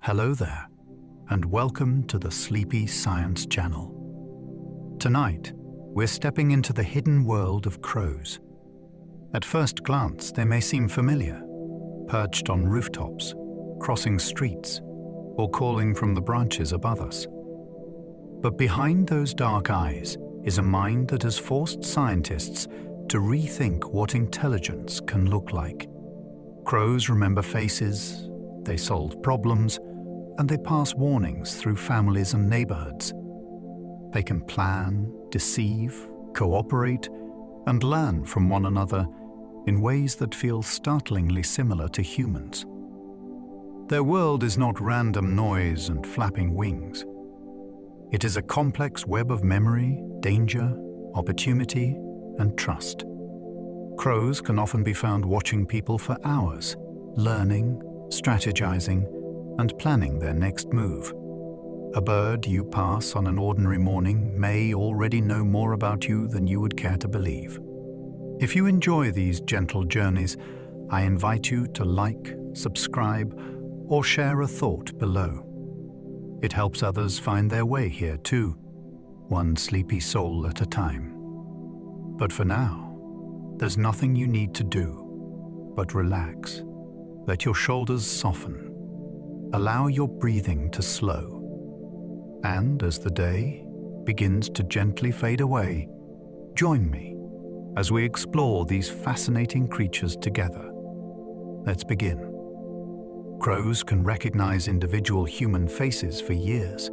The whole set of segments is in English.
Hello there, and welcome to the Sleepy Science Channel. Tonight, we're stepping into the hidden world of crows. At first glance, they may seem familiar, perched on rooftops, crossing streets, or calling from the branches above us. But behind those dark eyes is a mind that has forced scientists to rethink what intelligence can look like. Crows remember faces, they solve problems, and they pass warnings through families and neighborhoods. They can plan, deceive, cooperate, and learn from one another in ways that feel startlingly similar to humans. Their world is not random noise and flapping wings. It is a complex web of memory, danger, opportunity, and trust. Crows can often be found watching people for hours, learning, strategizing, and planning their next move. A bird you pass on an ordinary morning may already know more about you than you would care to believe. If you enjoy these gentle journeys, I invite you to like, subscribe, or share a thought below. It helps others find their way here too, one sleepy soul at a time. But for now, there's nothing you need to do but relax. Let your shoulders soften. Allow your breathing to slow. And as the day begins to gently fade away, join me as we explore these fascinating creatures together. Let's begin. Crows can recognize individual human faces for years.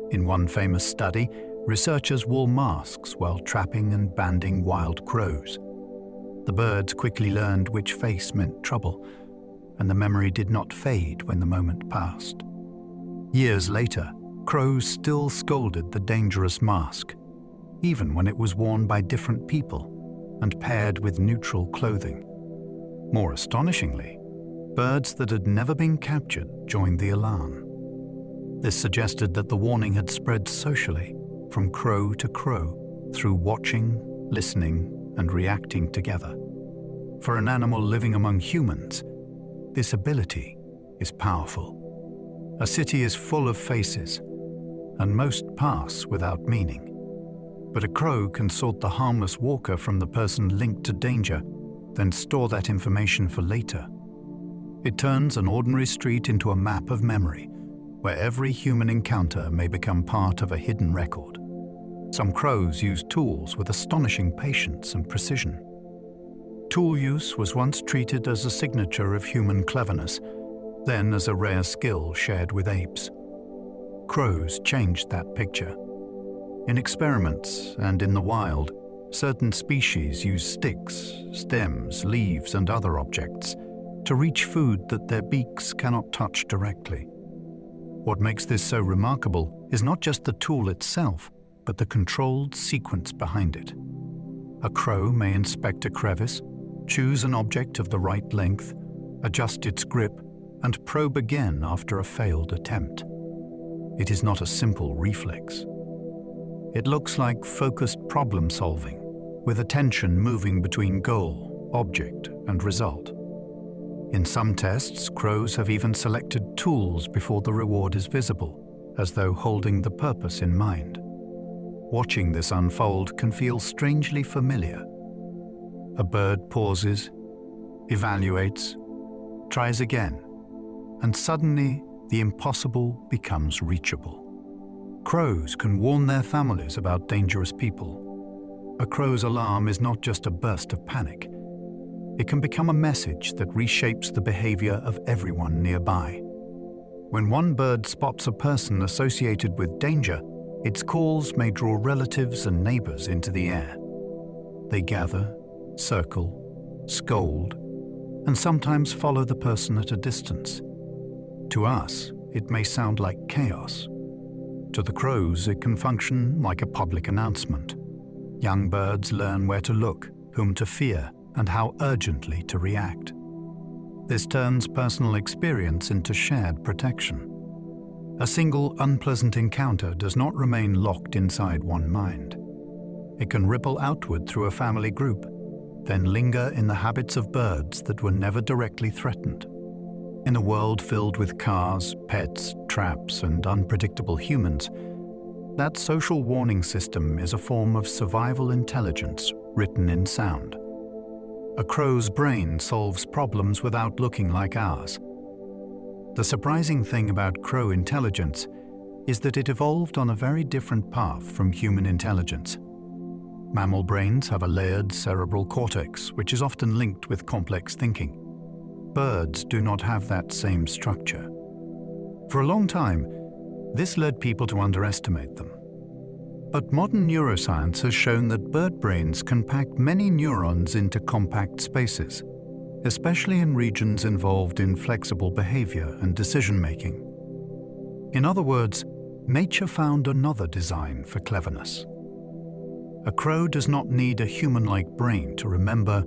In one famous study, researchers wore masks while trapping and banding wild crows. The birds quickly learned which face meant trouble, and the memory did not fade when the moment passed. Years later, crows still scolded the dangerous mask, even when it was worn by different people and paired with neutral clothing. More astonishingly, birds that had never been captured joined the alarm. This suggested that the warning had spread socially, from crow to crow, through watching, listening, and reacting together. For an animal living among humans, this ability is powerful. A city is full of faces, and most pass without meaning. But a crow can sort the harmless walker from the person linked to danger, then store that information for later. It turns an ordinary street into a map of memory, where every human encounter may become part of a hidden record. Some crows use tools with astonishing patience and precision. Tool use was once treated as a signature of human cleverness, then as a rare skill shared with apes. Crows changed that picture. In experiments and in the wild, certain species use sticks, stems, leaves, and other objects to reach food that their beaks cannot touch directly. What makes this so remarkable is not just the tool itself, but the controlled sequence behind it. A crow may inspect a crevice, choose an object of the right length, adjust its grip, and probe again after a failed attempt. It is not a simple reflex. It looks like focused problem solving, with attention moving between goal, object, and result. In some tests, crows have even selected tools before the reward is visible, as though holding the purpose in mind. Watching this unfold can feel strangely familiar. A bird pauses, evaluates, tries again, and suddenly the impossible becomes reachable. Crows can warn their families about dangerous people. A crow's alarm is not just a burst of panic. It can become a message that reshapes the behavior of everyone nearby. When one bird spots a person associated with danger, its calls may draw relatives and neighbors into the air. They gather, circle, scold, and sometimes follow the person at a distance. To us, it may sound like chaos. To the crows, it can function like a public announcement. Young birds learn where to look, whom to fear, and how urgently to react. This turns personal experience into shared protection. A single unpleasant encounter does not remain locked inside one mind. It can ripple outward through a family group, then linger in the habits of birds that were never directly threatened. In a world filled with cars, pets, traps, and unpredictable humans, that social warning system is a form of survival intelligence written in sound. A crow's brain solves problems without looking like ours. The surprising thing about crow intelligence is that it evolved on a very different path from human intelligence. Mammal brains have a layered cerebral cortex, which is often linked with complex thinking. Birds do not have that same structure. For a long time, this led people to underestimate them. But modern neuroscience has shown that bird brains can pack many neurons into compact spaces, especially in regions involved in flexible behavior and decision-making. In other words, nature found another design for cleverness. A crow does not need a human-like brain to remember,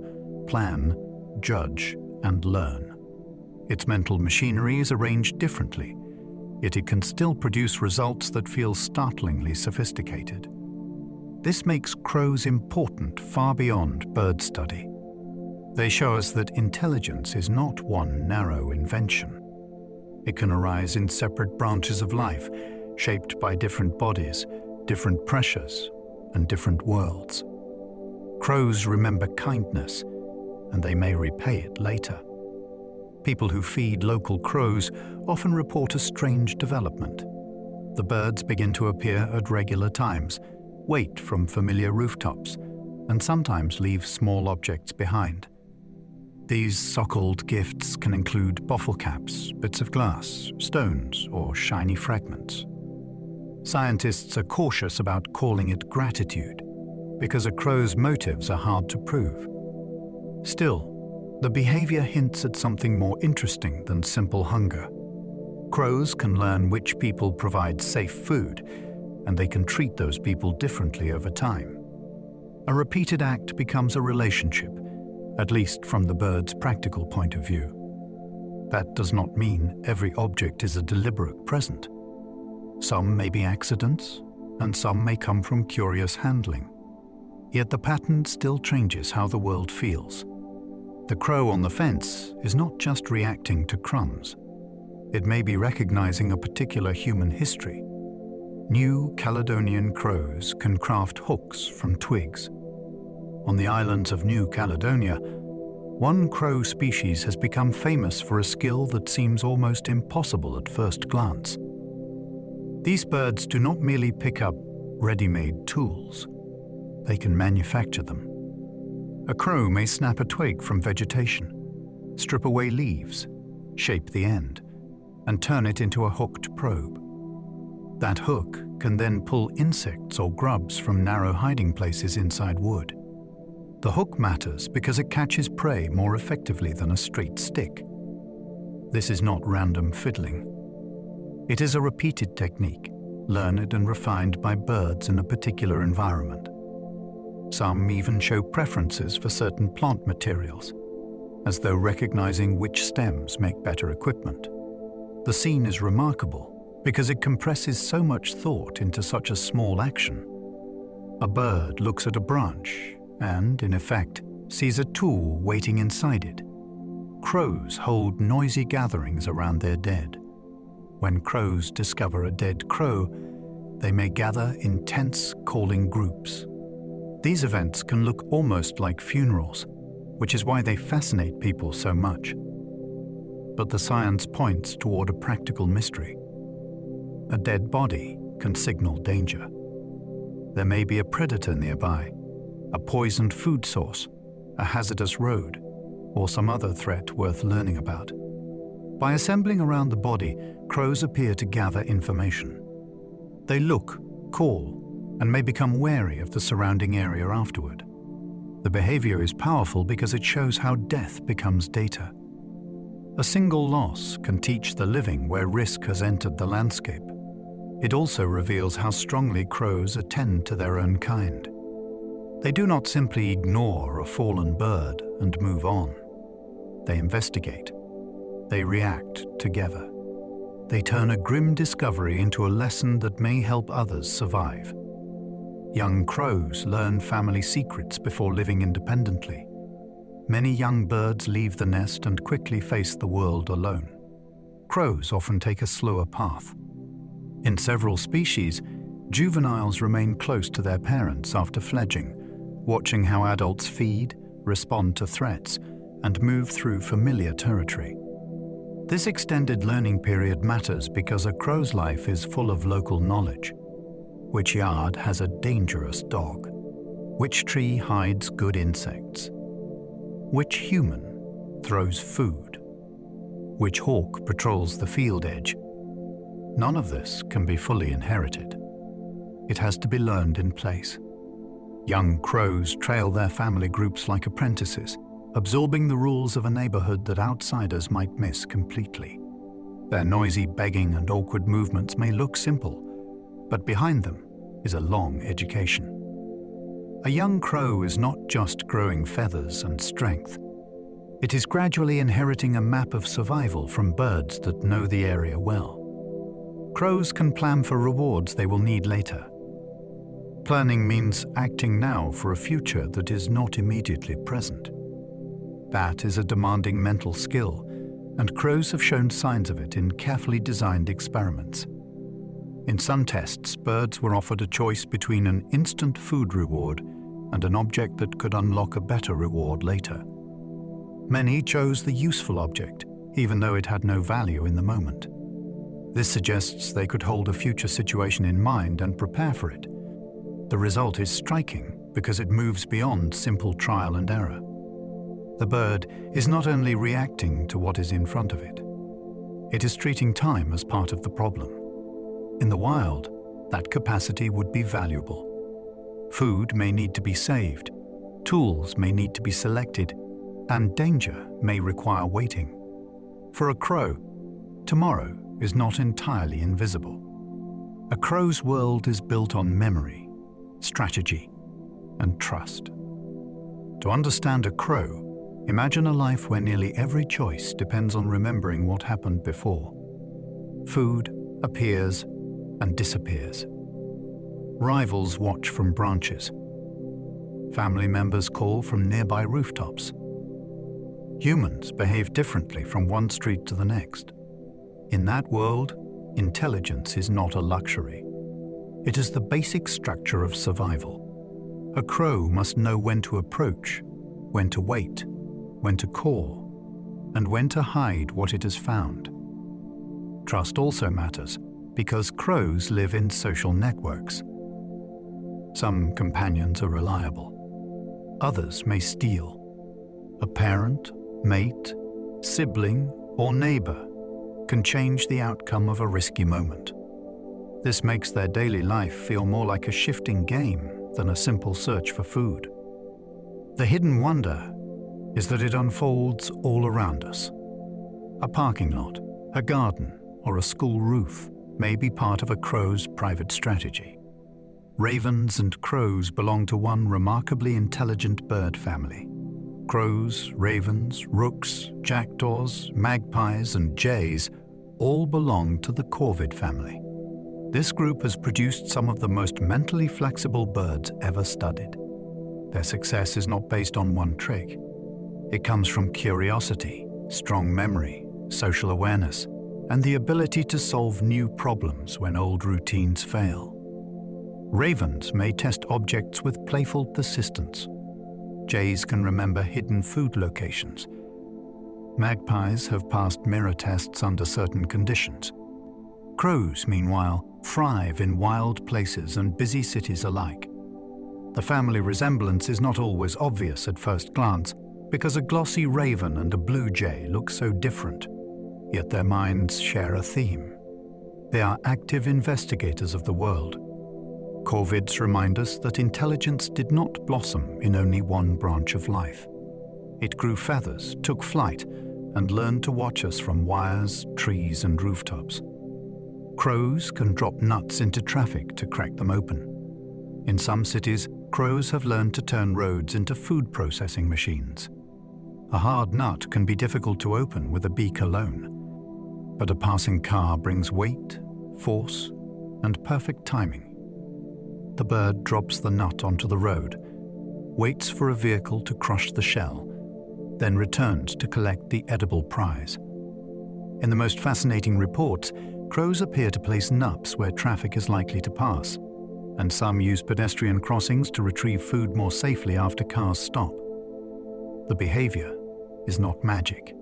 plan, judge, and learn. Its mental machinery is arranged differently, yet it can still produce results that feel startlingly sophisticated. This makes crows important far beyond bird study. They show us that intelligence is not one narrow invention. It can arise in separate branches of life, shaped by different bodies, different pressures, and different worlds. Crows remember kindness, and they may repay it later. People who feed local crows often report a strange development. The birds begin to appear at regular times, wait from familiar rooftops, and sometimes leave small objects behind. These so-called gifts can include bottle caps, bits of glass, stones, or shiny fragments. Scientists are cautious about calling it gratitude, because a crow's motives are hard to prove. Still, the behavior hints at something more interesting than simple hunger. Crows can learn which people provide safe food, and they can treat those people differently over time. A repeated act becomes a relationship, at least from the bird's practical point of view. That does not mean every object is a deliberate present. Some may be accidents, and some may come from curious handling. Yet the pattern still changes how the world feels. The crow on the fence is not just reacting to crumbs. It may be recognizing a particular human history. New Caledonian crows can craft hooks from twigs. On the islands of New Caledonia, one crow species has become famous for a skill that seems almost impossible at first glance. These birds do not merely pick up ready-made tools. They can manufacture them. A crow may snap a twig from vegetation, strip away leaves, shape the end, and turn it into a hooked probe. That hook can then pull insects or grubs from narrow hiding places inside wood. The hook matters because it catches prey more effectively than a straight stick. This is not random fiddling. It is a repeated technique, learned and refined by birds in a particular environment. Some even show preferences for certain plant materials, as though recognizing which stems make better equipment. The scene is remarkable because it compresses so much thought into such a small action. A bird looks at a branch and, in effect, sees a tool waiting inside it. Crows hold noisy gatherings around their dead. When crows discover a dead crow, they may gather in tense calling groups. These events can look almost like funerals, which is why they fascinate people so much. But the science points toward a practical mystery. A dead body can signal danger. There may be a predator nearby, a poisoned food source, a hazardous road, or some other threat worth learning about. By assembling around the body, crows appear to gather information. They look, call, and may become wary of the surrounding area afterward. The behavior is powerful because it shows how death becomes data. A single loss can teach the living where risk has entered the landscape. It also reveals how strongly crows attend to their own kind. They do not simply ignore a fallen bird and move on. They investigate. They react together. They turn a grim discovery into a lesson that may help others survive. Young crows learn family secrets before living independently. Many young birds leave the nest and quickly face the world alone. crows often take a slower path. In several species, juveniles remain close to their parents after fledging, watching how adults feed, respond to threats, and move through familiar territory. This extended learning period matters because a crow's life is full of local knowledge. Which yard has a dangerous dog? Which tree hides good insects? Which human throws food? Which hawk patrols the field edge? None of this can be fully inherited. It has to be learned in place. Young crows trail their family groups like apprentices, absorbing the rules of a neighborhood that outsiders might miss completely. Their noisy begging and awkward movements may look simple, but behind them is a long education. A young crow is not just growing feathers and strength. It is gradually inheriting a map of survival from birds that know the area well. Crows can plan for rewards they will need later. Planning means acting now for a future that is not immediately present. That is a demanding mental skill, and crows have shown signs of it in carefully designed experiments. In some tests, birds were offered a choice between an instant food reward and an object that could unlock a better reward later. Many chose the useful object, even though it had no value in the moment. This suggests they could hold a future situation in mind and prepare for it. The result is striking because it moves beyond simple trial and error. The bird is not only reacting to what is in front of it, it is treating time as part of the problem. In the wild, that capacity would be valuable. Food may need to be saved, tools may need to be selected, and danger may require waiting. For a crow, tomorrow is not entirely invisible. A crow's world is built on memory, strategy, and trust. To understand a crow, imagine a life where nearly every choice depends on remembering what happened before. Food appears and disappears. Rivals watch from branches. Family members call from nearby rooftops. Humans behave differently from one street to the next. In that world, intelligence is not a luxury. It is the basic structure of survival. A crow must know when to approach, when to wait, when to call, and when to hide what it has found. Trust also matters because crows live in social networks. Some companions are reliable. Others may steal. A parent, mate, sibling, or neighbor can change the outcome of a risky moment. This makes their daily life feel more like a shifting game than a simple search for food. The hidden wonder is that it unfolds all around us. A parking lot, a garden, or a school roof may be part of a crow's private strategy. Ravens and crows belong to one remarkably intelligent bird family. Crows, ravens, rooks, jackdaws, magpies, and jays all belong to the corvid family. This group has produced some of the most mentally flexible birds ever studied. Their success is not based on one trick. It comes from curiosity, strong memory, social awareness, and the ability to solve new problems when old routines fail. Ravens may test objects with playful persistence. Jays can remember hidden food locations. Magpies have passed mirror tests under certain conditions. Crows, meanwhile, thrive in wild places and busy cities alike. The family resemblance is not always obvious at first glance because a glossy raven and a blue jay look so different, yet their minds share a theme. They are active investigators of the world. Corvids remind us that intelligence did not blossom in only one branch of life. It grew feathers, took flight, and learned to watch us from wires, trees, and rooftops. Crows can drop nuts into traffic to crack them open. In some cities, crows have learned to turn roads into food processing machines. A hard nut can be difficult to open with a beak alone, but a passing car brings weight, force, and perfect timing. The bird drops the nut onto the road, waits for a vehicle to crush the shell, then returns to collect the edible prize. In the most fascinating reports, crows appear to place nuts where traffic is likely to pass, and some use pedestrian crossings to retrieve food more safely after cars stop. The behavior is not magic.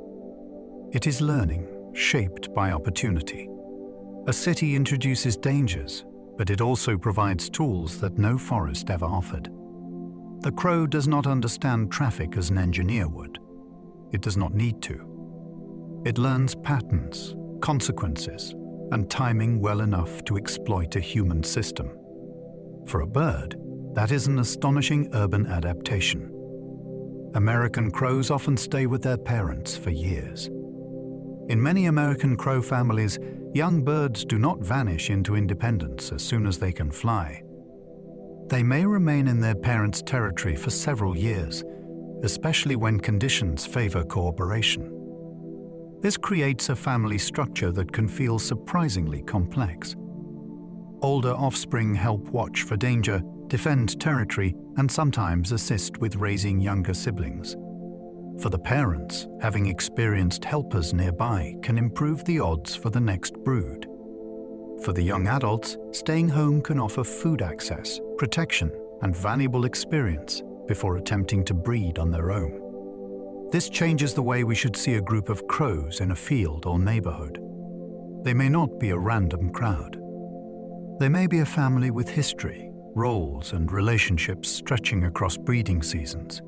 It is learning, shaped by opportunity. A city introduces dangers, but it also provides tools that no forest ever offered. The crow does not understand traffic as an engineer would. It does not need to. It learns patterns, consequences, and timing well enough to exploit a human system. For a bird, that is an astonishing urban adaptation. American crows often stay with their parents for years. In many American crow families, young birds do not vanish into independence as soon as they can fly. They may remain in their parents' territory for several years, especially when conditions favor cooperation. This creates a family structure that can feel surprisingly complex. Older offspring help watch for danger, defend territory, and sometimes assist with raising younger siblings. For the parents, having experienced helpers nearby can improve the odds for the next brood. For the young adults, staying home can offer food access, protection, and valuable experience before attempting to breed on their own. This changes the way we should see a group of crows in a field or neighborhood. They may not be a random crowd. They may be a family with history, roles, and relationships stretching across breeding seasons.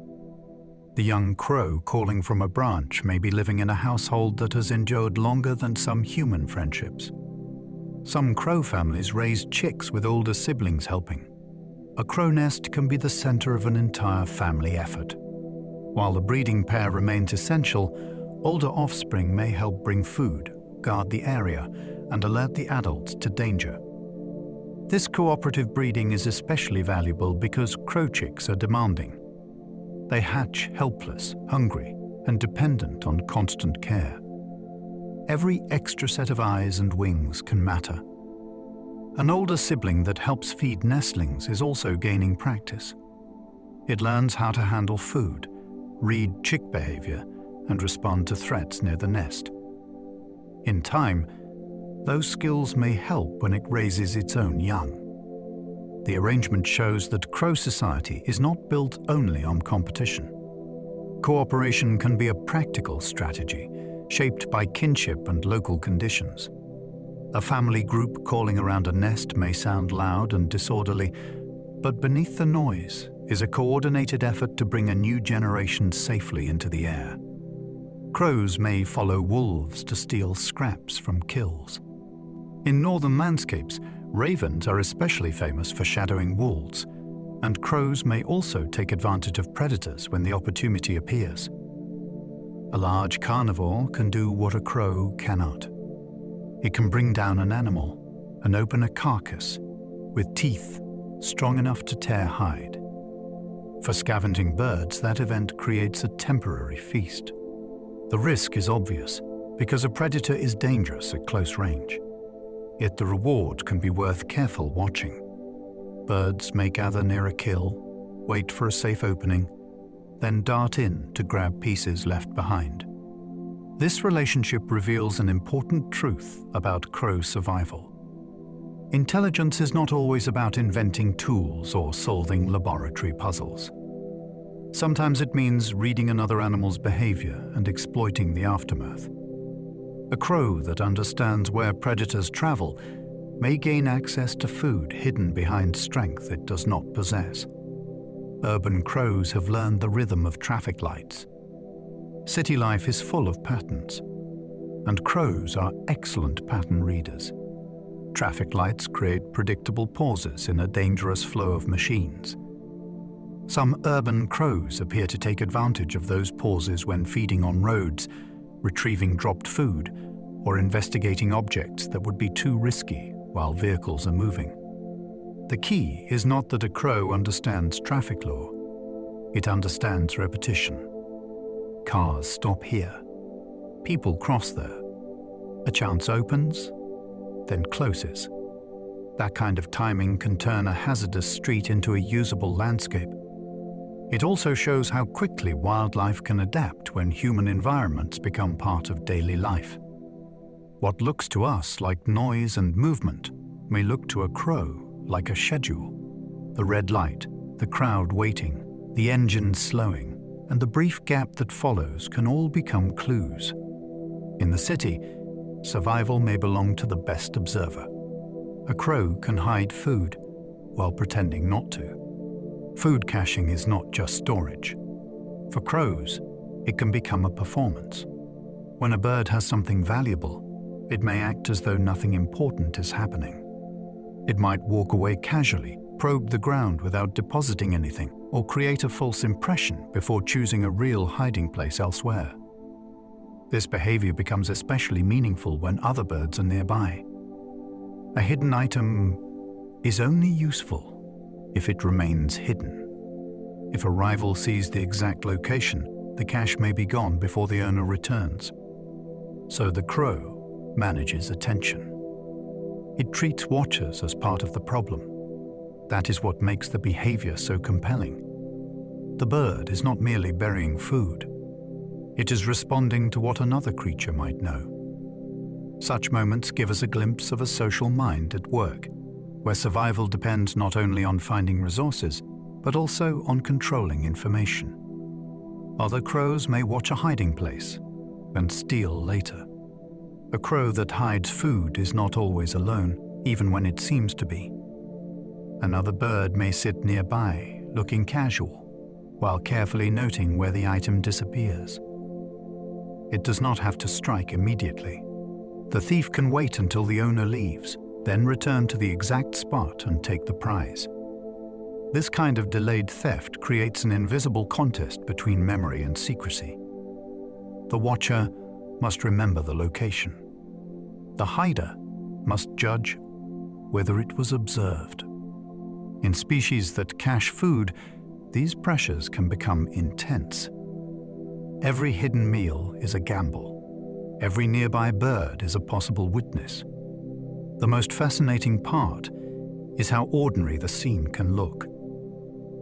The young crow calling from a branch may be living in a household that has endured longer than some human friendships. Some crow families raise chicks with older siblings helping. A crow nest can be the center of an entire family effort. While the breeding pair remains essential, older offspring may help bring food, guard the area, and alert the adults to danger. This cooperative breeding is especially valuable because crow chicks are demanding. They hatch helpless, hungry, and dependent on constant care. Every extra set of eyes and wings can matter. An older sibling that helps feed nestlings is also gaining practice. It learns how to handle food, read chick behavior, and respond to threats near the nest. In time, those skills may help when it raises its own young. The arrangement shows that crow society is not built only on competition. Cooperation can be a practical strategy, shaped by kinship and local conditions. A family group calling around a nest may sound loud and disorderly, but beneath the noise is a coordinated effort to bring a new generation safely into the air. Crows may follow wolves to steal scraps from kills. In northern landscapes, ravens are especially famous for shadowing wolves, and crows may also take advantage of predators when the opportunity appears. A large carnivore can do what a crow cannot. It can bring down an animal and open a carcass with teeth strong enough to tear hide. For scavenging birds, that event creates a temporary feast. The risk is obvious because a predator is dangerous at close range. Yet the reward can be worth careful watching. Birds may gather near a kill, wait for a safe opening, then dart in to grab pieces left behind. This relationship reveals an important truth about crow survival. Intelligence is not always about inventing tools or solving laboratory puzzles. Sometimes it means reading another animal's behavior and exploiting the aftermath. A crow that understands where predators travel may gain access to food hidden behind strength it does not possess. Urban crows have learned the rhythm of traffic lights. City life is full of patterns, and crows are excellent pattern readers. Traffic lights create predictable pauses in a dangerous flow of machines. Some urban crows appear to take advantage of those pauses when feeding on roads, retrieving dropped food, or investigating objects that would be too risky while vehicles are moving. The key is not that a crow understands traffic law. It understands repetition. Cars stop here. People cross there. A chance opens, then closes. That kind of timing can turn a hazardous street into a usable landscape. It also shows how quickly wildlife can adapt when human environments become part of daily life. What looks to us like noise and movement may look to a crow like a schedule. The red light, the crowd waiting, the engine slowing, and the brief gap that follows can all become clues. In the city, survival may belong to the best observer. A crow can hide food while pretending not to. Food caching is not just storage. For crows, it can become a performance. When a bird has something valuable, it may act as though nothing important is happening. It might walk away casually, probe the ground without depositing anything, or create a false impression before choosing a real hiding place elsewhere. This behavior becomes especially meaningful when other birds are nearby. A hidden item is only useful if it remains hidden. If a rival sees the exact location, the cache may be gone before the owner returns. So the crow manages attention. It treats watchers as part of the problem. That is what makes the behavior so compelling. The bird is not merely burying food. It is responding to what another creature might know. Such moments give us a glimpse of a social mind at work, where survival depends not only on finding resources, but also on controlling information. Other crows may watch a hiding place and steal later. A crow that hides food is not always alone, even when it seems to be. Another bird may sit nearby, looking casual, while carefully noting where the item disappears. It does not have to strike immediately. The thief can wait until the owner leaves, then return to the exact spot and take the prize. This kind of delayed theft creates an invisible contest between memory and secrecy. The watcher must remember the location. The hider must judge whether it was observed. In species that cache food, these pressures can become intense. Every hidden meal is a gamble. Every nearby bird is a possible witness. The most fascinating part is how ordinary the scene can look.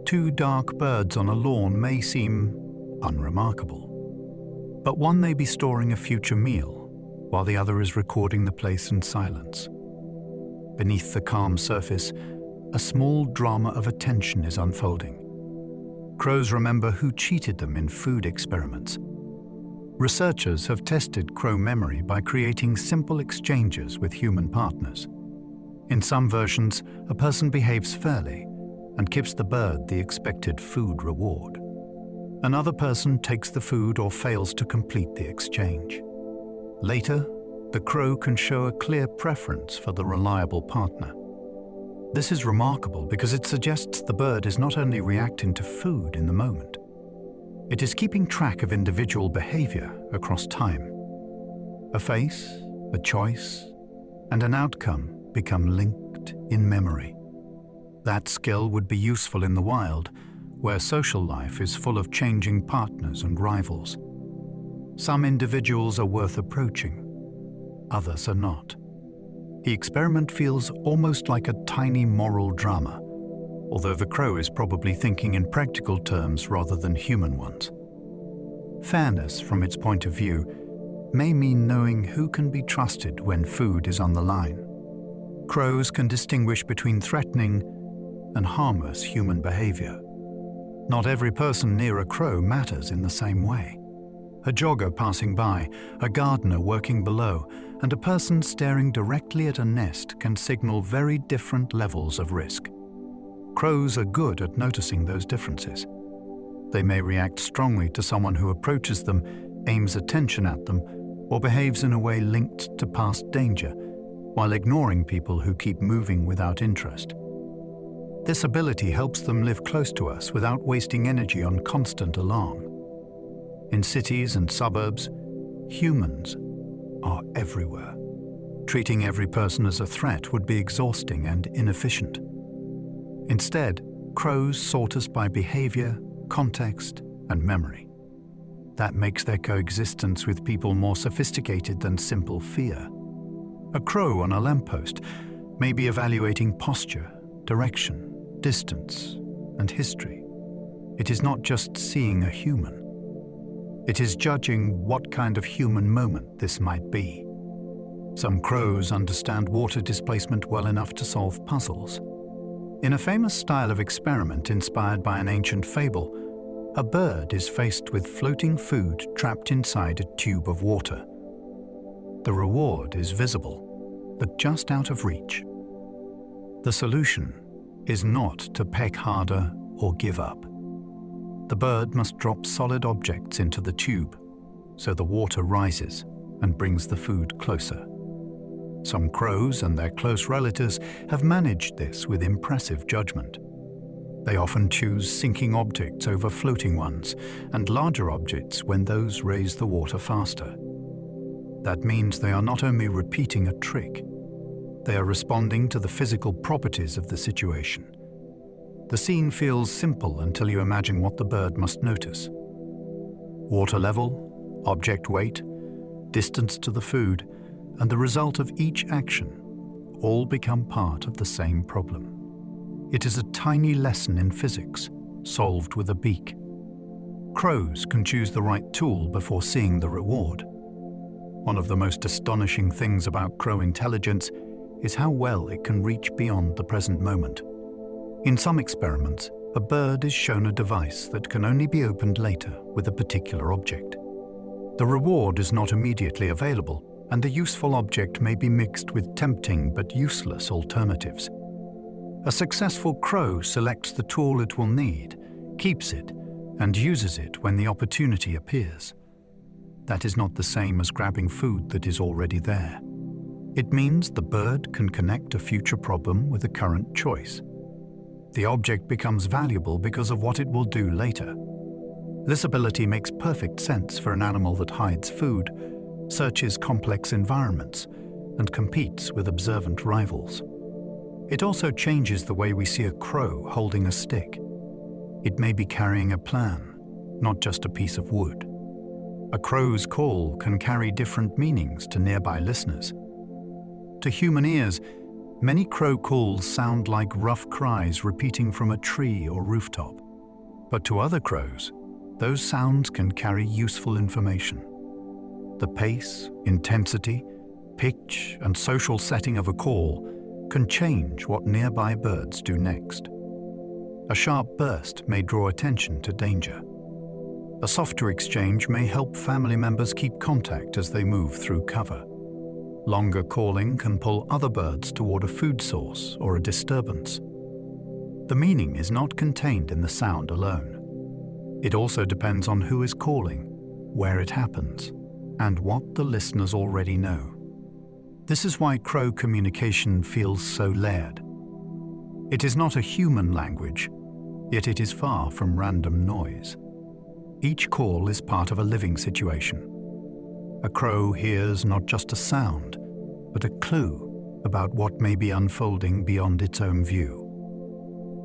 Two dark birds on a lawn may seem unremarkable, but one may be storing a future meal, while the other is recording the place in silence. Beneath the calm surface, a small drama of attention is unfolding. Crows remember who cheated them in food experiments. Researchers have tested crow memory by creating simple exchanges with human partners. In some versions, a person behaves fairly and gives the bird the expected food reward. Another person takes the food or fails to complete the exchange. Later, the crow can show a clear preference for the reliable partner. This is remarkable because it suggests the bird is not only reacting to food in the moment, it is keeping track of individual behavior across time. A face, a choice, and an outcome become linked in memory. That skill would be useful in the wild, where social life is full of changing partners and rivals. Some individuals are worth approaching, others are not. The experiment feels almost like a tiny moral drama, although the crow is probably thinking in practical terms rather than human ones. Fairness, from its point of view, may mean knowing who can be trusted when food is on the line. Crows can distinguish between threatening and harmless human behavior. Not every person near a crow matters in the same way. A jogger passing by, a gardener working below, and a person staring directly at a nest can signal very different levels of risk. Crows are good at noticing those differences. They may react strongly to someone who approaches them, aims attention at them, or behaves in a way linked to past danger, while ignoring people who keep moving without interest. This ability helps them live close to us without wasting energy on constant alarm. In cities and suburbs, humans are everywhere. Treating every person as a threat would be exhausting and inefficient. Instead, crows sort us by behavior, context, and memory. That makes their coexistence with people more sophisticated than simple fear. A crow on a lamppost may be evaluating posture, direction, distance, and history. It is not just seeing a human. It is judging what kind of human moment this might be. Some crows understand water displacement well enough to solve puzzles. In a famous style of experiment inspired by an ancient fable, a bird is faced with floating food trapped inside a tube of water. The reward is visible, but just out of reach. The solution is not to peck harder or give up. The bird must drop solid objects into the tube, so the water rises and brings the food closer. Some crows and their close relatives have managed this with impressive judgment. They often choose sinking objects over floating ones, and larger objects when those raise the water faster. That means they are not only repeating a trick, they are responding to the physical properties of the situation. The scene feels simple until you imagine what the bird must notice. Water level, object weight, distance to the food, and the result of each action all become part of the same problem. It is a tiny lesson in physics, solved with a beak. Crows can choose the right tool before seeing the reward. One of the most astonishing things about crow intelligence is how well it can reach beyond the present moment. In some experiments, a bird is shown a device that can only be opened later with a particular object. The reward is not immediately available, and the useful object may be mixed with tempting but useless alternatives. A successful crow selects the tool it will need, keeps it, and uses it when the opportunity appears. That is not the same as grabbing food that is already there. It means the bird can connect a future problem with a current choice. The object becomes valuable because of what it will do later. This ability makes perfect sense for an animal that hides food, searches complex environments, and competes with observant rivals. It also changes the way we see a crow holding a stick. It may be carrying a plan, not just a piece of wood. A crow's call can carry different meanings to nearby listeners. To human ears, many crow calls sound like rough cries repeating from a tree or rooftop. But to other crows, those sounds can carry useful information. The pace, intensity, pitch, and social setting of a call can change what nearby birds do next. A sharp burst may draw attention to danger. A softer exchange may help family members keep contact as they move through cover. Longer calling can pull other birds toward a food source or a disturbance. The meaning is not contained in the sound alone. It also depends on who is calling, where it happens, and what the listeners already know. This is why crow communication feels so layered. It is not a human language, yet it is far from random noise. Each call is part of a living situation. A crow hears not just a sound, but a clue about what may be unfolding beyond its own view.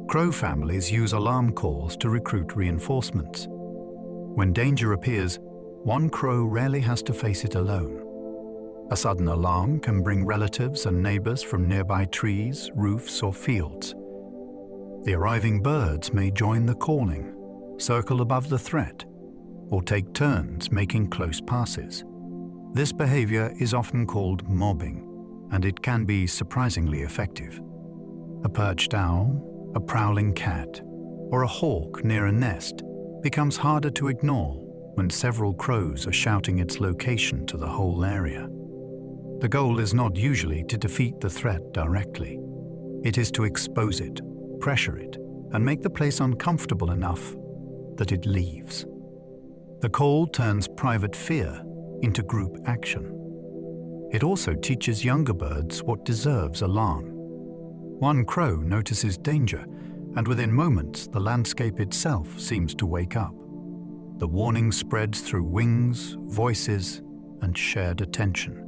Crow families use alarm calls to recruit reinforcements. When danger appears, one crow rarely has to face it alone. A sudden alarm can bring relatives and neighbors from nearby trees, roofs, or fields. The arriving birds may join the calling, circle above the threat, or take turns making close passes. This behavior is often called mobbing, and it can be surprisingly effective. A perched owl, a prowling cat, or a hawk near a nest becomes harder to ignore when several crows are shouting its location to the whole area. The goal is not usually to defeat the threat directly. It is to expose it, pressure it, and make the place uncomfortable enough that it leaves. The call turns private fear into group action. It also teaches younger birds what deserves alarm. One crow notices danger, and within moments the landscape itself seems to wake up. The warning spreads through wings, voices, and shared attention.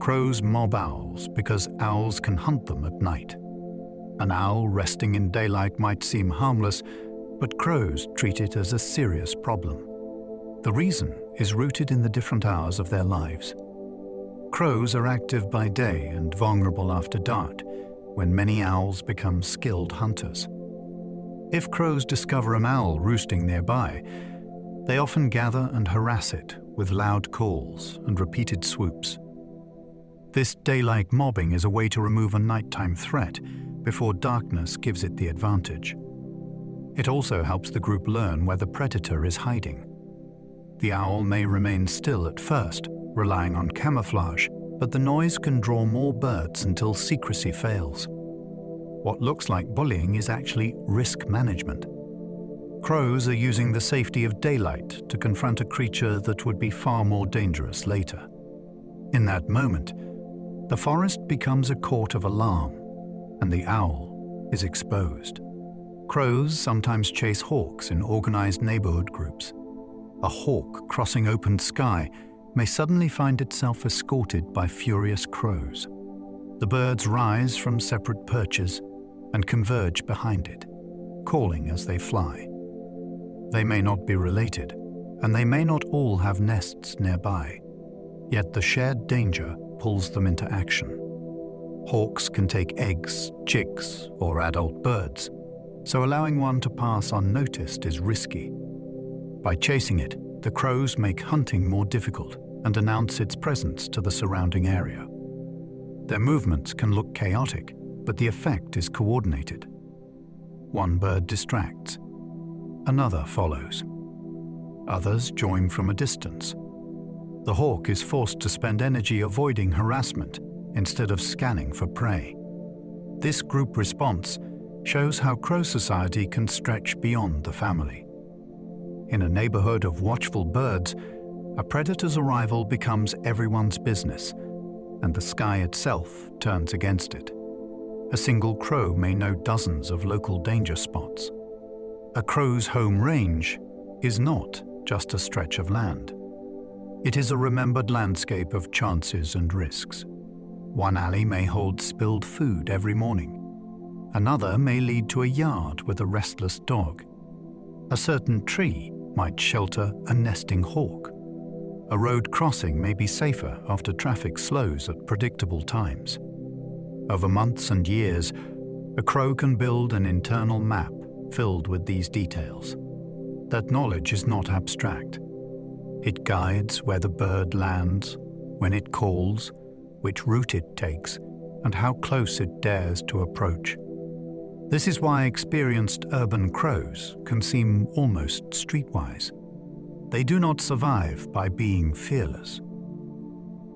Crows mob owls because owls can hunt them at night. An owl resting in daylight might seem harmless, but crows treat it as a serious problem. The reason is rooted in the different hours of their lives. Crows are active by day and vulnerable after dark, when many owls become skilled hunters. If crows discover an owl roosting nearby, they often gather and harass it with loud calls and repeated swoops. This daylight mobbing is a way to remove a nighttime threat before darkness gives it the advantage. It also helps the group learn where the predator is hiding. The owl may remain still at first, relying on camouflage, but the noise can draw more birds until secrecy fails. What looks like bullying is actually risk management. Crows are using the safety of daylight to confront a creature that would be far more dangerous later. In that moment, the forest becomes a court of alarm, and the owl is exposed. Crows sometimes chase hawks in organized neighborhood groups. A hawk crossing open sky may suddenly find itself escorted by furious crows. The birds rise from separate perches and converge behind it, calling as they fly. They may not be related, and they may not all have nests nearby, yet the shared danger pulls them into action. Hawks can take eggs, chicks, or adult birds, so allowing one to pass unnoticed is risky. By chasing it, the crows make hunting more difficult and announce its presence to the surrounding area. Their movements can look chaotic, but the effect is coordinated. One bird distracts, another follows. Others join from a distance. The hawk is forced to spend energy avoiding harassment instead of scanning for prey. This group response shows how crow society can stretch beyond the family. In a neighborhood of watchful birds, a predator's arrival becomes everyone's business, and the sky itself turns against it. A single crow may know dozens of local danger spots. A crow's home range is not just a stretch of land. It is a remembered landscape of chances and risks. One alley may hold spilled food every morning. Another may lead to a yard with a restless dog. A certain tree might shelter a nesting hawk. A road crossing may be safer after traffic slows at predictable times. Over months and years, a crow can build an internal map filled with these details. That knowledge is not abstract. It guides where the bird lands, when it calls, which route it takes, and how close it dares to approach. This is why experienced urban crows can seem almost streetwise. They do not survive by being fearless.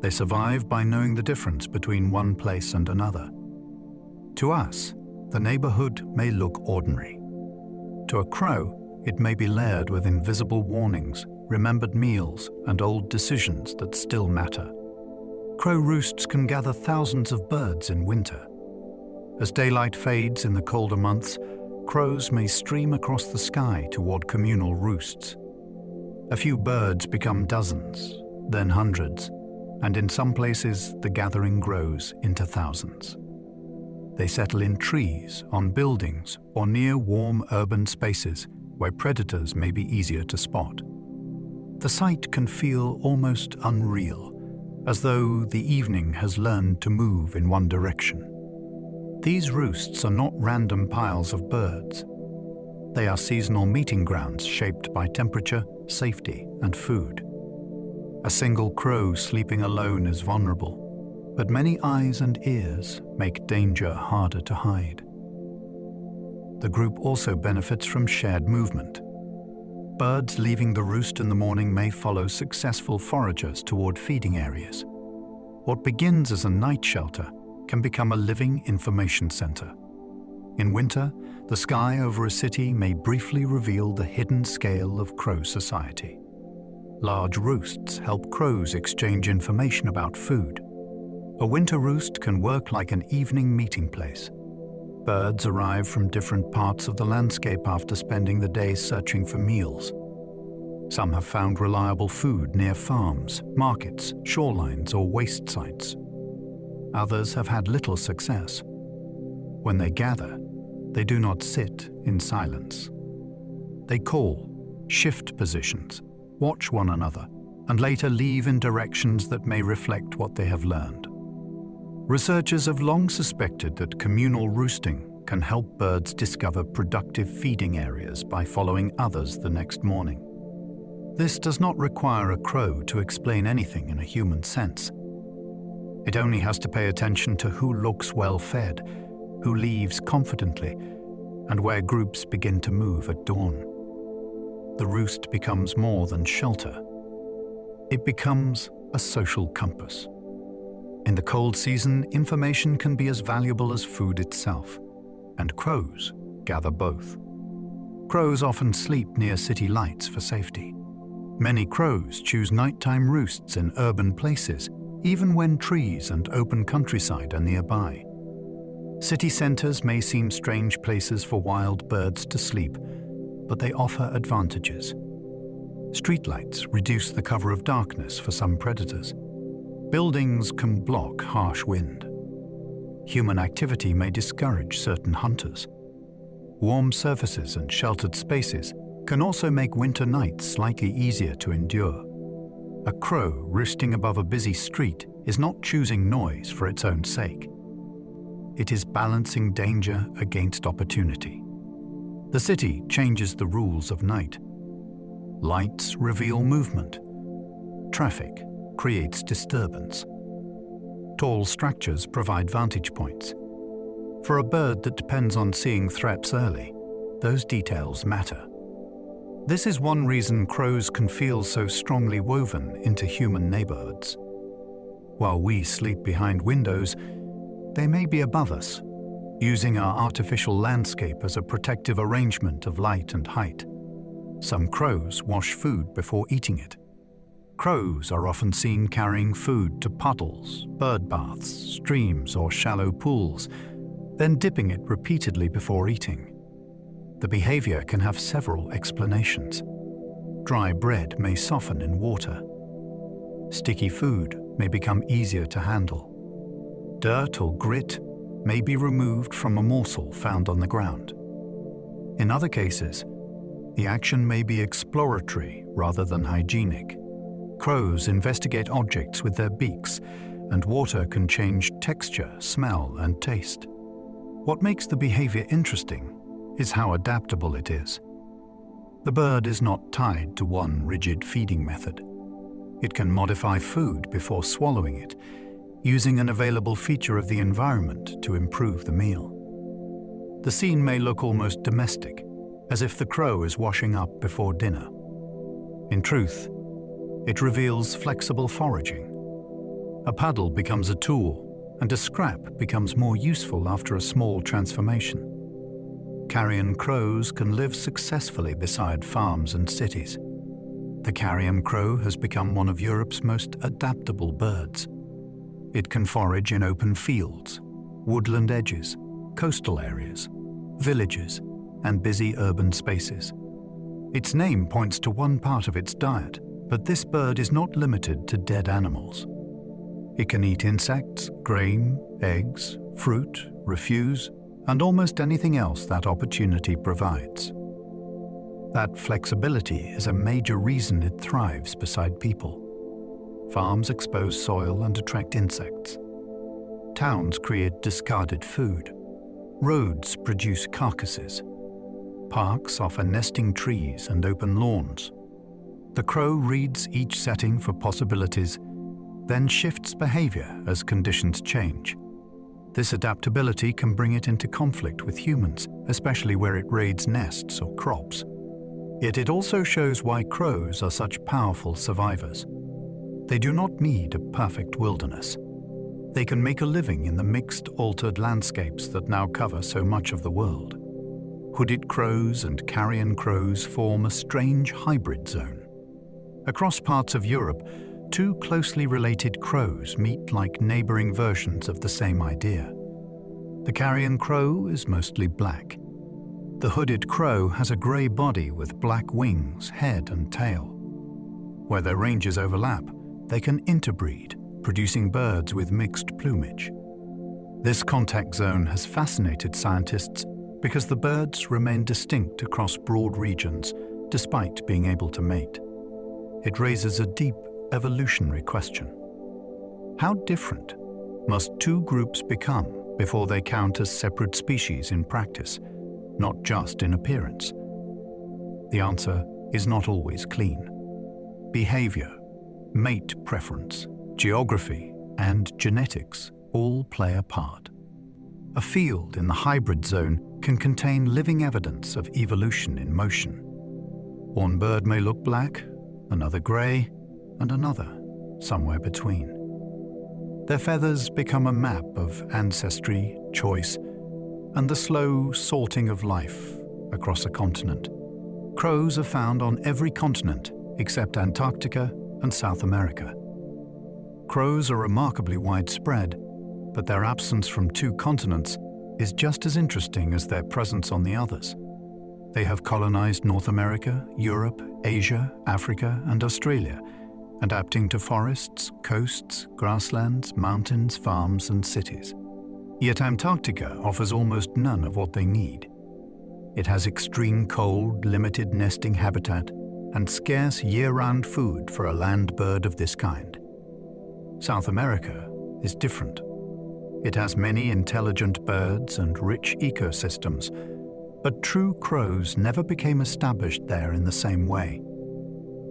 They survive by knowing the difference between one place and another. To us, the neighborhood may look ordinary. To a crow, it may be layered with invisible warnings, remembered meals, and old decisions that still matter. Crow roosts can gather thousands of birds in winter. As daylight fades in the colder months, crows may stream across the sky toward communal roosts. A few birds become dozens, then hundreds, and in some places the gathering grows into thousands. They settle in trees, on buildings, or near warm urban spaces where predators may be easier to spot. The sight can feel almost unreal, as though the evening has learned to move in one direction. These roosts are not random piles of birds. They are seasonal meeting grounds shaped by temperature, safety, and food. A single crow sleeping alone is vulnerable, but many eyes and ears make danger harder to hide. The group also benefits from shared movement. Birds leaving the roost in the morning may follow successful foragers toward feeding areas. What begins as a night shelter can become a living information center. In winter, the sky over a city may briefly reveal the hidden scale of crow society. Large roosts help crows exchange information about food. A winter roost can work like an evening meeting place. Birds arrive from different parts of the landscape after spending the day searching for meals. Some have found reliable food near farms, markets, shorelines, or waste sites. Others have had little success. When they gather, they do not sit in silence. They call, shift positions, watch one another, and later leave in directions that may reflect what they have learned. Researchers have long suspected that communal roosting can help birds discover productive feeding areas by following others the next morning. This does not require a crow to explain anything in a human sense. It only has to pay attention to who looks well-fed, who leaves confidently, and where groups begin to move at dawn. The roost becomes more than shelter. It becomes a social compass. In the cold season, information can be as valuable as food itself, and crows gather both. Crows often sleep near city lights for safety. Many crows choose nighttime roosts in urban places, even when trees and open countryside are nearby. City centers may seem strange places for wild birds to sleep, but they offer advantages. Streetlights reduce the cover of darkness for some predators. Buildings can block harsh wind. Human activity may discourage certain hunters. Warm surfaces and sheltered spaces can also make winter nights slightly easier to endure. A crow roosting above a busy street is not choosing noise for its own sake. It is balancing danger against opportunity. The city changes the rules of night. Lights reveal movement. Traffic creates disturbance. Tall structures provide vantage points. For a bird that depends on seeing threats early, those details matter. This is one reason crows can feel so strongly woven into human neighborhoods. While we sleep behind windows, they may be above us, using our artificial landscape as a protective arrangement of light and height. Some crows wash food before eating it. Crows are often seen carrying food to puddles, bird baths, streams, or shallow pools, then dipping it repeatedly before eating. The behavior can have several explanations. Dry bread may soften in water. Sticky food may become easier to handle. Dirt or grit may be removed from a morsel found on the ground. In other cases, the action may be exploratory rather than hygienic. Crows investigate objects with their beaks, and water can change texture, smell, and taste. What makes the behavior interesting is how adaptable it is. The bird is not tied to one rigid feeding method. It can modify food before swallowing it, using an available feature of the environment to improve the meal. The scene may look almost domestic, as if the crow is washing up before dinner. In truth, it reveals flexible foraging. A paddle becomes a tool, and a scrap becomes more useful after a small transformation. Carrion crows can live successfully beside farms and cities. The carrion crow has become one of Europe's most adaptable birds. It can forage in open fields, woodland edges, coastal areas, villages, and busy urban spaces. Its name points to one part of its diet, but this bird is not limited to dead animals. It can eat insects, grain, eggs, fruit, refuse, and almost anything else that opportunity provides. That flexibility is a major reason it thrives beside people. Farms expose soil and attract insects. Towns create discarded food. Roads produce carcasses. Parks offer nesting trees and open lawns. The crow reads each setting for possibilities, then shifts behavior as conditions change. This adaptability can bring it into conflict with humans, especially where it raids nests or crops. Yet it also shows why crows are such powerful survivors. They do not need a perfect wilderness. They can make a living in the mixed, altered landscapes that now cover so much of the world. Hooded crows and carrion crows form a strange hybrid zone. Across parts of Europe, two closely related crows meet like neighboring versions of the same idea. The carrion crow is mostly black. The hooded crow has a grey body with black wings, head and tail. Where their ranges overlap, they can interbreed, producing birds with mixed plumage. This contact zone has fascinated scientists because the birds remain distinct across broad regions despite being able to mate. It raises a deep evolutionary question. How different must two groups become before they count as separate species in practice, not just in appearance? The answer is not always clean. Behavior, mate preference, geography, and genetics all play a part. A field in the hybrid zone can contain living evidence of evolution in motion. One bird may look black, another grey, and another somewhere between. Their feathers become a map of ancestry, choice, and the slow sorting of life across a continent. Crows are found on every continent except Antarctica and South America. Crows are remarkably widespread, but their absence from two continents is just as interesting as their presence on the others. They have colonized North America, Europe, Asia, Africa, and Australia, adapting to forests, coasts, grasslands, mountains, farms, and cities. Yet Antarctica offers almost none of what they need. It has extreme cold, limited nesting habitat, and scarce year-round food for a land bird of this kind. South America is different. It has many intelligent birds and rich ecosystems, but true crows never became established there in the same way.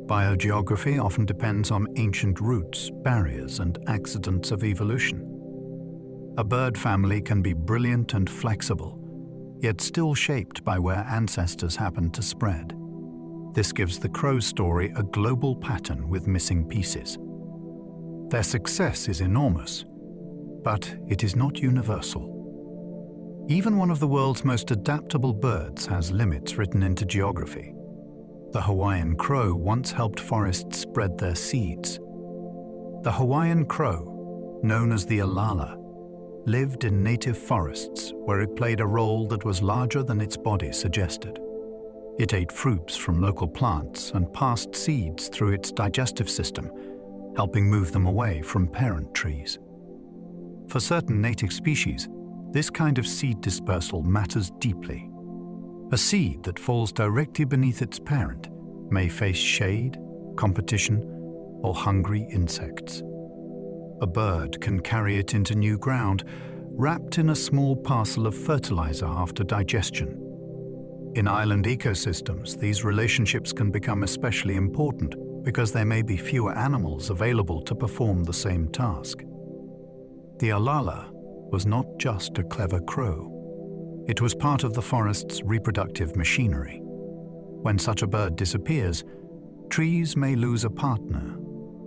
Biogeography often depends on ancient roots, barriers, and accidents of evolution. A bird family can be brilliant and flexible, yet still shaped by where ancestors happened to spread. This gives the crow story a global pattern with missing pieces. Their success is enormous, but it is not universal. Even one of the world's most adaptable birds has limits written into geography. The Hawaiian crow once helped forests spread their seeds. The Hawaiian crow, known as the alala, lived in native forests where it played a role that was larger than its body suggested. It ate fruits from local plants and passed seeds through its digestive system, helping move them away from parent trees. For certain native species, this kind of seed dispersal matters deeply. A seed that falls directly beneath its parent may face shade, competition, or hungry insects. A bird can carry it into new ground, wrapped in a small parcel of fertilizer after digestion. In island ecosystems, these relationships can become especially important because there may be fewer animals available to perform the same task. The alala was not just a clever crow. It was part of the forest's reproductive machinery. When such a bird disappears, trees may lose a partner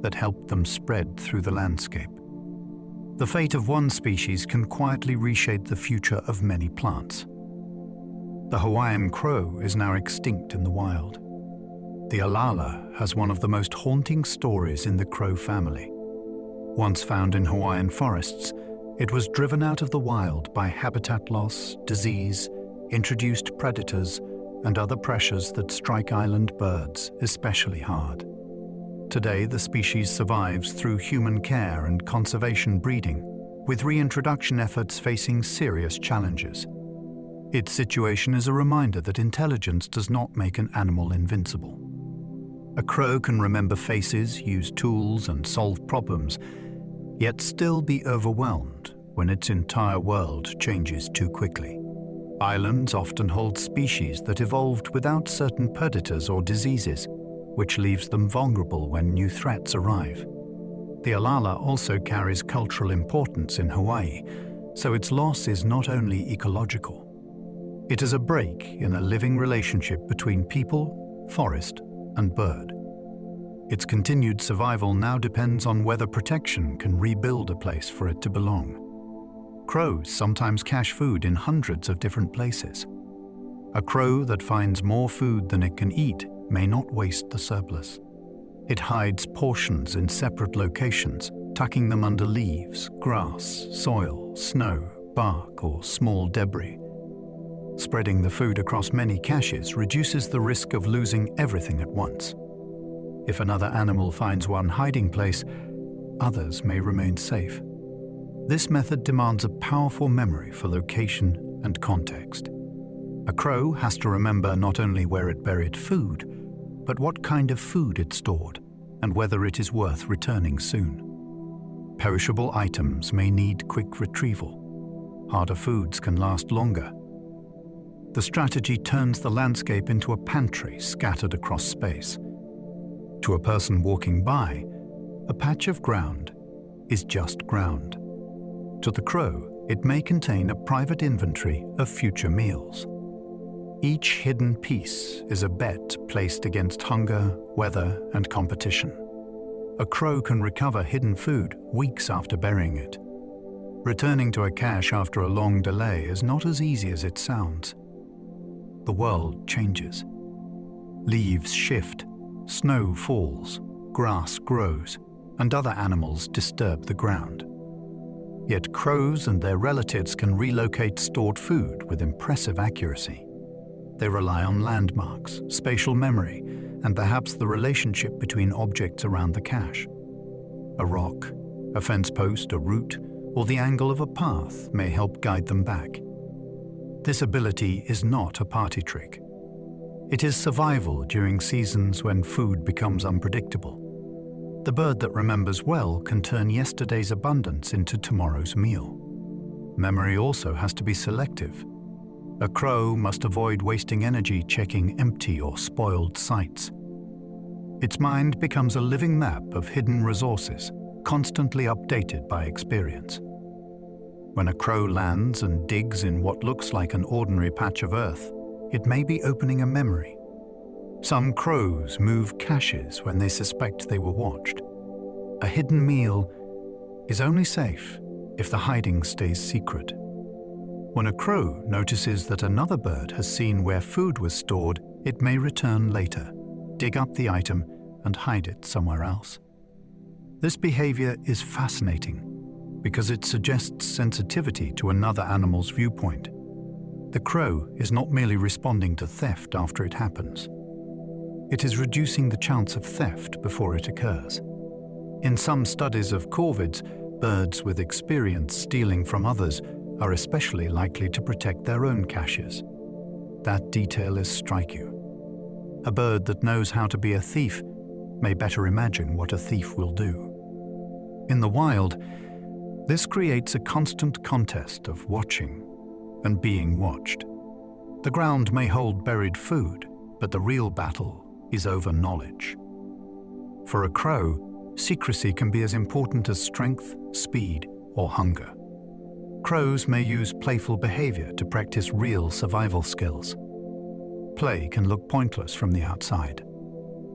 that helped them spread through the landscape. The fate of one species can quietly reshape the future of many plants. The Hawaiian crow is now extinct in the wild. The alala has one of the most haunting stories in the crow family. Once found in Hawaiian forests, it was driven out of the wild by habitat loss, disease, introduced predators, and other pressures that strike island birds especially hard. Today, the species survives through human care and conservation breeding, with reintroduction efforts facing serious challenges. Its situation is a reminder that intelligence does not make an animal invincible. A crow can remember faces, use tools, and solve problems, yet still be overwhelmed when its entire world changes too quickly. Islands often hold species that evolved without certain predators or diseases, which leaves them vulnerable when new threats arrive. The alala also carries cultural importance in Hawaii, so its loss is not only ecological. It is a break in a living relationship between people, forest, and bird. Its continued survival now depends on whether protection can rebuild a place for it to belong. Crows sometimes cache food in hundreds of different places. A crow that finds more food than it can eat may not waste the surplus. It hides portions in separate locations, tucking them under leaves, grass, soil, snow, bark, or small debris. Spreading the food across many caches reduces the risk of losing everything at once. If another animal finds one hiding place, others may remain safe. This method demands a powerful memory for location and context. A crow has to remember not only where it buried food, but what kind of food it stored and whether it is worth returning soon. Perishable items may need quick retrieval. Harder foods can last longer. The strategy turns the landscape into a pantry scattered across space. To a person walking by, a patch of ground is just ground. To the crow, it may contain a private inventory of future meals. Each hidden piece is a bet placed against hunger, weather, and competition. A crow can recover hidden food weeks after burying it. Returning to a cache after a long delay is not as easy as it sounds. The world changes. Leaves shift, snow falls, grass grows, and other animals disturb the ground. Yet crows and their relatives can relocate stored food with impressive accuracy. They rely on landmarks, spatial memory, and perhaps the relationship between objects around the cache. A rock, a fence post, a root, or the angle of a path may help guide them back. This ability is not a party trick. It is survival during seasons when food becomes unpredictable. The bird that remembers well can turn yesterday's abundance into tomorrow's meal. Memory also has to be selective. A crow must avoid wasting energy checking empty or spoiled sites. Its mind becomes a living map of hidden resources, constantly updated by experience. When a crow lands and digs in what looks like an ordinary patch of earth, it may be opening a memory. Some crows move caches when they suspect they were watched. A hidden meal is only safe if the hiding stays secret. When a crow notices that another bird has seen where food was stored, it may return later, dig up the item, and hide it somewhere else. This behavior is fascinating because it suggests sensitivity to another animal's viewpoint. The crow is not merely responding to theft after it happens. It is reducing the chance of theft before it occurs. In some studies of corvids, birds with experience stealing from others are especially likely to protect their own caches. That detail is striking. A bird that knows how to be a thief may better imagine what a thief will do. In the wild, this creates a constant contest of watching and being watched. The ground may hold buried food, but the real battle is over knowledge. For a crow, secrecy can be as important as strength, speed, or hunger. Crows may use playful behavior to practice real survival skills. Play can look pointless from the outside.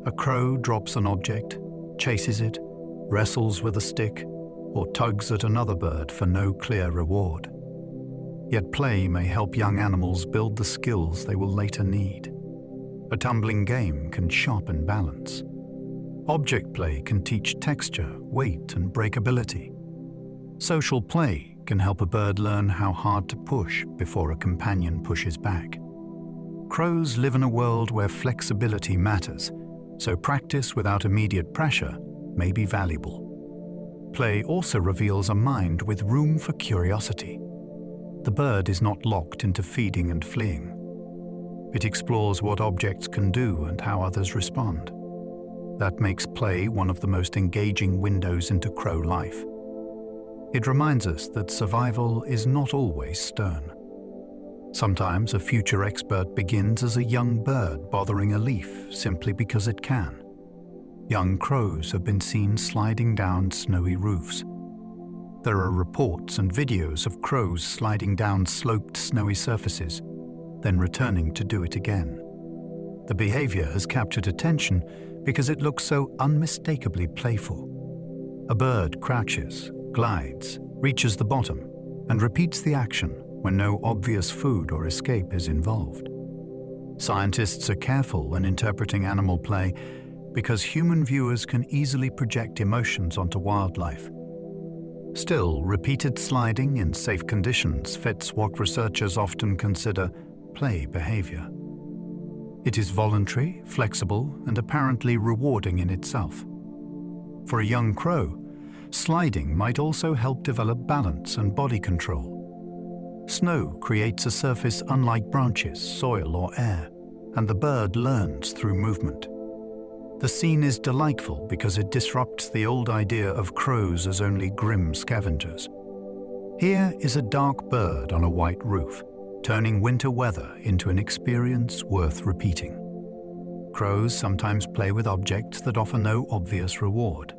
A crow drops an object, chases it, wrestles with a stick, or tugs at another bird for no clear reward. Yet play may help young animals build the skills they will later need. A tumbling game can sharpen balance. Object play can teach texture, weight, and breakability. Social play can help a bird learn how hard to push before a companion pushes back. Crows live in a world where flexibility matters, so practice without immediate pressure may be valuable. Play also reveals a mind with room for curiosity. The bird is not locked into feeding and fleeing. It explores what objects can do and how others respond. That makes play one of the most engaging windows into crow life. It reminds us that survival is not always stern. Sometimes a future expert begins as a young bird bothering a leaf simply because it can. Young crows have been seen sliding down snowy roofs. There are reports and videos of crows sliding down sloped snowy surfaces, then returning to do it again. The behavior has captured attention because it looks so unmistakably playful. A bird crouches, glides, reaches the bottom, and repeats the action when no obvious food or escape is involved. Scientists are careful when interpreting animal play because human viewers can easily project emotions onto wildlife. Still, repeated sliding in safe conditions fits what researchers often consider play behavior. It is voluntary, flexible, and apparently rewarding in itself. For a young crow, sliding might also help develop balance and body control. Snow creates a surface unlike branches, soil, or air, and the bird learns through movement. The scene is delightful because it disrupts the old idea of crows as only grim scavengers. Here is a dark bird on a white roof, turning winter weather into an experience worth repeating. Crows sometimes play with objects that offer no obvious reward.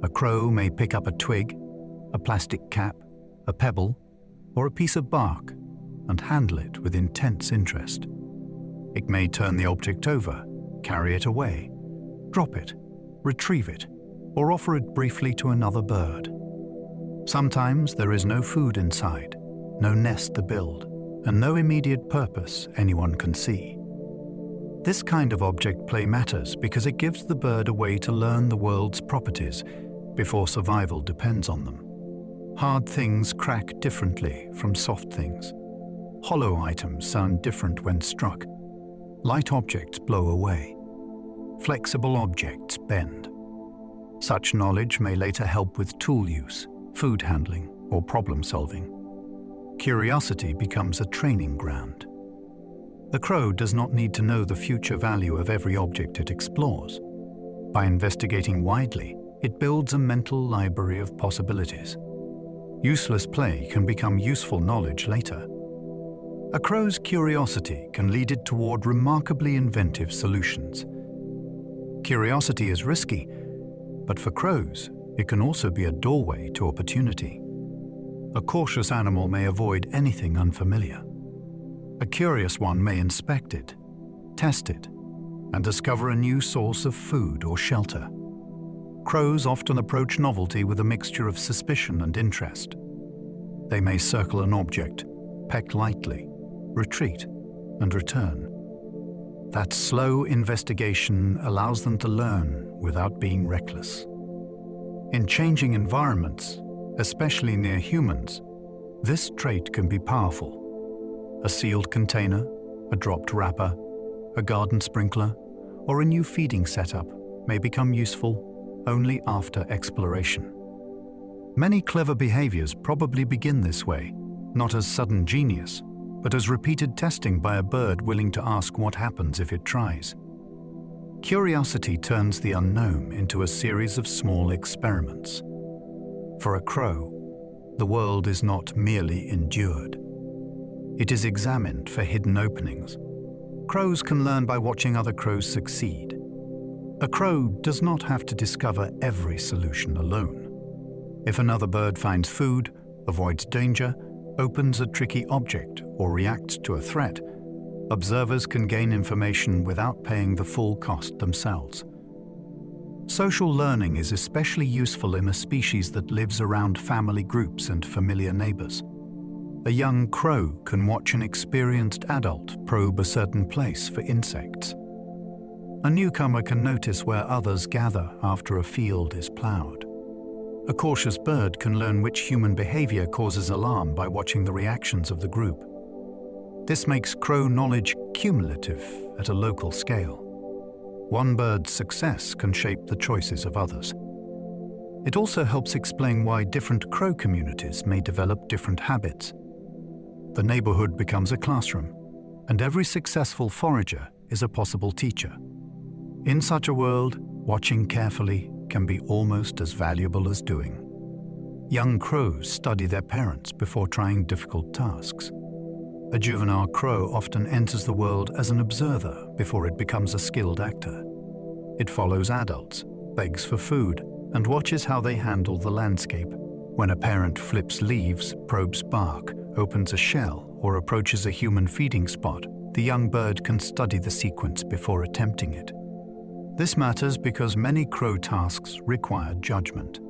A crow may pick up a twig, a plastic cap, a pebble, or a piece of bark and handle it with intense interest. It may turn the object over, carry it away, drop it, retrieve it, or offer it briefly to another bird. Sometimes there is no food inside, no nest to build, and no immediate purpose anyone can see. This kind of object play matters because it gives the bird a way to learn the world's properties before survival depends on them. Hard things crack differently from soft things. Hollow items sound different when struck. Light objects blow away. Flexible objects bend. Such knowledge may later help with tool use, food handling, or problem solving. Curiosity becomes a training ground. The crow does not need to know the future value of every object it explores. By investigating widely, it builds a mental library of possibilities. Useless play can become useful knowledge later. A crow's curiosity can lead it toward remarkably inventive solutions. Curiosity is risky, but for crows, it can also be a doorway to opportunity. A cautious animal may avoid anything unfamiliar. A curious one may inspect it, test it, and discover a new source of food or shelter. Crows often approach novelty with a mixture of suspicion and interest. They may circle an object, peck lightly, retreat, and return. That slow investigation allows them to learn without being reckless. In changing environments, especially near humans, this trait can be powerful. A sealed container, a dropped wrapper, a garden sprinkler, or a new feeding setup may become useful only after exploration. Many clever behaviors probably begin this way, not as sudden genius, but as repeated testing by a bird willing to ask what happens if it tries. Curiosity turns the unknown into a series of small experiments. For a crow, the world is not merely endured. It is examined for hidden openings. Crows can learn by watching other crows succeed. A crow does not have to discover every solution alone. If another bird finds food, avoids danger, opens a tricky object, or reacts to a threat, observers can gain information without paying the full cost themselves. Social learning is especially useful in a species that lives around family groups and familiar neighbors. A young crow can watch an experienced adult probe a certain place for insects. A newcomer can notice where others gather after a field is plowed. A cautious bird can learn which human behavior causes alarm by watching the reactions of the group. This makes crow knowledge cumulative at a local scale. One bird's success can shape the choices of others. It also helps explain why different crow communities may develop different habits. The neighborhood becomes a classroom, and every successful forager is a possible teacher. In such a world, watching carefully can be almost as valuable as doing. Young crows study their parents before trying difficult tasks. A juvenile crow often enters the world as an observer before it becomes a skilled actor. It follows adults, begs for food, and watches how they handle the landscape. When a parent flips leaves, probes bark, opens a shell, or approaches a human feeding spot, the young bird can study the sequence before attempting it. This matters because many crow tasks require judgment.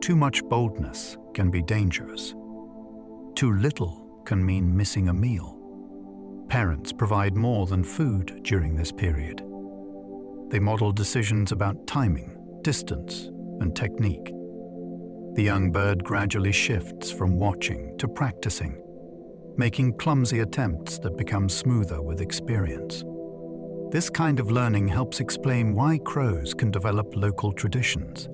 Too much boldness can be dangerous. Too little can mean missing a meal. Parents provide more than food during this period. They model decisions about timing, distance, and technique. The young bird gradually shifts from watching to practicing, making clumsy attempts that become smoother with experience. This kind of learning helps explain why crows can develop local traditions.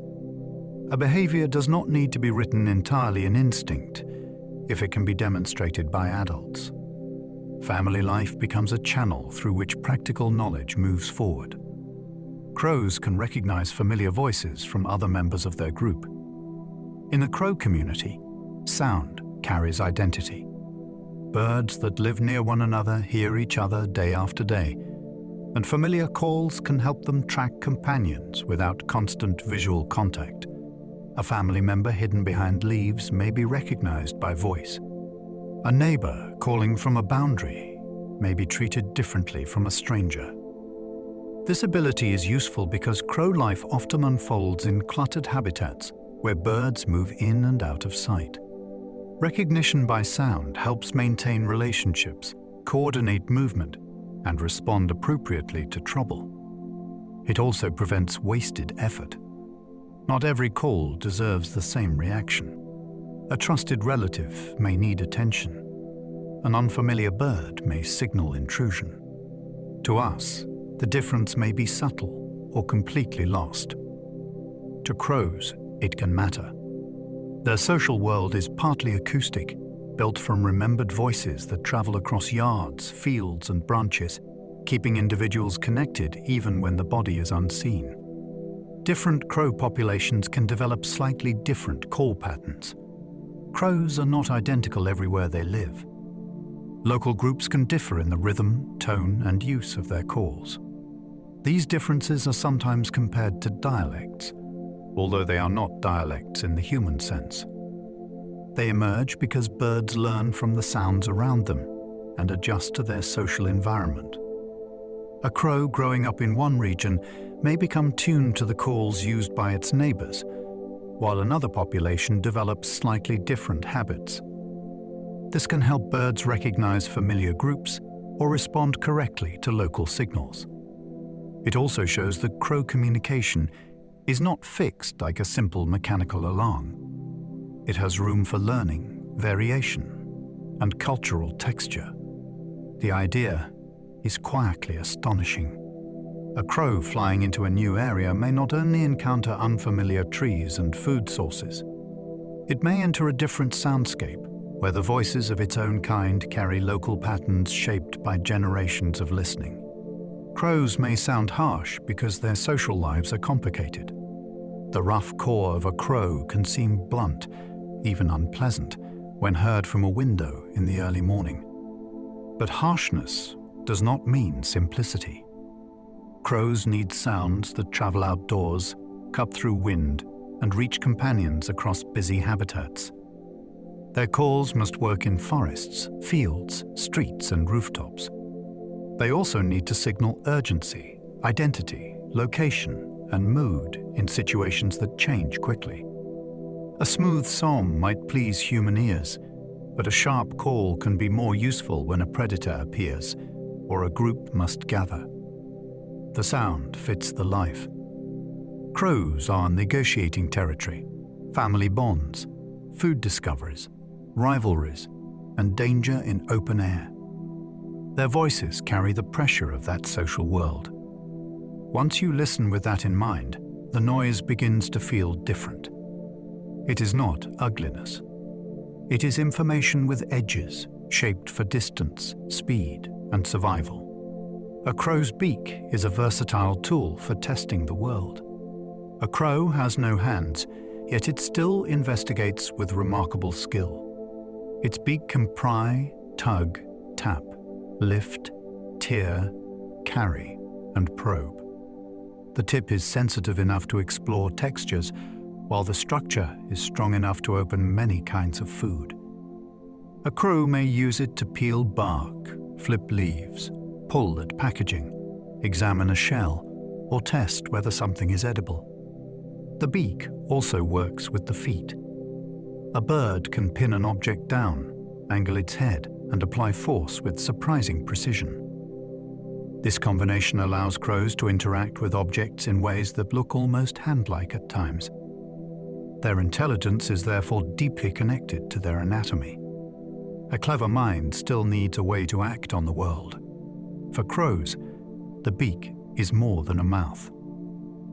A behavior does not need to be written entirely in instinct if it can be demonstrated by adults. Family life becomes a channel through which practical knowledge moves forward. Crows can recognize familiar voices from other members of their group. In a crow community, sound carries identity. Birds that live near one another hear each other day after day, and familiar calls can help them track companions without constant visual contact. A family member hidden behind leaves may be recognized by voice. A neighbor calling from a boundary may be treated differently from a stranger. This ability is useful because crow life often unfolds in cluttered habitats where birds move in and out of sight. Recognition by sound helps maintain relationships, coordinate movement, and respond appropriately to trouble. It also prevents wasted effort. Not every call deserves the same reaction. A trusted relative may need attention. An unfamiliar bird may signal intrusion. To us, the difference may be subtle or completely lost. To crows, it can matter. Their social world is partly acoustic, built from remembered voices that travel across yards, fields, and branches, keeping individuals connected even when the body is unseen. Different crow populations can develop slightly different call patterns. Crows are not identical everywhere they live. Local groups can differ in the rhythm, tone, and use of their calls. These differences are sometimes compared to dialects, although they are not dialects in the human sense. They emerge because birds learn from the sounds around them and adjust to their social environment. A crow growing up in one region may become tuned to the calls used by its neighbors, while another population develops slightly different habits. This can help birds recognize familiar groups or respond correctly to local signals. It also shows that crow communication is not fixed like a simple mechanical alarm. It has room for learning, variation, and cultural texture. The idea is quietly astonishing. A crow flying into a new area may not only encounter unfamiliar trees and food sources. It may enter a different soundscape, where the voices of its own kind carry local patterns shaped by generations of listening. Crows may sound harsh because their social lives are complicated. The rough caw of a crow can seem blunt, even unpleasant, when heard from a window in the early morning. But harshness does not mean simplicity. Crows need sounds that travel outdoors, cut through wind, and reach companions across busy habitats. Their calls must work in forests, fields, streets, and rooftops. They also need to signal urgency, identity, location, and mood in situations that change quickly. A smooth song might please human ears, but a sharp call can be more useful when a predator appears or a group must gather. The sound fits the life. Crows are negotiating territory, family bonds, food discoveries, rivalries, and danger in open air. Their voices carry the pressure of that social world. Once you listen with that in mind, the noise begins to feel different. It is not ugliness. It is information with edges, shaped for distance, speed, and survival. A crow's beak is a versatile tool for testing the world. A crow has no hands, yet it still investigates with remarkable skill. Its beak can pry, tug, tap, lift, tear, carry, and probe. The tip is sensitive enough to explore textures, while the structure is strong enough to open many kinds of food. A crow may use it to peel bark, flip leaves, pull at packaging, examine a shell, or test whether something is edible. The beak also works with the feet. A bird can pin an object down, angle its head, and apply force with surprising precision. This combination allows crows to interact with objects in ways that look almost hand-like at times. Their intelligence is therefore deeply connected to their anatomy. A clever mind still needs a way to act on the world. For crows, the beak is more than a mouth.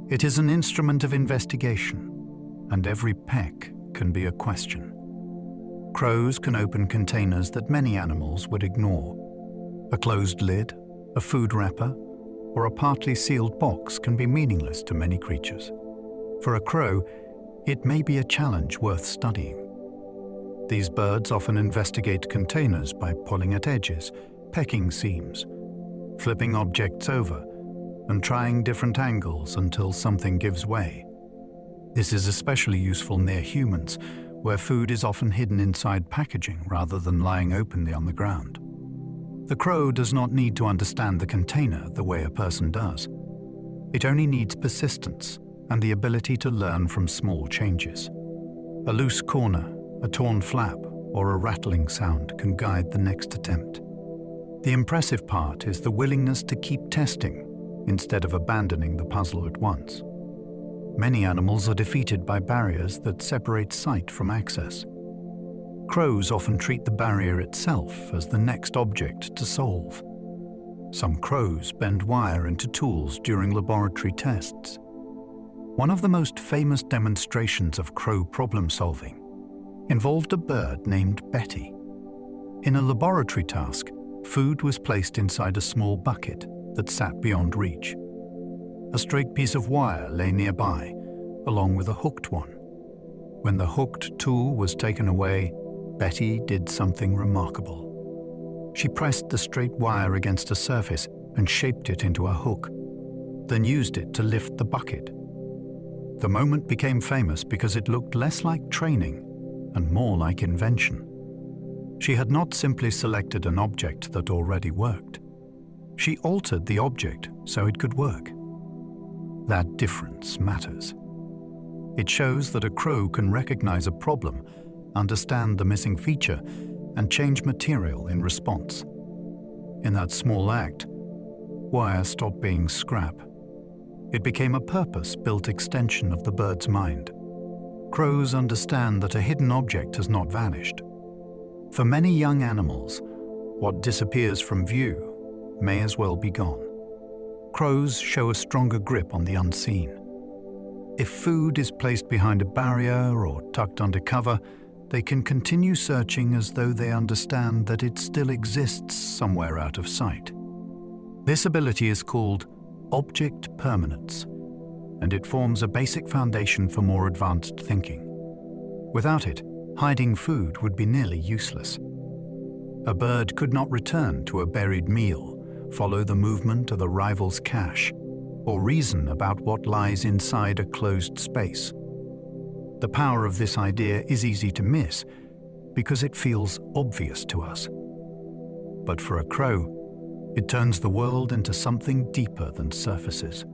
It is an instrument of investigation, and every peck can be a question. Crows can open containers that many animals would ignore. A closed lid, a food wrapper, or a partly sealed box can be meaningless to many creatures. For a crow, it may be a challenge worth studying. These birds often investigate containers by pulling at edges, pecking seams, flipping objects over, and trying different angles until something gives way. This is especially useful near humans, where food is often hidden inside packaging rather than lying openly on the ground. The crow does not need to understand the container the way a person does. It only needs persistence and the ability to learn from small changes. A loose corner, a torn flap, or a rattling sound can guide the next attempt. The impressive part is the willingness to keep testing instead of abandoning the puzzle at once. Many animals are defeated by barriers that separate sight from access. Crows often treat the barrier itself as the next object to solve. Some crows bend wire into tools during laboratory tests. One of the most famous demonstrations of crow problem-solving involved a bird named Betty. In a laboratory task, food was placed inside a small bucket that sat beyond reach. A straight piece of wire lay nearby, along with a hooked one. When the hooked tool was taken away, Betty did something remarkable. She pressed the straight wire against a surface and shaped it into a hook, then used it to lift the bucket. The moment became famous because it looked less like training and more like invention. She had not simply selected an object that already worked. She altered the object so it could work. That difference matters. It shows that a crow can recognize a problem, understand the missing feature, and change material in response. In that small act, wire stopped being scrap. It became a purpose-built extension of the bird's mind. Crows understand that a hidden object has not vanished. For many young animals, what disappears from view may as well be gone. Crows show a stronger grip on the unseen. If food is placed behind a barrier or tucked under cover, they can continue searching as though they understand that it still exists somewhere out of sight. This ability is called object permanence, and it forms a basic foundation for more advanced thinking. Without it, hiding food would be nearly useless. A bird could not return to a buried meal, follow the movement of a rival's cache, or reason about what lies inside a closed space. The power of this idea is easy to miss because it feels obvious to us. But for a crow, it turns the world into something deeper than surfaces.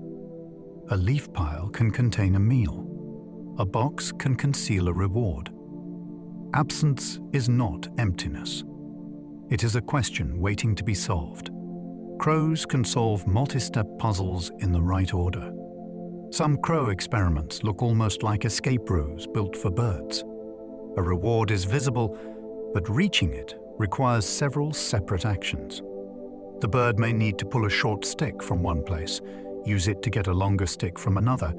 A leaf pile can contain a meal. A box can conceal a reward. Absence is not emptiness. It is a question waiting to be solved. Crows can solve multi-step puzzles in the right order. Some crow experiments look almost like escape routes built for birds. A reward is visible, but reaching it requires several separate actions. The bird may need to pull a short stick from one place, use it to get a longer stick from another,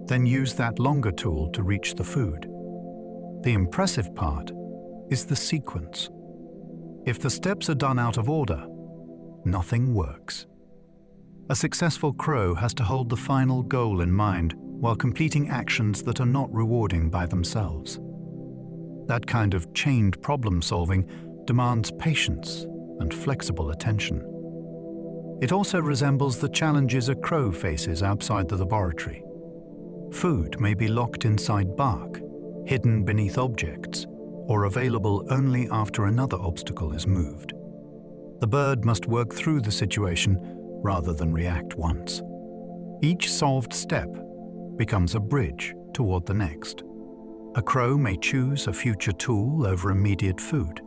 then use that longer tool to reach the food. The impressive part is the sequence. If the steps are done out of order, nothing works. A successful crow has to hold the final goal in mind while completing actions that are not rewarding by themselves. That kind of chained problem-solving demands patience and flexible attention. It also resembles the challenges a crow faces outside the laboratory. Food may be locked inside bark, hidden beneath objects, or available only after another obstacle is moved. The bird must work through the situation rather than react once. Each solved step becomes a bridge toward the next. A crow may choose a future tool over immediate food.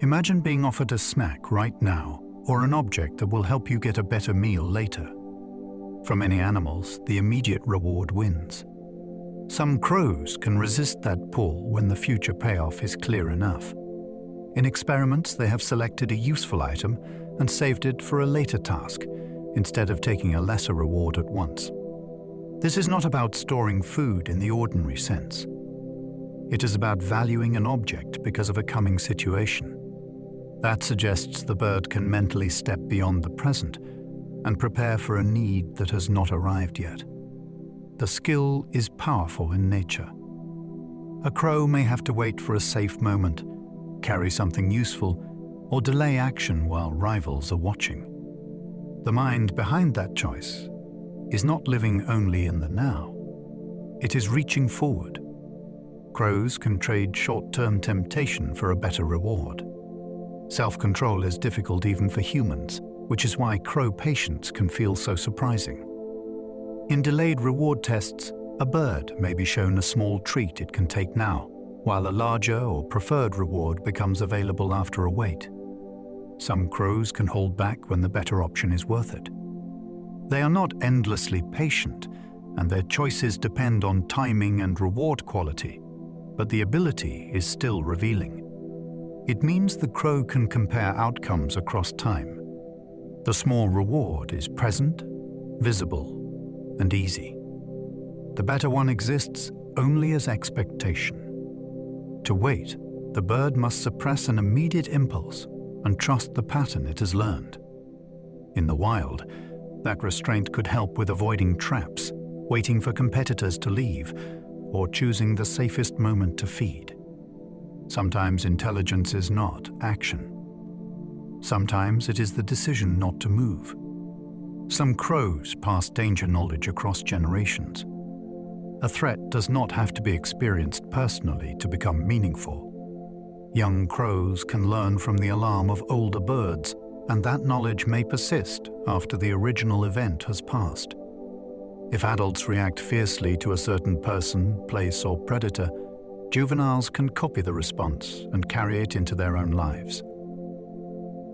Imagine being offered a snack right now or an object that will help you get a better meal later. For many animals, the immediate reward wins. Some crows can resist that pull when the future payoff is clear enough. In experiments, they have selected a useful item and saved it for a later task, instead of taking a lesser reward at once. This is not about storing food in the ordinary sense. It is about valuing an object because of a coming situation. That suggests the bird can mentally step beyond the present and prepare for a need that has not arrived yet. The skill is powerful in nature. A crow may have to wait for a safe moment, carry something useful, or delay action while rivals are watching. The mind behind that choice is not living only in the now. it is reaching forward. Crows can trade short-term temptation for a better reward. Self-control is difficult even for humans, which is why crow patience can feel so surprising. In delayed reward tests, a bird may be shown a small treat it can take now, while a larger or preferred reward becomes available after a wait. Some crows can hold back when the better option is worth it. They are not endlessly patient, and their choices depend on timing and reward quality, but the ability is still revealing. It means the crow can compare outcomes across time. The small reward is present, visible, and easy. The better one exists only as expectation. To wait, the bird must suppress an immediate impulse and trust the pattern it has learned. In the wild, that restraint could help with avoiding traps, waiting for competitors to leave, or choosing the safest moment to feed. Sometimes intelligence is not action. Sometimes it is the decision not to move. Some crows pass danger knowledge across generations. A threat does not have to be experienced personally to become meaningful. Young crows can learn from the alarm of older birds, and that knowledge may persist after the original event has passed. If adults react fiercely to a certain person, place, or predator, juveniles can copy the response and carry it into their own lives.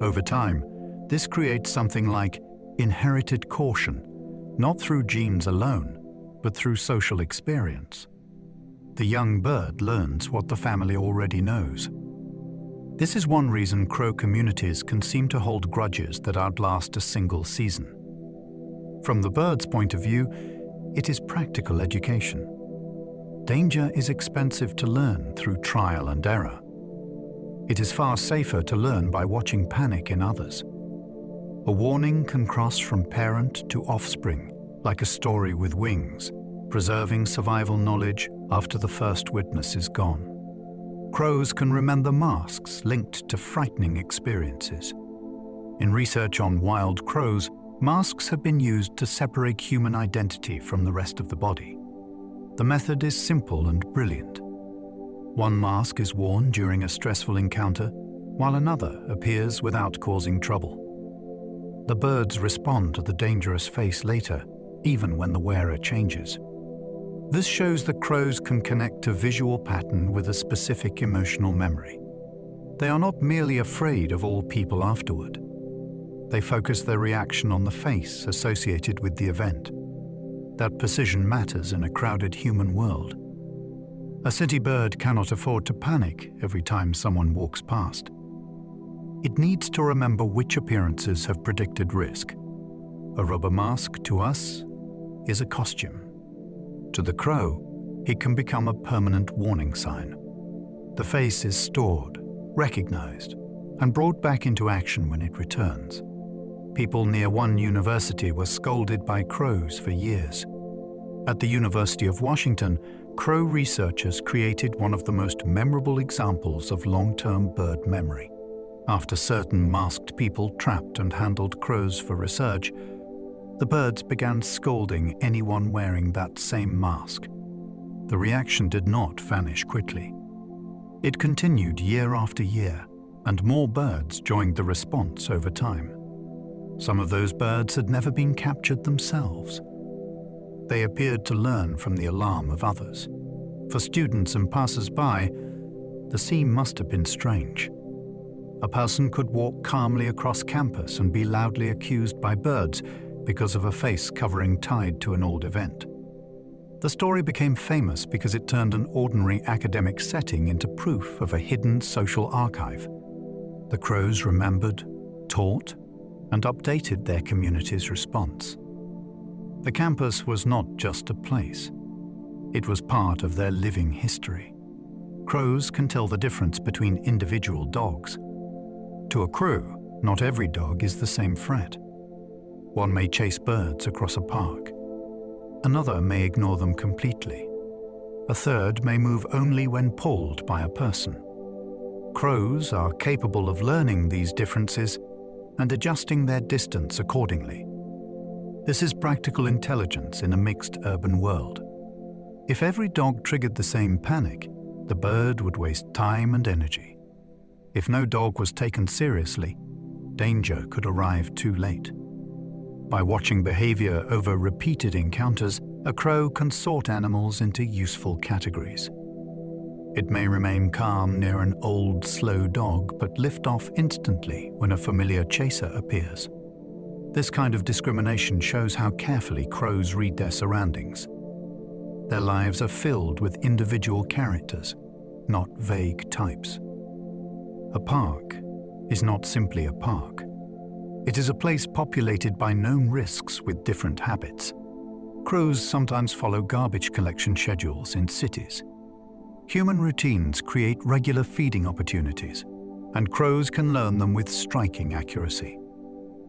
Over time, this creates something like inherited caution, not through genes alone, but through social experience. The young bird learns what the family already knows. This is one reason crow communities can seem to hold grudges that outlast a single season. From the bird's point of view, it is practical education. Danger is expensive to learn through trial and error. It is far safer to learn by watching panic in others. A warning can cross from parent to offspring, like a story with wings, preserving survival knowledge after the first witness is gone. Crows can remember masks linked to frightening experiences. In research on wild crows, masks have been used to separate human identity from the rest of the body. The method is simple and brilliant. One mask is worn during a stressful encounter, while another appears without causing trouble. The birds respond to the dangerous face later, even when the wearer changes. This shows that crows can connect a visual pattern with a specific emotional memory. They are not merely afraid of all people afterward. They focus their reaction on the face associated with the event. That precision matters in a crowded human world. A city bird cannot afford to panic every time someone walks past. It needs to remember which appearances have predicted risk. A rubber mask, to us, is a costume. To the crow, it can become a permanent warning sign. The face is stored, recognized, and brought back into action when it returns. People near one university were scolded by crows for years. At the University of Washington, crow researchers created one of the most memorable examples of long-term bird memory. After certain masked people trapped and handled crows for research, the birds began scolding anyone wearing that same mask. The reaction did not vanish quickly. It continued year after year, and more birds joined the response over time. Some of those birds had never been captured themselves. They appeared to learn from the alarm of others. For students and passers-by, the scene must have been strange. A person could walk calmly across campus and be loudly accused by birds because of a face covering tied to an old event. The story became famous because it turned an ordinary academic setting into proof of a hidden social archive. The crows remembered, taught, and updated their community's response. The campus was not just a place. It was part of their living history. Crows can tell the difference between individual dogs. To a crow, not every dog is the same threat. One may chase birds across a park. Another may ignore them completely. A third may move only when pulled by a person. Crows are capable of learning these differences and adjusting their distance accordingly. This is practical intelligence in a mixed urban world. If every dog triggered the same panic, the bird would waste time and energy. If no dog was taken seriously, danger could arrive too late. By watching behavior over repeated encounters, a crow can sort animals into useful categories. It may remain calm near an old, slow dog, but lift off instantly when a familiar chaser appears. This kind of discrimination shows how carefully crows read their surroundings. Their lives are filled with individual characters, not vague types. A park is not simply a park. It is a place populated by known risks with different habits. Crows sometimes follow garbage collection schedules in cities. Human routines create regular feeding opportunities, and crows can learn them with striking accuracy.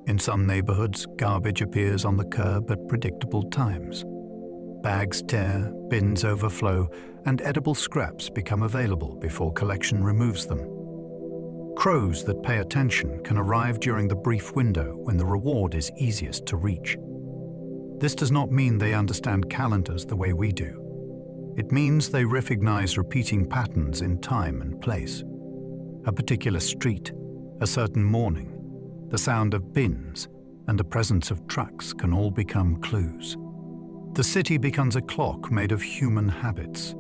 In some neighborhoods, garbage appears on the curb at predictable times. Bags tear, bins overflow, and edible scraps become available before collection removes them. Crows that pay attention can arrive during the brief window when the reward is easiest to reach. This does not mean they understand calendars the way we do. It means they recognize repeating patterns in time and place. A particular street, a certain morning, the sound of bins, and the presence of trucks can all become clues. The city becomes a clock made of human habits.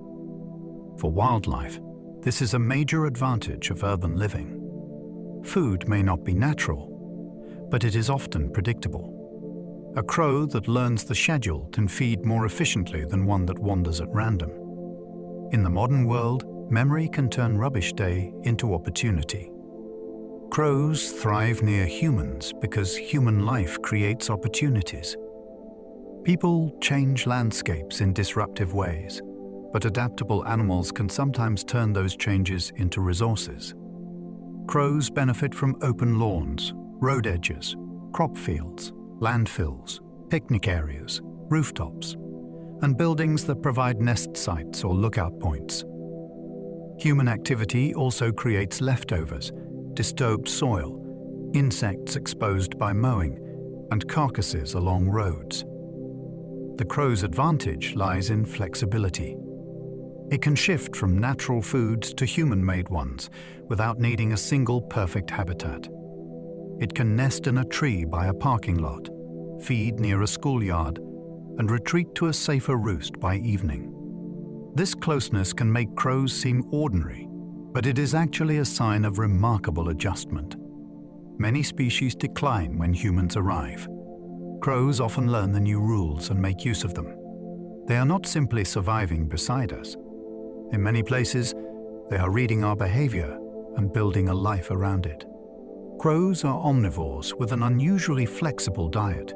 For wildlife, this is a major advantage of urban living. Food may not be natural, but it is often predictable. A crow that learns the schedule can feed more efficiently than one that wanders at random. In the modern world, memory can turn rubbish day into opportunity. Crows thrive near humans because human life creates opportunities. People change landscapes in disruptive ways, but adaptable animals can sometimes turn those changes into resources. Crows benefit from open lawns, road edges, crop fields, landfills, picnic areas, rooftops, and buildings that provide nest sites or lookout points. Human activity also creates leftovers, disturbed soil, insects exposed by mowing, and carcasses along roads. The crow's advantage lies in flexibility. It can shift from natural foods to human-made ones without needing a single perfect habitat. It can nest in a tree by a parking lot, feed near a schoolyard, and retreat to a safer roost by evening. This closeness can make crows seem ordinary, but it is actually a sign of remarkable adjustment. Many species decline when humans arrive. Crows often learn the new rules and make use of them. They are not simply surviving beside us. In many places, they are reading our behavior and building a life around it. Crows are omnivores with an unusually flexible diet.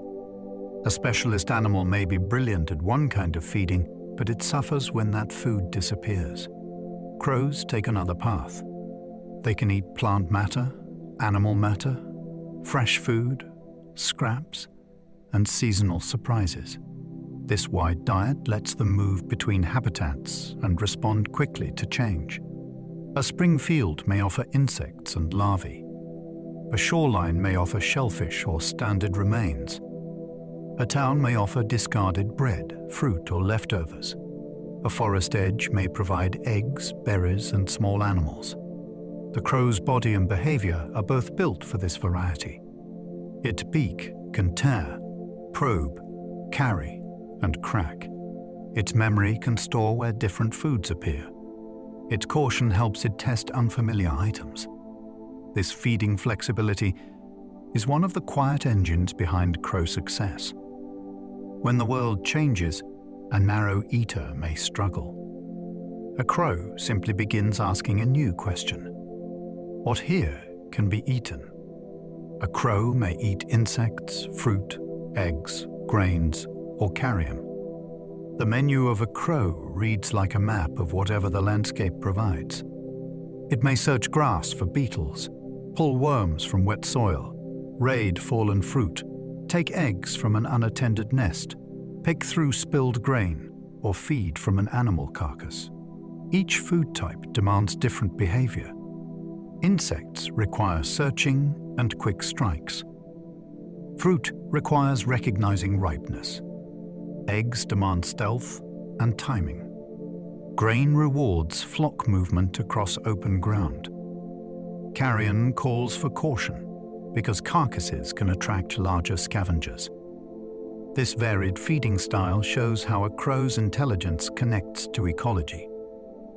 A specialist animal may be brilliant at one kind of feeding, but it suffers when that food disappears. Crows take another path. They can eat plant matter, animal matter, fresh food, scraps, and seasonal surprises. This wide diet lets them move between habitats and respond quickly to change. A spring field may offer insects and larvae. A shoreline may offer shellfish or stranded remains. A town may offer discarded bread, fruit, or leftovers. A forest edge may provide eggs, berries, and small animals. The crow's body and behavior are both built for this variety. Its beak can tear, probe, carry, and crack. Its memory can store where different foods appear. Its caution helps it test unfamiliar items. This feeding flexibility is one of the quiet engines behind crow success. When the world changes, a narrow eater may struggle. A crow simply begins asking a new question. What here can be eaten? A crow may eat insects, fruit, eggs, grains, or carrion. The menu of a crow reads like a map of whatever the landscape provides. It may search grass for beetles, pull worms from wet soil, raid fallen fruit, take eggs from an unattended nest, pick through spilled grain, or feed from an animal carcass. Each food type demands different behavior. Insects require searching and quick strikes. Fruit requires recognizing ripeness. Eggs demand stealth and timing. Grain rewards flock movement across open ground. Carrion calls for caution because carcasses can attract larger scavengers. This varied feeding style shows how a crow's intelligence connects to ecology.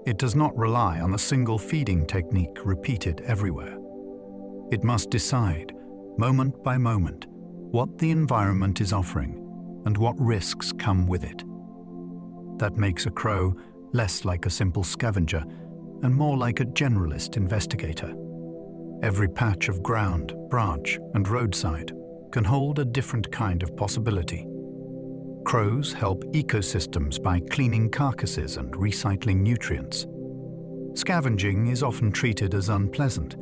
It does not rely on a single feeding technique repeated everywhere. It must decide, moment by moment, what the environment is offering and what risks come with it. That makes a crow less like a simple scavenger and more like a generalist investigator. Every patch of ground, branch, and roadside can hold a different kind of possibility. Crows help ecosystems by cleaning carcasses and recycling nutrients. Scavenging is often treated as unpleasant,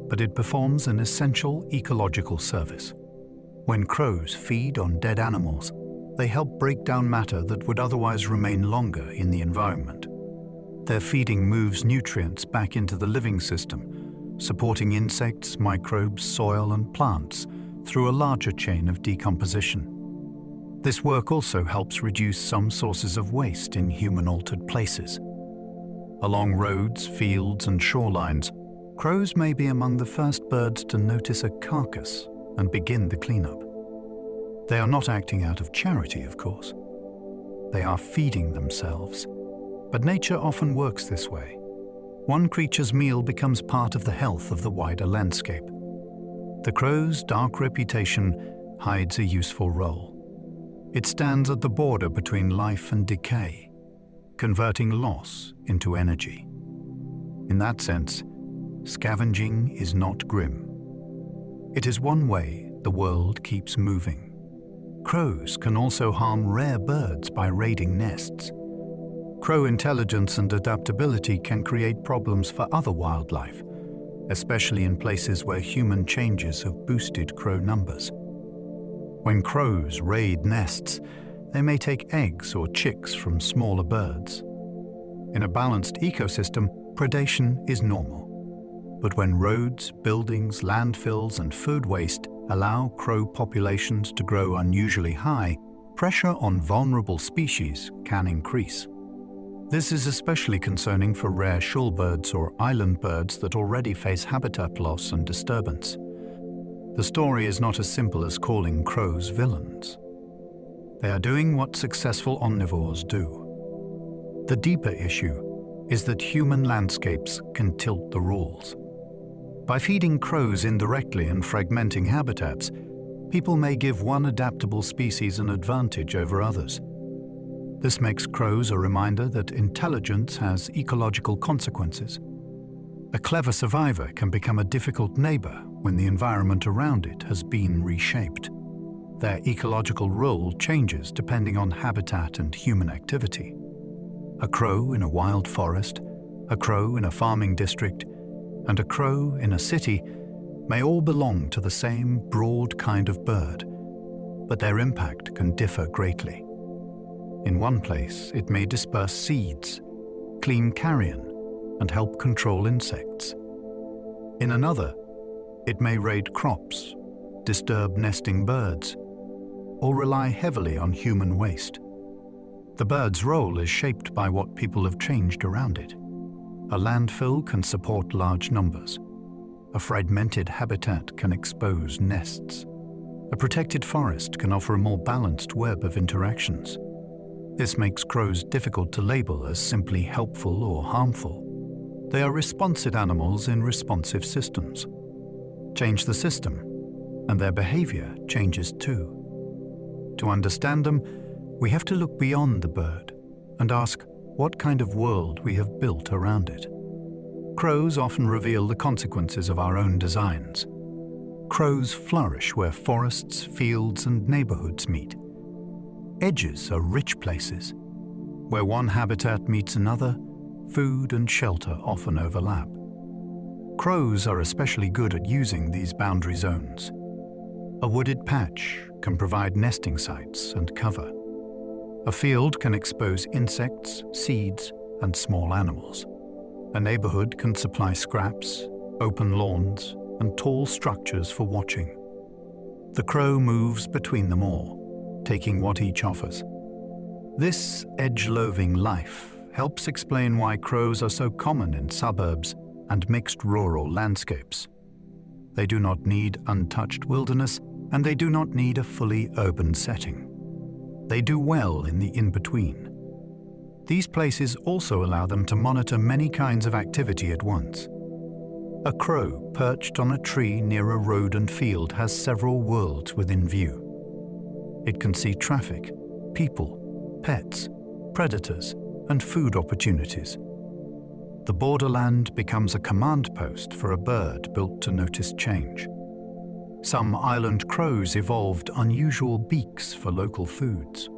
but it performs an essential ecological service. When crows feed on dead animals, they help break down matter that would otherwise remain longer in the environment. Their feeding moves nutrients back into the living system, supporting insects, microbes, soil, and plants through a larger chain of decomposition. This work also helps reduce some sources of waste in human-altered places. Along roads, fields, and shorelines, crows may be among the first birds to notice a carcass and begin the cleanup. They are not acting out of charity, of course. They are feeding themselves. But nature often works this way. One creature's meal becomes part of the health of the wider landscape. The crow's dark reputation hides a useful role. It stands at the border between life and decay, converting loss into energy. In that sense, scavenging is not grim. It is one way the world keeps moving. Crows can also harm rare birds by raiding nests. Crow intelligence and adaptability can create problems for other wildlife, especially in places where human changes have boosted crow numbers. When crows raid nests, they may take eggs or chicks from smaller birds. In a balanced ecosystem, predation is normal. But when roads, buildings, landfills, and food waste allow crow populations to grow unusually high, pressure on vulnerable species can increase. This is especially concerning for rare shorebirds or island birds that already face habitat loss and disturbance. The story is not as simple as calling crows villains. They are doing what successful omnivores do. The deeper issue is that human landscapes can tilt the rules. By feeding crows indirectly and fragmenting habitats, people may give one adaptable species an advantage over others. This makes crows a reminder that intelligence has ecological consequences. A clever survivor can become a difficult neighbor when the environment around it has been reshaped. Their ecological role changes depending on habitat and human activity. A crow in a wild forest, a crow in a farming district, and a crow in a city may all belong to the same broad kind of bird, but their impact can differ greatly. In one place, it may disperse seeds, clean carrion, and help control insects. In another, it may raid crops, disturb nesting birds, or rely heavily on human waste. The bird's role is shaped by what people have changed around it. A landfill can support large numbers. A fragmented habitat can expose nests. A protected forest can offer a more balanced web of interactions. This makes crows difficult to label as simply helpful or harmful. They are responsive animals in responsive systems. Change the system, and their behavior changes too. To understand them, we have to look beyond the bird and ask what kind of world we have built around it. Crows often reveal the consequences of our own designs. Crows flourish where forests, fields, and neighborhoods meet. Edges are rich places. Where one habitat meets another, food and shelter often overlap. Crows are especially good at using these boundary zones. A wooded patch can provide nesting sites and cover. A field can expose insects, seeds, and small animals. A neighborhood can supply scraps, open lawns, and tall structures for watching. The crow moves between them all, taking what each offers. This edge-loving life helps explain why crows are so common in suburbs and mixed rural landscapes. They do not need untouched wilderness, and they do not need a fully urban setting. They do well in the in-between. These places also allow them to monitor many kinds of activity at once. A crow perched on a tree near a road and field has several worlds within view. It can see traffic, people, pets, predators, and food opportunities. The borderland becomes a command post for a bird built to notice change. Some island crows evolved unusual beaks for local foods.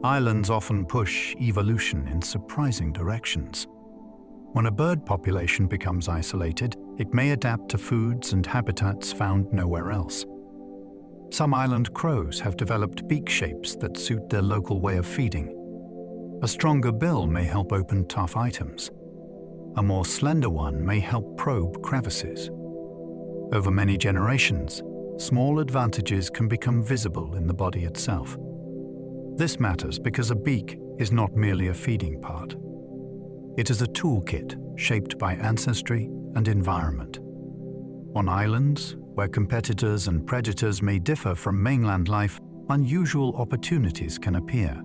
Islands often push evolution in surprising directions. When a bird population becomes isolated, it may adapt to foods and habitats found nowhere else. Some island crows have developed beak shapes that suit their local way of feeding. A stronger bill may help open tough items. A more slender one may help probe crevices. Over many generations, small advantages can become visible in the body itself. This matters because a beak is not merely a feeding part. It is a toolkit shaped by ancestry and environment. On islands, where competitors and predators may differ from mainland life, unusual opportunities can appear.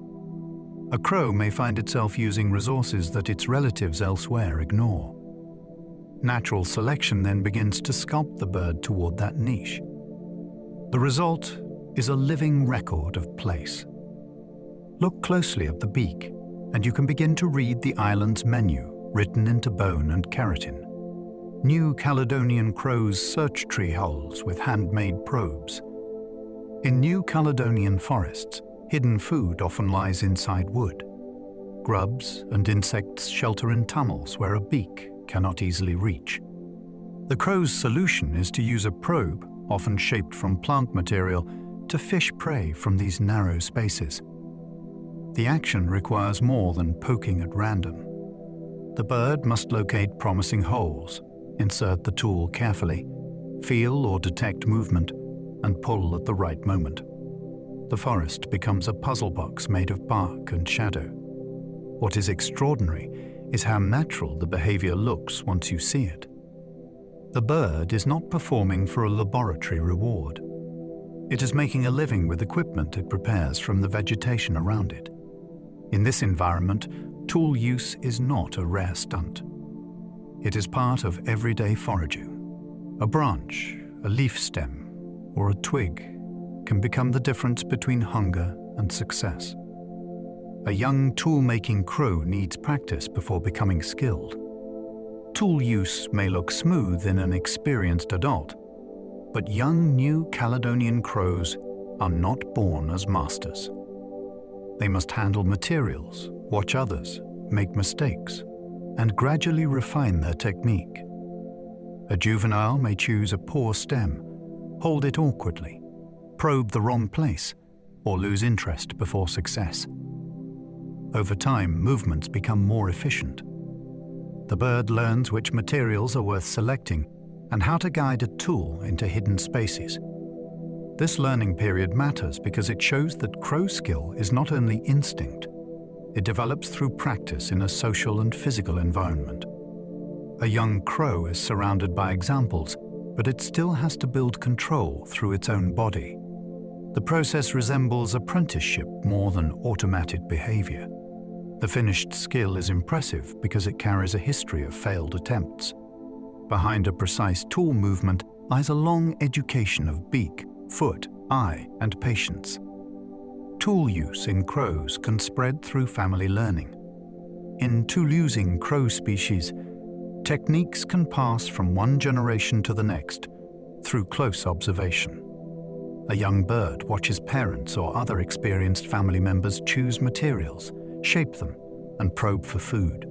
A crow may find itself using resources that its relatives elsewhere ignore. Natural selection then begins to sculpt the bird toward that niche. The result is a living record of place. Look closely at the beak, and you can begin to read the island's menu, written into bone and keratin. New Caledonian crows search tree holes with handmade probes. In New Caledonian forests, hidden food often lies inside wood. Grubs and insects shelter in tunnels where a beak cannot easily reach. The crow's solution is to use a probe, often shaped from plant material, to fish prey from these narrow spaces. The action requires more than poking at random. The bird must locate promising holes, insert the tool carefully, feel or detect movement, and pull at the right moment. The forest becomes a puzzle box made of bark and shadow. What is extraordinary is how natural the behavior looks once you see it. The bird is not performing for a laboratory reward. It is making a living with equipment it prepares from the vegetation around it. In this environment, tool use is not a rare stunt. It is part of everyday foraging. A branch, a leaf stem, or a twig can become the difference between hunger and success. A young tool-making crow needs practice before becoming skilled. Tool use may look smooth in an experienced adult, but young New Caledonian crows are not born as masters. They must handle materials, watch others, make mistakes, and gradually refine their technique. A juvenile may choose a poor stem, hold it awkwardly, probe the wrong place, or lose interest before success. Over time, movements become more efficient. The bird learns which materials are worth selecting and how to guide a tool into hidden spaces. This learning period matters because it shows that crow skill is not only instinct, it develops through practice in a social and physical environment. A young crow is surrounded by examples, but it still has to build control through its own body. The process resembles apprenticeship more than automated behavior. The finished skill is impressive because it carries a history of failed attempts. Behind a precise tool movement lies a long education of beak, foot, eye, and patience. Tool use in crows can spread through family learning. In tool-using crow species, techniques can pass from one generation to the next through close observation. A young bird watches parents or other experienced family members choose materials, shape them, and probe for food.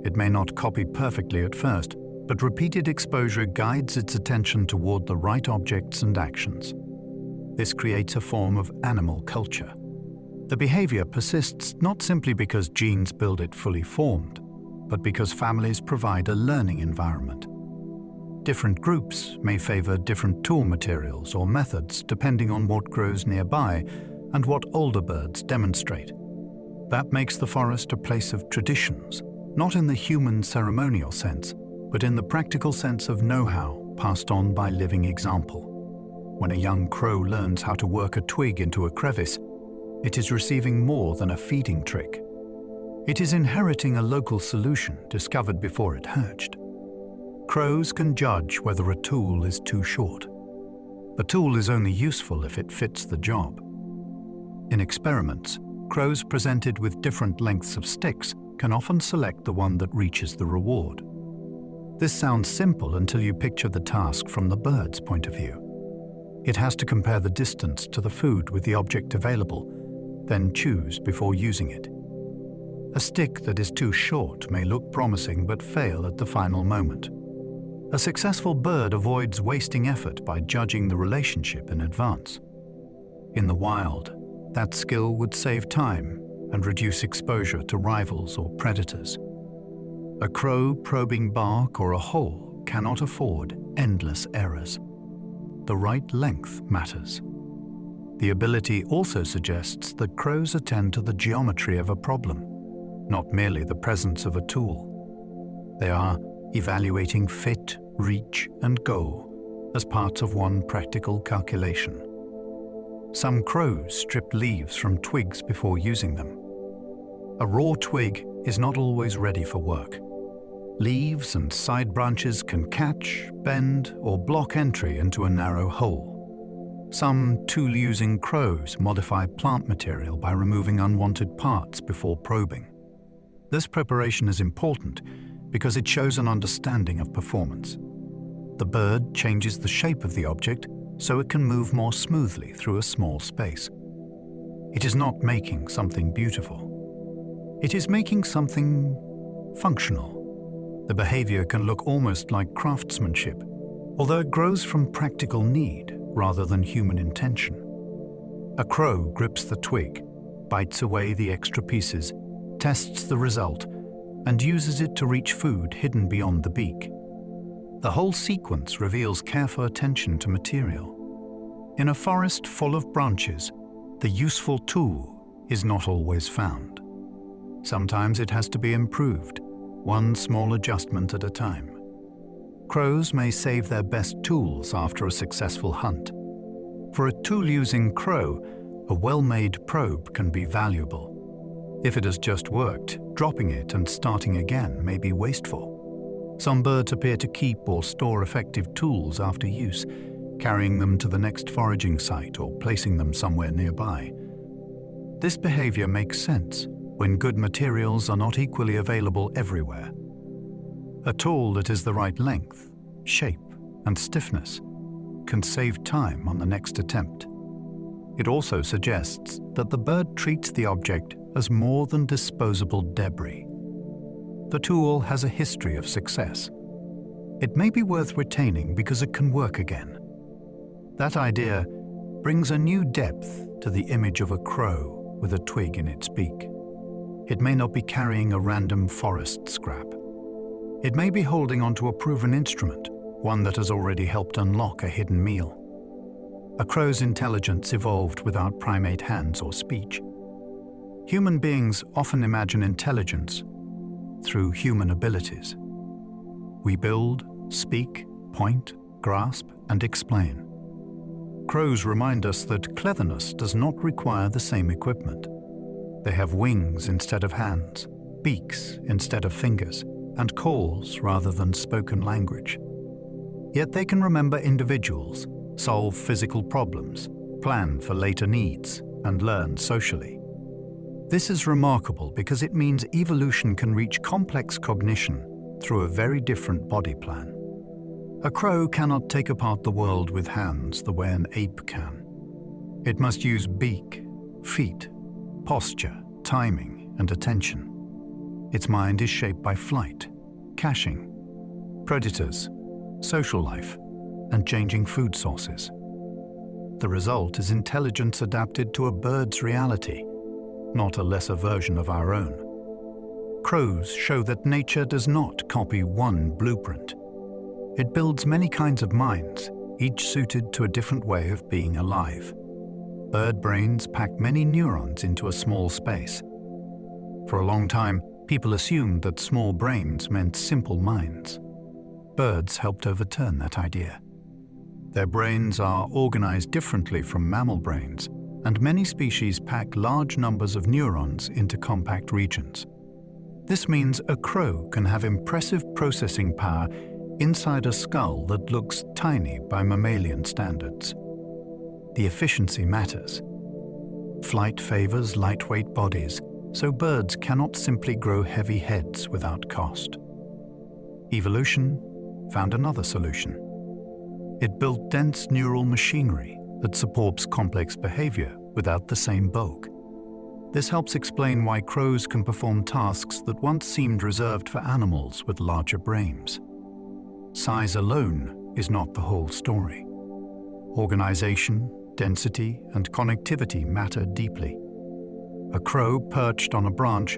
It may not copy perfectly at first, but repeated exposure guides its attention toward the right objects and actions. This creates a form of animal culture. The behavior persists not simply because genes build it fully formed, but because families provide a learning environment. Different groups may favor different tool materials or methods depending on what grows nearby and what older birds demonstrate. That makes the forest a place of traditions, not in the human ceremonial sense, but in the practical sense of know-how passed on by living example. When a young crow learns how to work a twig into a crevice, it is receiving more than a feeding trick. It is inheriting a local solution discovered before it hatched. Crows can judge whether a tool is too short. A tool is only useful if it fits the job. In experiments, crows presented with different lengths of sticks can often select the one that reaches the reward. This sounds simple until you picture the task from the bird's point of view. It has to compare the distance to the food with the object available, then choose before using it. A stick that is too short may look promising but fail at the final moment. A successful bird avoids wasting effort by judging the relationship in advance. In the wild, that skill would save time and reduce exposure to rivals or predators. A crow probing bark or a hole cannot afford endless errors. The right length matters. The ability also suggests that crows attend to the geometry of a problem, not merely the presence of a tool. They are evaluating fit, reach, and go as parts of one practical calculation. Some crows strip leaves from twigs before using them. A raw twig is not always ready for work. Leaves and side branches can catch, bend, or block entry into a narrow hole. Some tool-using crows modify plant material by removing unwanted parts before probing. This preparation is important because it shows an understanding of performance. The bird changes the shape of the object so it can move more smoothly through a small space. It is not making something beautiful. It is making something functional. The behavior can look almost like craftsmanship, although it grows from practical need rather than human intention. A crow grips the twig, bites away the extra pieces, tests the result, and uses it to reach food hidden beyond the beak. The whole sequence reveals careful attention to material. In a forest full of branches, the useful tool is not always found. Sometimes it has to be improved, one small adjustment at a time. Crows may save their best tools after a successful hunt. For a tool-using crow, a well-made probe can be valuable. If it has just worked, dropping it and starting again may be wasteful. Some birds appear to keep or store effective tools after use, carrying them to the next foraging site or placing them somewhere nearby. This behavior makes sense when good materials are not equally available everywhere. A tool that is the right length, shape, and stiffness can save time on the next attempt. It also suggests that the bird treats the object as more than disposable debris. The tool has a history of success. It may be worth retaining because it can work again. That idea brings a new depth to the image of a crow with a twig in its beak. It may not be carrying a random forest scrap. It may be holding onto a proven instrument, one that has already helped unlock a hidden meal. A crow's intelligence evolved without primate hands or speech. Human beings often imagine intelligence through human abilities. We build, speak, point, grasp, and explain. Crows remind us that cleverness does not require the same equipment. They have wings instead of hands, beaks instead of fingers, and calls rather than spoken language. Yet they can remember individuals, solve physical problems, plan for later needs, and learn socially. This is remarkable because it means evolution can reach complex cognition through a very different body plan. A crow cannot take apart the world with hands the way an ape can. It must use beak, feet, posture, timing, and attention. Its mind is shaped by flight, caching, predators, social life, and changing food sources. The result is intelligence adapted to a bird's reality, not a lesser version of our own. Crows show that nature does not copy one blueprint. It builds many kinds of minds, each suited to a different way of being alive. Bird brains pack many neurons into a small space. For a long time, people assumed that small brains meant simple minds. Birds helped overturn that idea. Their brains are organized differently from mammal brains, and many species pack large numbers of neurons into compact regions. This means a crow can have impressive processing power inside a skull that looks tiny by mammalian standards. The efficiency matters. Flight favors lightweight bodies, so birds cannot simply grow heavy heads without cost. Evolution found another solution. It built dense neural machinery that supports complex behavior without the same bulk. This helps explain why crows can perform tasks that once seemed reserved for animals with larger brains. Size alone is not the whole story. Organization, density, and connectivity matter deeply. A crow perched on a branch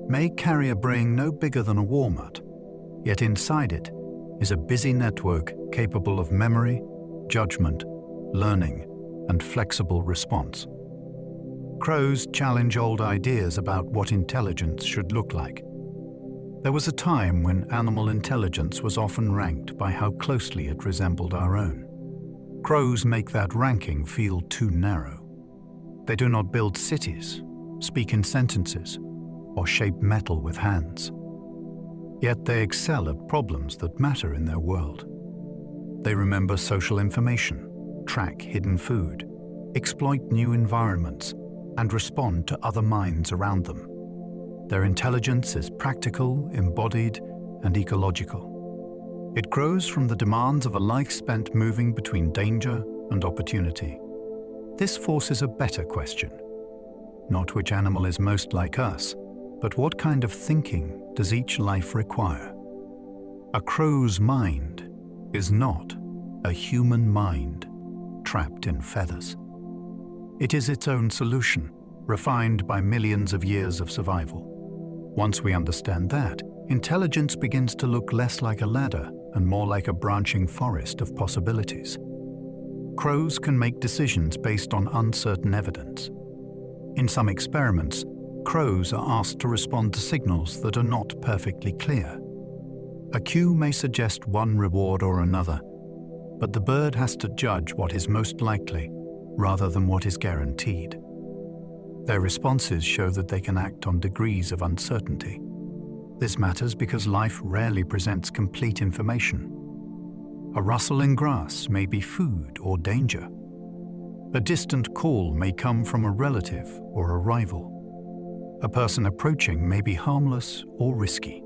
may carry a brain no bigger than a walnut, yet inside it is a busy network capable of memory, judgment, learning, and flexible response. Crows challenge old ideas about what intelligence should look like. There was a time when animal intelligence was often ranked by how closely it resembled our own. Crows make that ranking feel too narrow. They do not build cities, speak in sentences, or shape metal with hands. Yet they excel at problems that matter in their world. They remember social information, track hidden food, exploit new environments, and respond to other minds around them. Their intelligence is practical, embodied, and ecological. It grows from the demands of a life spent moving between danger and opportunity. This forces a better question. Not which animal is most like us, but what kind of thinking does each life require? A crow's mind is not a human mind trapped in feathers. It is its own solution, refined by millions of years of survival. Once we understand that, intelligence begins to look less like a ladder and more like a branching forest of possibilities. Crows can make decisions based on uncertain evidence. In some experiments, crows are asked to respond to signals that are not perfectly clear. A cue may suggest one reward or another, but the bird has to judge what is most likely rather than what is guaranteed. Their responses show that they can act on degrees of uncertainty. This matters because life rarely presents complete information. A rustle in grass may be food or danger. A distant call may come from a relative or a rival. A person approaching may be harmless or risky.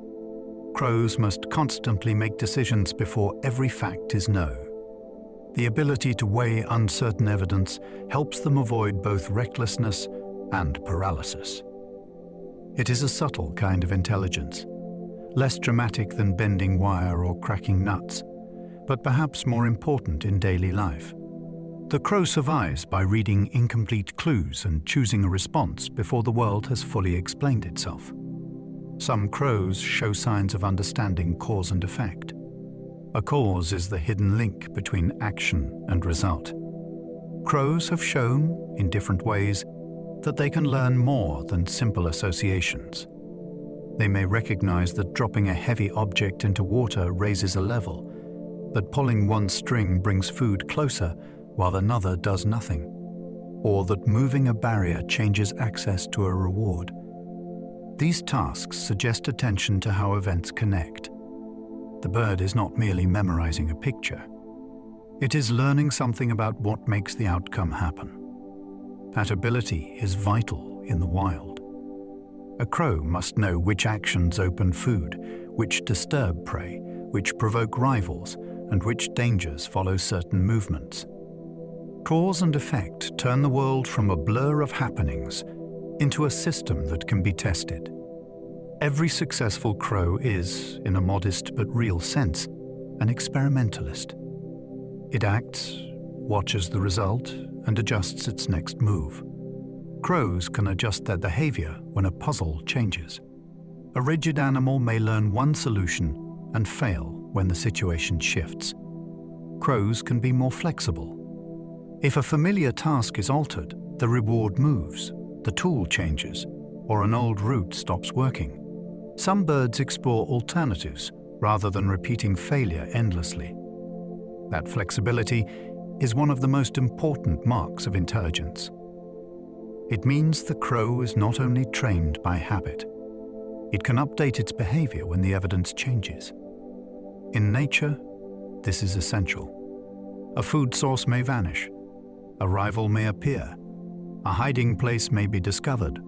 Crows must constantly make decisions before every fact is known. The ability to weigh uncertain evidence helps them avoid both recklessness and paralysis. It is a subtle kind of intelligence, less dramatic than bending wire or cracking nuts, but perhaps more important in daily life. The crow survives by reading incomplete clues and choosing a response before the world has fully explained itself. Some crows show signs of understanding cause and effect. A cause is the hidden link between action and result. Crows have shown, in different ways, that they can learn more than simple associations. They may recognize that dropping a heavy object into water raises a level, that pulling one string brings food closer while another does nothing, or that moving a barrier changes access to a reward. These tasks suggest attention to how events connect. The bird is not merely memorizing a picture. It is learning something about what makes the outcome happen. That ability is vital in the wild. A crow must know which actions open food, which disturb prey, which provoke rivals, and which dangers follow certain movements. Cause and effect turn the world from a blur of happenings into a system that can be tested. Every successful crow is, in a modest but real sense, an experimentalist. It acts, watches the result, and adjusts its next move. Crows can adjust their behavior when a puzzle changes. A rigid animal may learn one solution and fail when the situation shifts. Crows can be more flexible. If a familiar task is altered, the reward moves, the tool changes, or an old route stops working. Some birds explore alternatives rather than repeating failure endlessly. That flexibility is one of the most important marks of intelligence. It means the crow is not only trained by habit, it can update its behavior when the evidence changes. In nature, this is essential. A food source may vanish, a rival may appear, a hiding place may be discovered,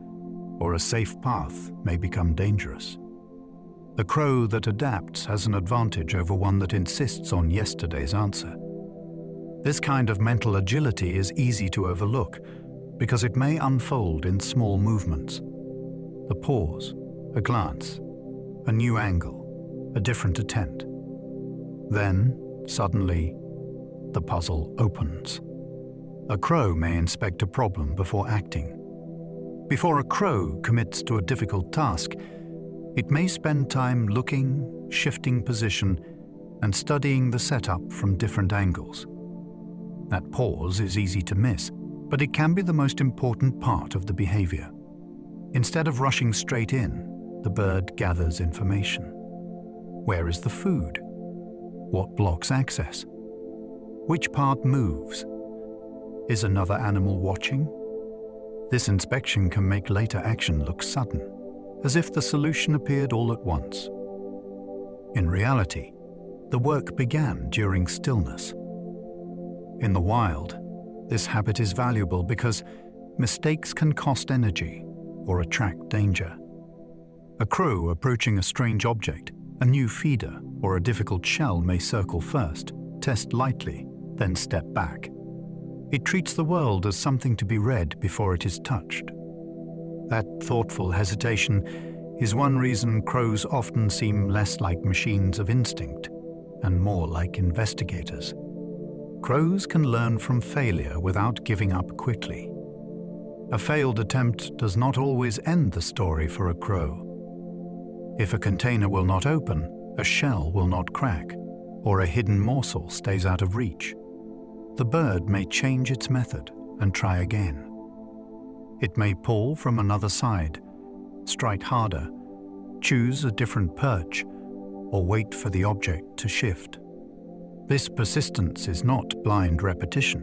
or a safe path may become dangerous. The crow that adapts has an advantage over one that insists on yesterday's answer. This kind of mental agility is easy to overlook because it may unfold in small movements. A pause, a glance, a new angle, a different attempt. Then, suddenly, the puzzle opens. A crow may inspect a problem before acting. Before a crow commits to a difficult task, it may spend time looking, shifting position, and studying the setup from different angles. That pause is easy to miss, but it can be the most important part of the behavior. Instead of rushing straight in, the bird gathers information. Where is the food? What blocks access? Which part moves? Is another animal watching? This inspection can make later action look sudden, as if the solution appeared all at once. In reality, the work began during stillness. In the wild, this habit is valuable because mistakes can cost energy or attract danger. A crow approaching a strange object, a new feeder, or a difficult shell may circle first, test lightly, then step back. It treats the world as something to be read before it is touched. That thoughtful hesitation is one reason crows often seem less like machines of instinct and more like investigators. Crows can learn from failure without giving up quickly. A failed attempt does not always end the story for a crow. If a container will not open, a shell will not crack, or a hidden morsel stays out of reach, the bird may change its method and try again. It may pull from another side, strike harder, choose a different perch, or wait for the object to shift. This persistence is not blind repetition.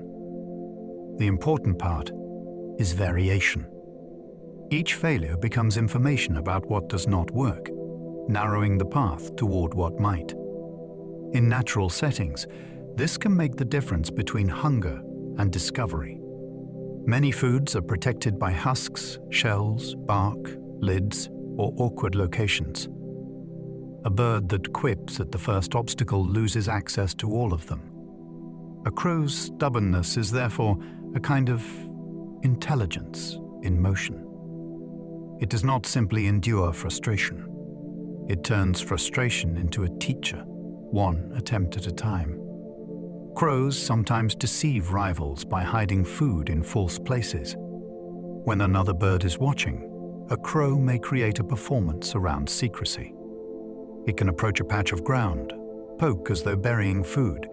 The important part is variation. Each failure becomes information about what does not work, narrowing the path toward what might. In natural settings, this can make the difference between hunger and discovery. Many foods are protected by husks, shells, bark, lids, or awkward locations. A bird that quips at the first obstacle loses access to all of them. A crow's stubbornness is therefore a kind of intelligence in motion. It does not simply endure frustration. It turns frustration into a teacher, one attempt at a time. Crows sometimes deceive rivals by hiding food in false places. When another bird is watching, a crow may create a performance around secrecy. It can approach a patch of ground, poke as though burying food,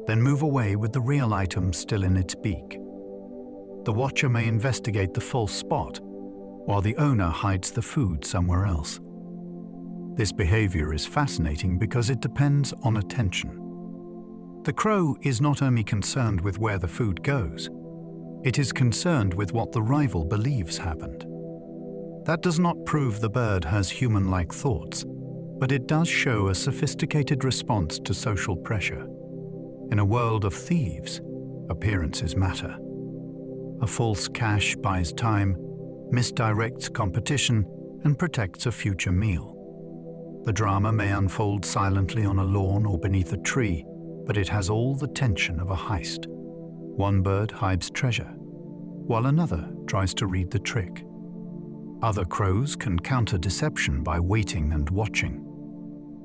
then move away with the real item still in its beak. The watcher may investigate the false spot, while the owner hides the food somewhere else. This behavior is fascinating because it depends on attention. The crow is not only concerned with where the food goes, it is concerned with what the rival believes happened. That does not prove the bird has human-like thoughts, but it does show a sophisticated response to social pressure. In a world of thieves, appearances matter. A false cache buys time, misdirects competition, and protects a future meal. The drama may unfold silently on a lawn or beneath a tree, but it has all the tension of a heist. One bird hides treasure, while another tries to read the trick. Other crows can counter deception by waiting and watching.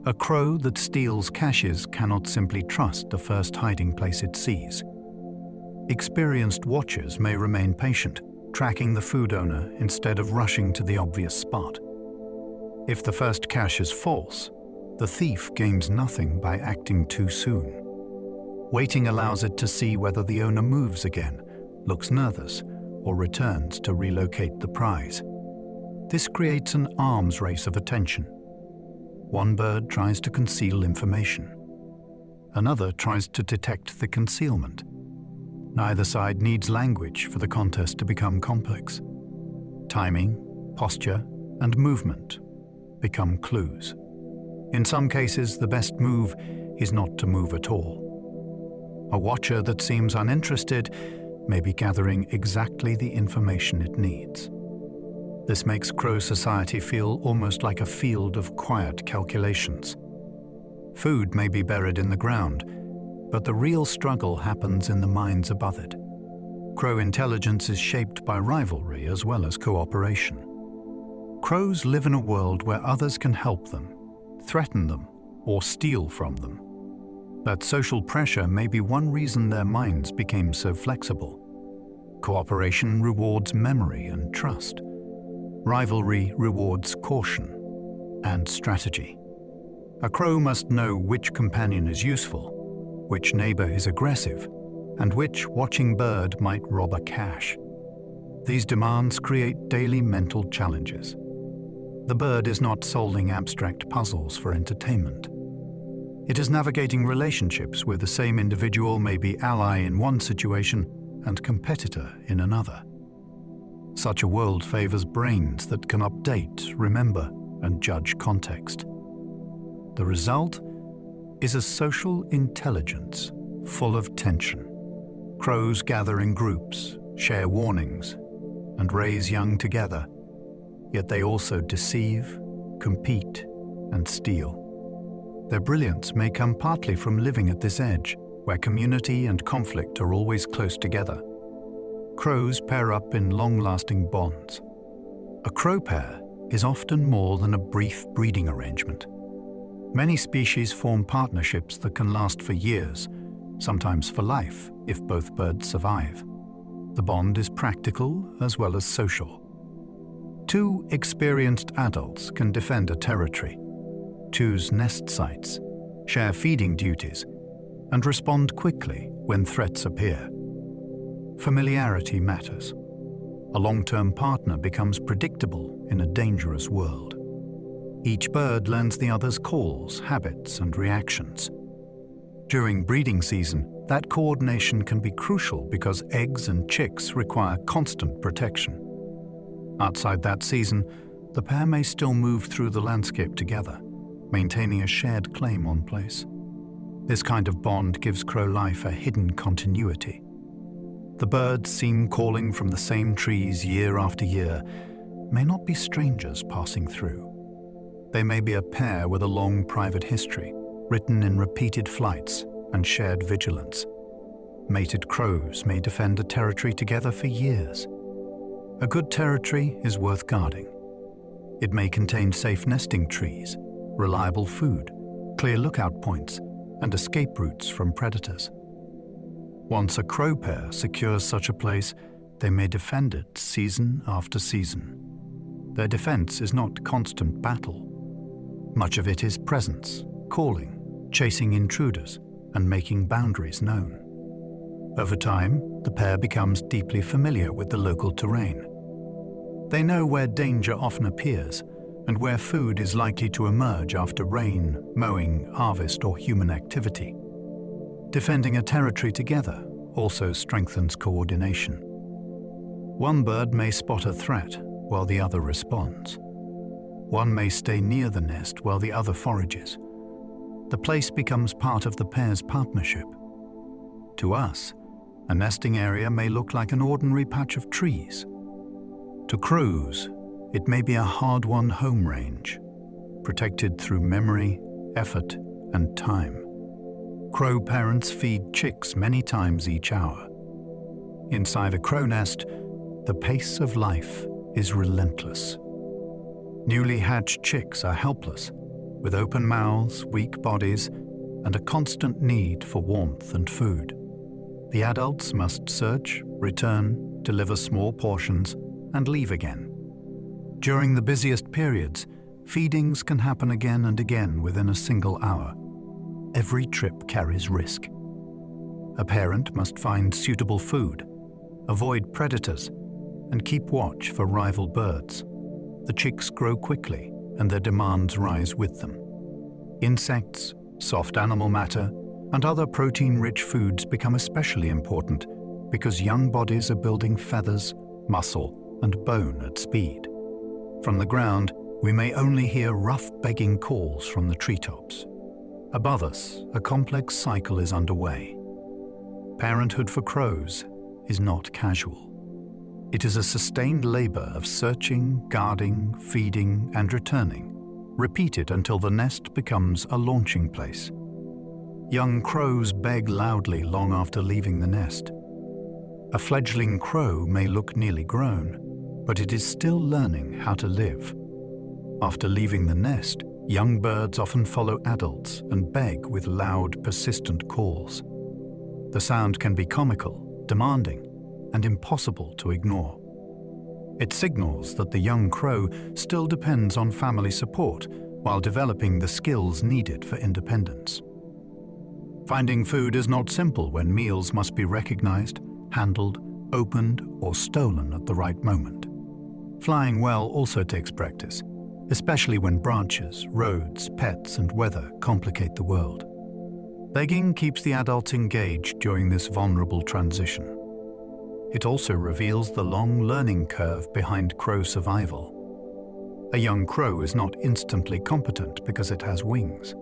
A crow that steals caches cannot simply trust the first hiding place it sees. Experienced watchers may remain patient, tracking the food owner instead of rushing to the obvious spot. If the first cache is false, the thief gains nothing by acting too soon. Waiting allows it to see whether the owner moves again, looks nervous, or returns to relocate the prize. This creates an arms race of attention. One bird tries to conceal information. Another tries to detect the concealment. Neither side needs language for the contest to become complex. Timing, posture, and movement become clues. In some cases, the best move is not to move at all. A watcher that seems uninterested may be gathering exactly the information it needs. This makes crow society feel almost like a field of quiet calculations. Food may be buried in the ground, but the real struggle happens in the minds above it. Crow intelligence is shaped by rivalry as well as cooperation. Crows live in a world where others can help them, threaten them, or steal from them. That social pressure may be one reason their minds became so flexible. Cooperation rewards memory and trust. Rivalry rewards caution and strategy. A crow must know which companion is useful, which neighbor is aggressive, and which watching bird might rob a cache. These demands create daily mental challenges. The bird is not solving abstract puzzles for entertainment. It is navigating relationships where the same individual may be ally in one situation and competitor in another. Such a world favors brains that can update, remember, and judge context. The result is a social intelligence full of tension. Crows gather in groups, share warnings, and raise young together, yet they also deceive, compete, and steal. Their brilliance may come partly from living at this edge, where community and conflict are always close together. Crows pair up in long-lasting bonds. A crow pair is often more than a brief breeding arrangement. Many species form partnerships that can last for years, sometimes for life if both birds survive. The bond is practical as well as social. Two experienced adults can defend a territory, choose nest sites, share feeding duties, and respond quickly when threats appear. Familiarity matters. A long-term partner becomes predictable in a dangerous world. Each bird learns the other's calls, habits, and reactions. During breeding season, that coordination can be crucial because eggs and chicks require constant protection. Outside that season, the pair may still move through the landscape together, maintaining a shared claim on place. This kind of bond gives crow life a hidden continuity. The birds seen calling from the same trees year after year may not be strangers passing through. They may be a pair with a long private history, written in repeated flights and shared vigilance. Mated crows may defend a territory together for years. A good territory is worth guarding. It may contain safe nesting trees, reliable food, clear lookout points, and escape routes from predators. Once a crow pair secures such a place, they may defend it season after season. Their defense is not constant battle. Much of it is presence, calling, chasing intruders, and making boundaries known. Over time, the pair becomes deeply familiar with the local terrain. They know where danger often appears and where food is likely to emerge after rain, mowing, harvest, or human activity. Defending a territory together also strengthens coordination. One bird may spot a threat while the other responds. One may stay near the nest while the other forages. The place becomes part of the pair's partnership. To us, a nesting area may look like an ordinary patch of trees. To crows, it may be a hard-won home range, protected through memory, effort, and time. Crow parents feed chicks many times each hour. Inside a crow nest, the pace of life is relentless. Newly hatched chicks are helpless, with open mouths, weak bodies, and a constant need for warmth and food. The adults must search, return, deliver small portions, and leave again. During the busiest periods, feedings can happen again and again within a single hour. Every trip carries risk. A parent must find suitable food, avoid predators, and keep watch for rival birds. the chicks grow quickly and their demands rise with them. Insects, soft animal matter, and other protein-rich foods become especially important because young bodies are building feathers, muscle, and bone at speed. From the ground, we may only hear rough begging calls from the treetops. Above us, a complex cycle is underway. Parenthood for crows is not casual. It is a sustained labor of searching, guarding, feeding, and returning, repeated until the nest becomes a launching place. Young crows beg loudly long after leaving the nest. A fledgling crow may look nearly grown, but it is still learning how to live. After leaving the nest, young birds often follow adults and beg with loud, persistent calls. The sound can be comical, demanding, and impossible to ignore. It signals that the young crow still depends on family support while developing the skills needed for independence. Finding food is not simple when meals must be recognized, handled, opened, or stolen at the right moment. Flying well also takes practice, especially when branches, roads, pets, and weather complicate the world. Begging keeps the adults engaged during this vulnerable transition. It also reveals the long learning curve behind crow survival. A young crow is not instantly competent because it has wings.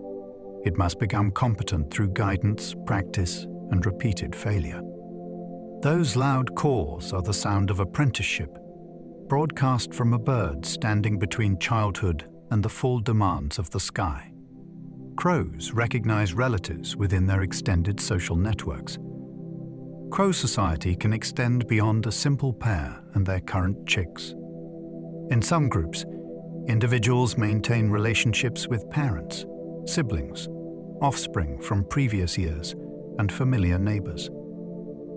It must become competent through guidance, practice, and repeated failure. Those loud caws are the sound of apprenticeship, broadcast from a bird standing between childhood and the full demands of the sky. Crows recognize relatives within their extended social networks. Crow society can extend beyond a simple pair and their current chicks. In some groups, individuals maintain relationships with parents, siblings, offspring from previous years, and familiar neighbors.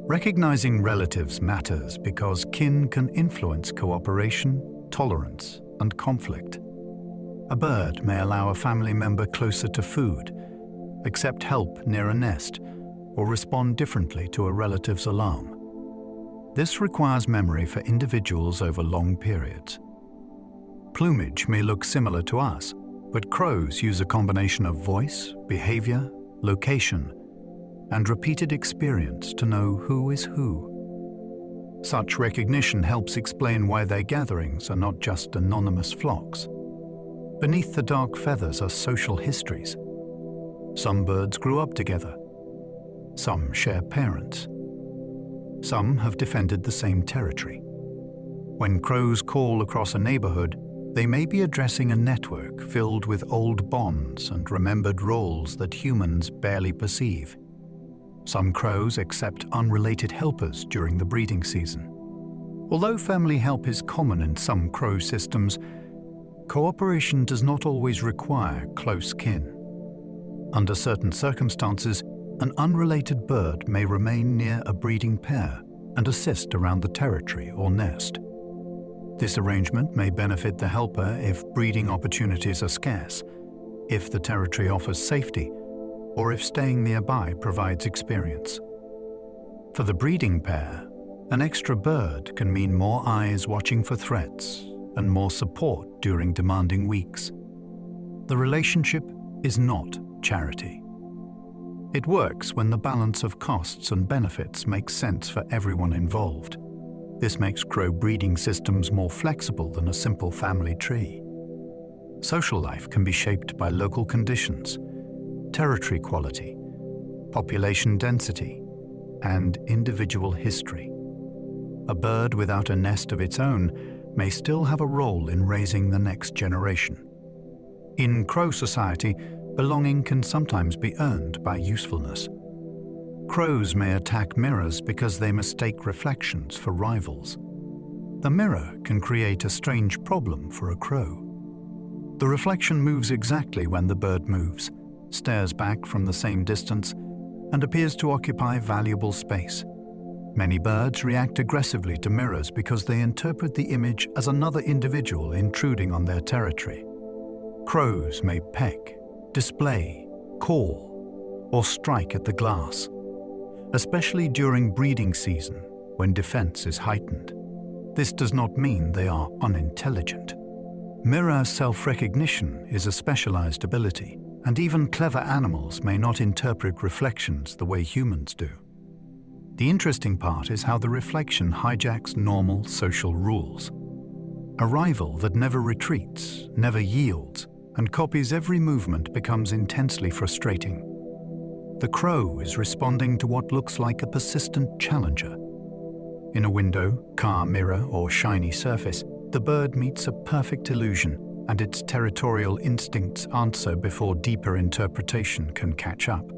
Recognizing relatives matters because kin can influence cooperation, tolerance, and conflict. A bird may allow a family member closer to food, accept help near a nest, or respond differently to a relative's alarm. This requires memory for individuals over long periods. Plumage may look similar to us, but crows use a combination of voice, behavior, location, and repeated experience to know who is who. Such recognition helps explain why their gatherings are not just anonymous flocks. Beneath the dark feathers are social histories. Some birds grew up together. Some share parents. Some have defended the same territory. When crows call across a neighborhood, they may be addressing a network filled with old bonds and remembered roles that humans barely perceive. Some crows accept unrelated helpers during the breeding season. Although family help is common in some crow systems, cooperation does not always require close kin. Under certain circumstances, an unrelated bird may remain near a breeding pair and assist around the territory or nest. This arrangement may benefit the helper if breeding opportunities are scarce, if the territory offers safety, or if staying nearby provides experience. For the breeding pair, an extra bird can mean more eyes watching for threats and more support during demanding weeks. The relationship is not charity. It works when the balance of costs and benefits makes sense for everyone involved. This makes crow breeding systems more flexible than a simple family tree. Social life can be shaped by local conditions, territory quality, population density, and individual history. A bird without a nest of its own may still have a role in raising the next generation. In crow society, belonging can sometimes be earned by usefulness. Crows may attack mirrors because they mistake reflections for rivals. The mirror can create a strange problem for a crow. The reflection moves exactly when the bird moves, stares back from the same distance, and appears to occupy valuable space. Many birds react aggressively to mirrors because they interpret the image as another individual intruding on their territory. Crows may peck, display, call, or strike at the glass, especially during breeding season when defense is heightened. This does not mean they are unintelligent. Mirror self-recognition is a specialized ability, and even clever animals may not interpret reflections the way humans do. The interesting part is how the reflection hijacks normal social rules. A rival that never retreats, never yields, and copies every movement becomes intensely frustrating. The crow is responding to what looks like a persistent challenger. In a window, car mirror, or shiny surface, the bird meets a perfect illusion, and its territorial instincts answer before deeper interpretation can catch up.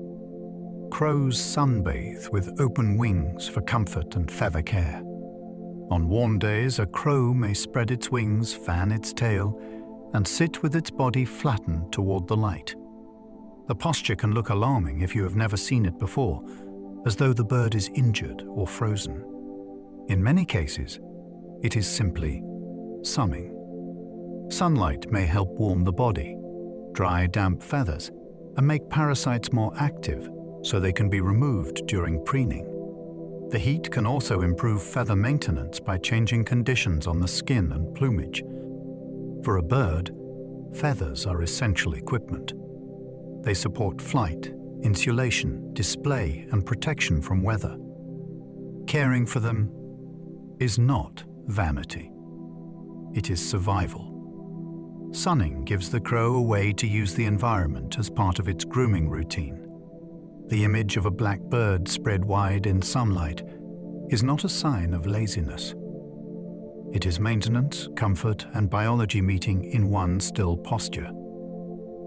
Crows sunbathe with open wings for comfort and feather care. On warm days, a crow may spread its wings, fan its tail, and sit with its body flattened toward the light. The posture can look alarming if you have never seen it before, as though the bird is injured or frozen. In many cases, it is simply sunning. Sunlight may help warm the body, dry damp feathers, and make parasites more active so they can be removed during preening. The heat can also improve feather maintenance by changing conditions on the skin and plumage. For a bird, feathers are essential equipment. They support flight, insulation, display, and protection from weather. Caring for them is not vanity. It is survival. Sunning gives the crow a way to use the environment as part of its grooming routine. The image of a black bird spread wide in sunlight is not a sign of laziness. It is maintenance, comfort, and biology meeting in one still posture.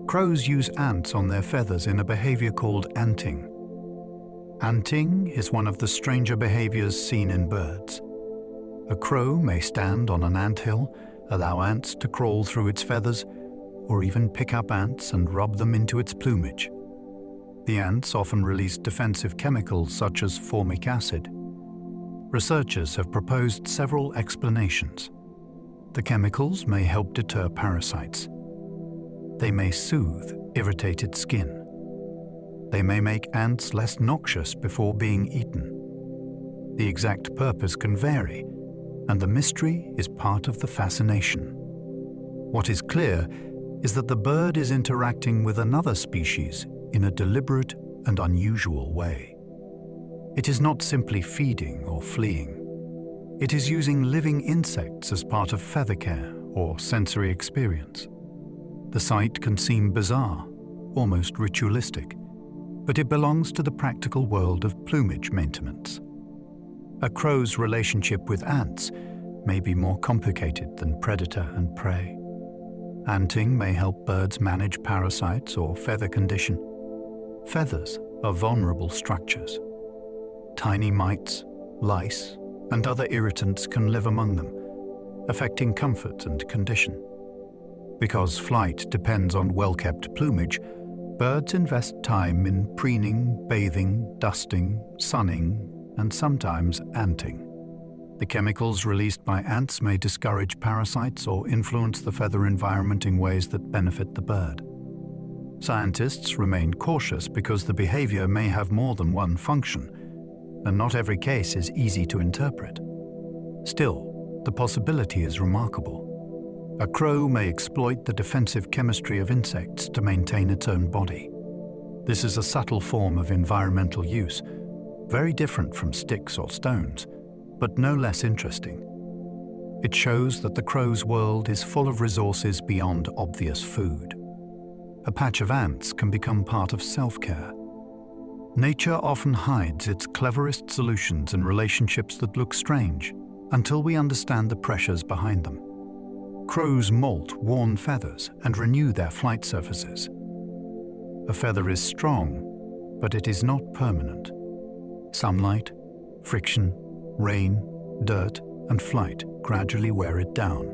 Crows use ants on their feathers in a behavior called anting. Anting is one of the stranger behaviors seen in birds. A crow may stand on an anthill, allow ants to crawl through its feathers, or even pick up ants and rub them into its plumage. The ants often release defensive chemicals such as formic acid. Researchers have proposed several explanations. The chemicals may help deter parasites. They may soothe irritated skin. They may make ants less noxious before being eaten. The exact purpose can vary, and the mystery is part of the fascination. What is clear is that the bird is interacting with another species in a deliberate and unusual way. It is not simply feeding or fleeing. It is using living insects as part of feather care or sensory experience. The sight can seem bizarre, almost ritualistic, but it belongs to the practical world of plumage maintenance. A crow's relationship with ants may be more complicated than predator and prey. Anting may help birds manage parasites or feather condition. Feathers are vulnerable structures. Tiny mites, lice, and other irritants can live among them, affecting comfort and condition. Because flight depends on well-kept plumage, birds invest time in preening, bathing, dusting, sunning, and sometimes anting. The chemicals released by ants may discourage parasites or influence the feather environment in ways that benefit the bird. Scientists remain cautious because the behavior may have more than one function, and not every case is easy to interpret. Still, the possibility is remarkable. A crow may exploit the defensive chemistry of insects to maintain its own body. This is a subtle form of environmental use, very different from sticks or stones, but no less interesting. It shows that the crow's world is full of resources beyond obvious food. A patch of ants can become part of self-care. Nature often hides its cleverest solutions in relationships that look strange until we understand the pressures behind them. Crows molt worn feathers and renew their flight surfaces. A feather is strong, but it is not permanent. Sunlight, friction, rain, dirt, and flight gradually wear it down.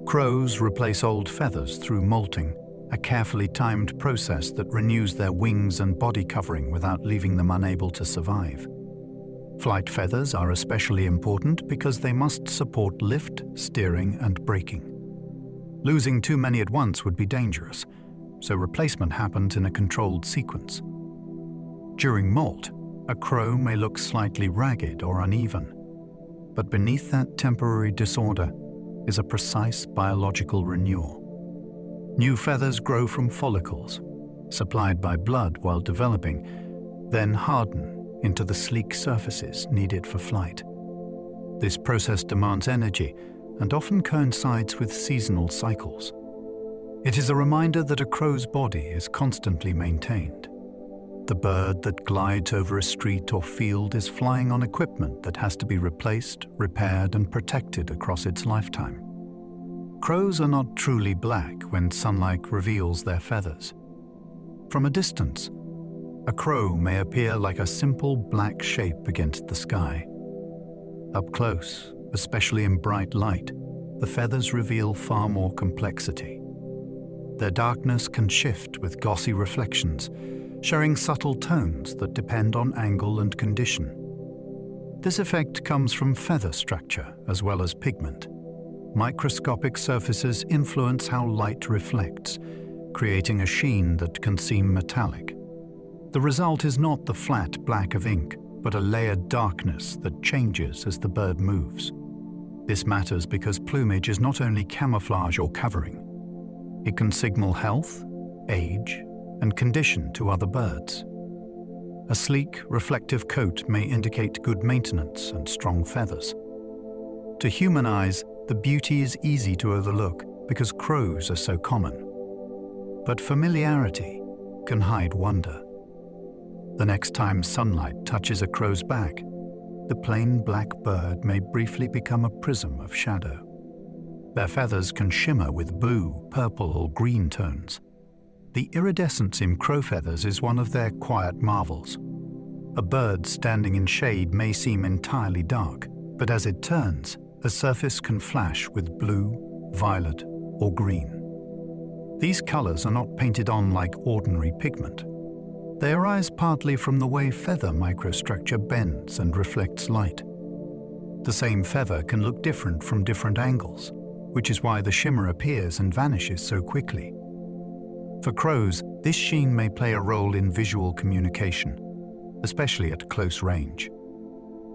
Crows replace old feathers through molting, a carefully timed process that renews their wings and body covering without leaving them unable to survive. Flight feathers are especially important because they must support lift, steering, and braking. Losing too many at once would be dangerous, so replacement happens in a controlled sequence. During molt, a crow may look slightly ragged or uneven, but beneath that temporary disorder is a precise biological renewal. New feathers grow from follicles, supplied by blood while developing, then harden into the sleek surfaces needed for flight. This process demands energy and often coincides with seasonal cycles. It is a reminder that a crow's body is constantly maintained. The bird that glides over a street or field is flying on equipment that has to be replaced, repaired, and protected across its lifetime. Crows are not truly black when sunlight reveals their feathers. From a distance, a crow may appear like a simple black shape against the sky. Up close, especially in bright light, the feathers reveal far more complexity. Their darkness can shift with glossy reflections, showing subtle tones that depend on angle and condition. This effect comes from feather structure as well as pigment. Microscopic surfaces influence how light reflects, creating a sheen that can seem metallic. The result is not the flat black of ink, but a layered darkness that changes as the bird moves. This matters because plumage is not only camouflage or covering. It can signal health, age, and condition to other birds. A sleek, reflective coat may indicate good maintenance and strong feathers. To human eyes, the beauty is easy to overlook because crows are so common. But familiarity can hide wonder. The next time sunlight touches a crow's back, the plain black bird may briefly become a prism of shadow. Their feathers can shimmer with blue, purple, or green tones. The iridescence in crow feathers is one of their quiet marvels. A bird standing in shade may seem entirely dark, but as it turns, a surface can flash with blue, violet, or green. These colors are not painted on like ordinary pigment. They arise partly from the way feather microstructure bends and reflects light. The same feather can look different from different angles, which is why the shimmer appears and vanishes so quickly. For crows, this sheen may play a role in visual communication, especially at close range.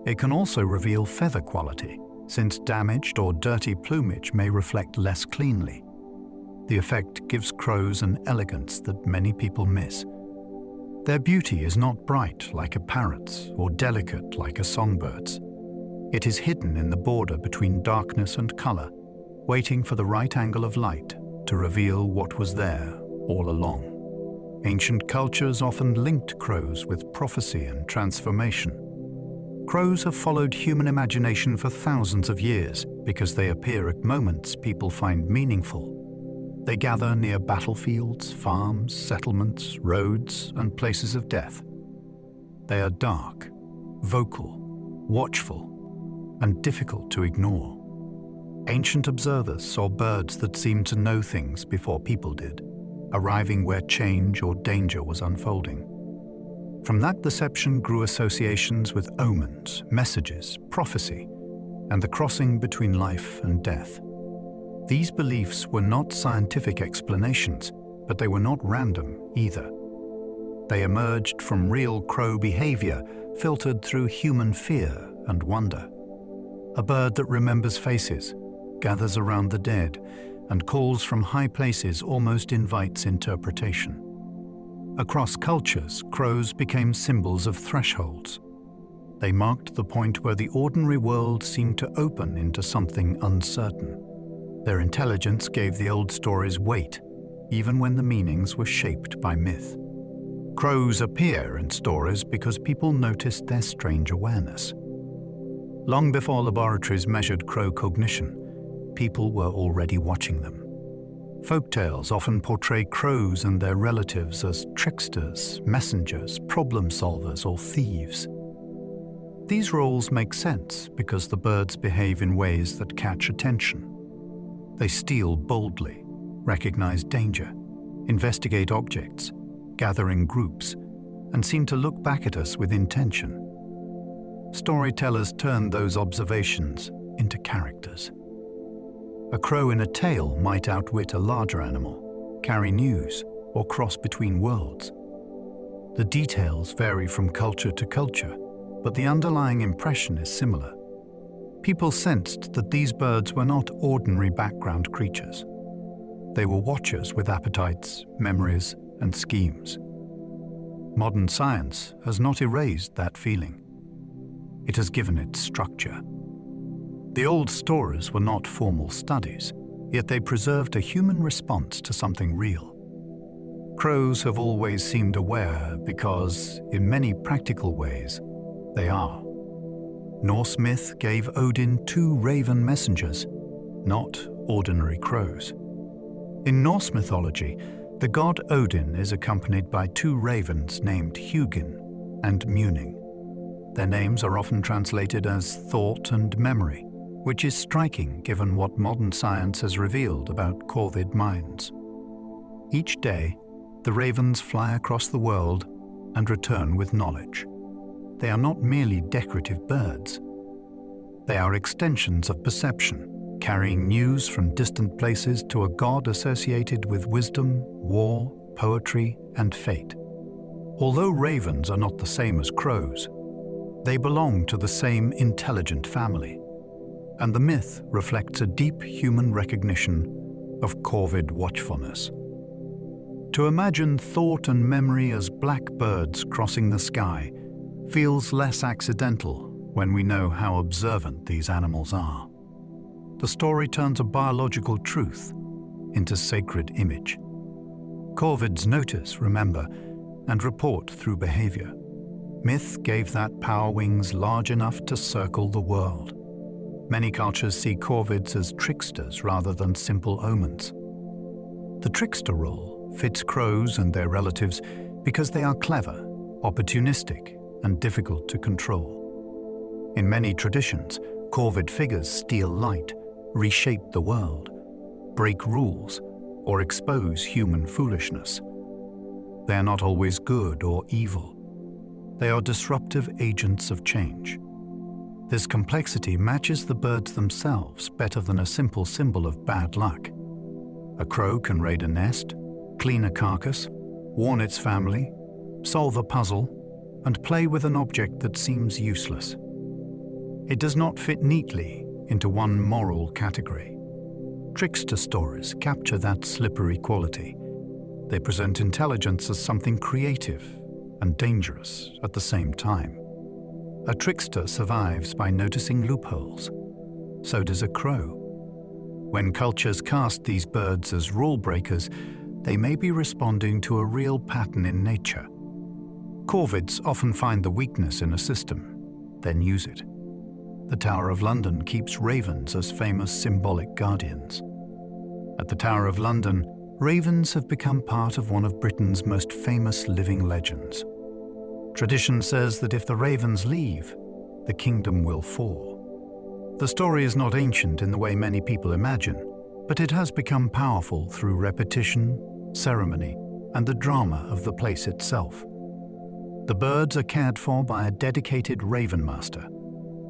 It can also reveal feather quality, since damaged or dirty plumage may reflect less cleanly. The effect gives crows an elegance that many people miss. Their beauty is not bright like a parrot's or delicate like a songbird's. It is hidden in the border between darkness and color, waiting for the right angle of light to reveal what was there all along. Ancient cultures often linked crows with prophecy and transformation. Crows have followed human imagination for thousands of years because they appear at moments people find meaningful. They gather near battlefields, farms, settlements, roads, and places of death. They are dark, vocal, watchful, and difficult to ignore. Ancient observers saw birds that seemed to know things before people did, arriving where change or danger was unfolding. From that perception grew associations with omens, messages, prophecy, and the crossing between life and death. These beliefs were not scientific explanations, but they were not random either. They emerged from real crow behavior, filtered through human fear and wonder. A bird that remembers faces, gathers around the dead, and calls from high places almost invites interpretation. Across cultures, crows became symbols of thresholds. They marked the point where the ordinary world seemed to open into something uncertain. Their intelligence gave the old stories weight, even when the meanings were shaped by myth. Crows appear in stories because people noticed their strange awareness. Long before laboratories measured crow cognition, people were already watching them. Folktales often portray crows and their relatives as tricksters, messengers, problem solvers, or thieves. These roles make sense because the birds behave in ways that catch attention. They steal boldly, recognize danger, investigate objects, gather in groups, and seem to look back at us with intention. Storytellers turn those observations into characters. A crow in a tale might outwit a larger animal, carry news, or cross between worlds. The details vary from culture to culture, but the underlying impression is similar. people sensed that these birds were not ordinary background creatures. They were watchers with appetites, memories, and schemes. Modern science has not erased that feeling. It has given it structure. The old stories were not formal studies, yet they preserved a human response to something real. Crows have always seemed aware because, in many practical ways, they are. Norse myth gave Odin 2 raven messengers, not ordinary crows. In Norse mythology, the god Odin is accompanied by 2 ravens named Hugin and Munin. Their names are often translated as thought and memory, which is striking given what modern science has revealed about corvid minds. Each day, the ravens fly across the world and return with knowledge. They are not merely decorative birds. They are extensions of perception, carrying news from distant places to a god associated with wisdom, war, poetry, and fate. Although ravens are not the same as crows, they belong to the same intelligent family, and the myth reflects a deep human recognition of corvid watchfulness. To imagine thought and memory as black birds crossing the sky feels less accidental when we know how observant these animals are. The story turns a biological truth into sacred image. Corvids notice, remember, and report through behavior. Myth gave that power wings large enough to circle the world. Many cultures see corvids as tricksters rather than simple omens. The trickster role fits crows and their relatives because they are clever, opportunistic, and difficult to control. In many traditions, corvid figures steal light, reshape the world, break rules, or expose human foolishness. They are not always good or evil. They are disruptive agents of change. This complexity matches the birds themselves better than a simple symbol of bad luck. A crow can raid a nest, clean a carcass, warn its family, solve a puzzle, and play with an object that seems useless. It does not fit neatly into one moral category. Trickster stories capture that slippery quality. They present intelligence as something creative and dangerous at the same time. A trickster survives by noticing loopholes. So does a crow. When cultures cast these birds as rule breakers, they may be responding to a real pattern in nature. Corvids often find the weakness in a system, then use it. The Tower of London keeps ravens as famous symbolic guardians. At the Tower of London, ravens have become part of one of Britain's most famous living legends. Tradition says that if the ravens leave, the kingdom will fall. The story is not ancient in the way many people imagine, but it has become powerful through repetition, ceremony, and the drama of the place itself. The birds are cared for by a dedicated raven master,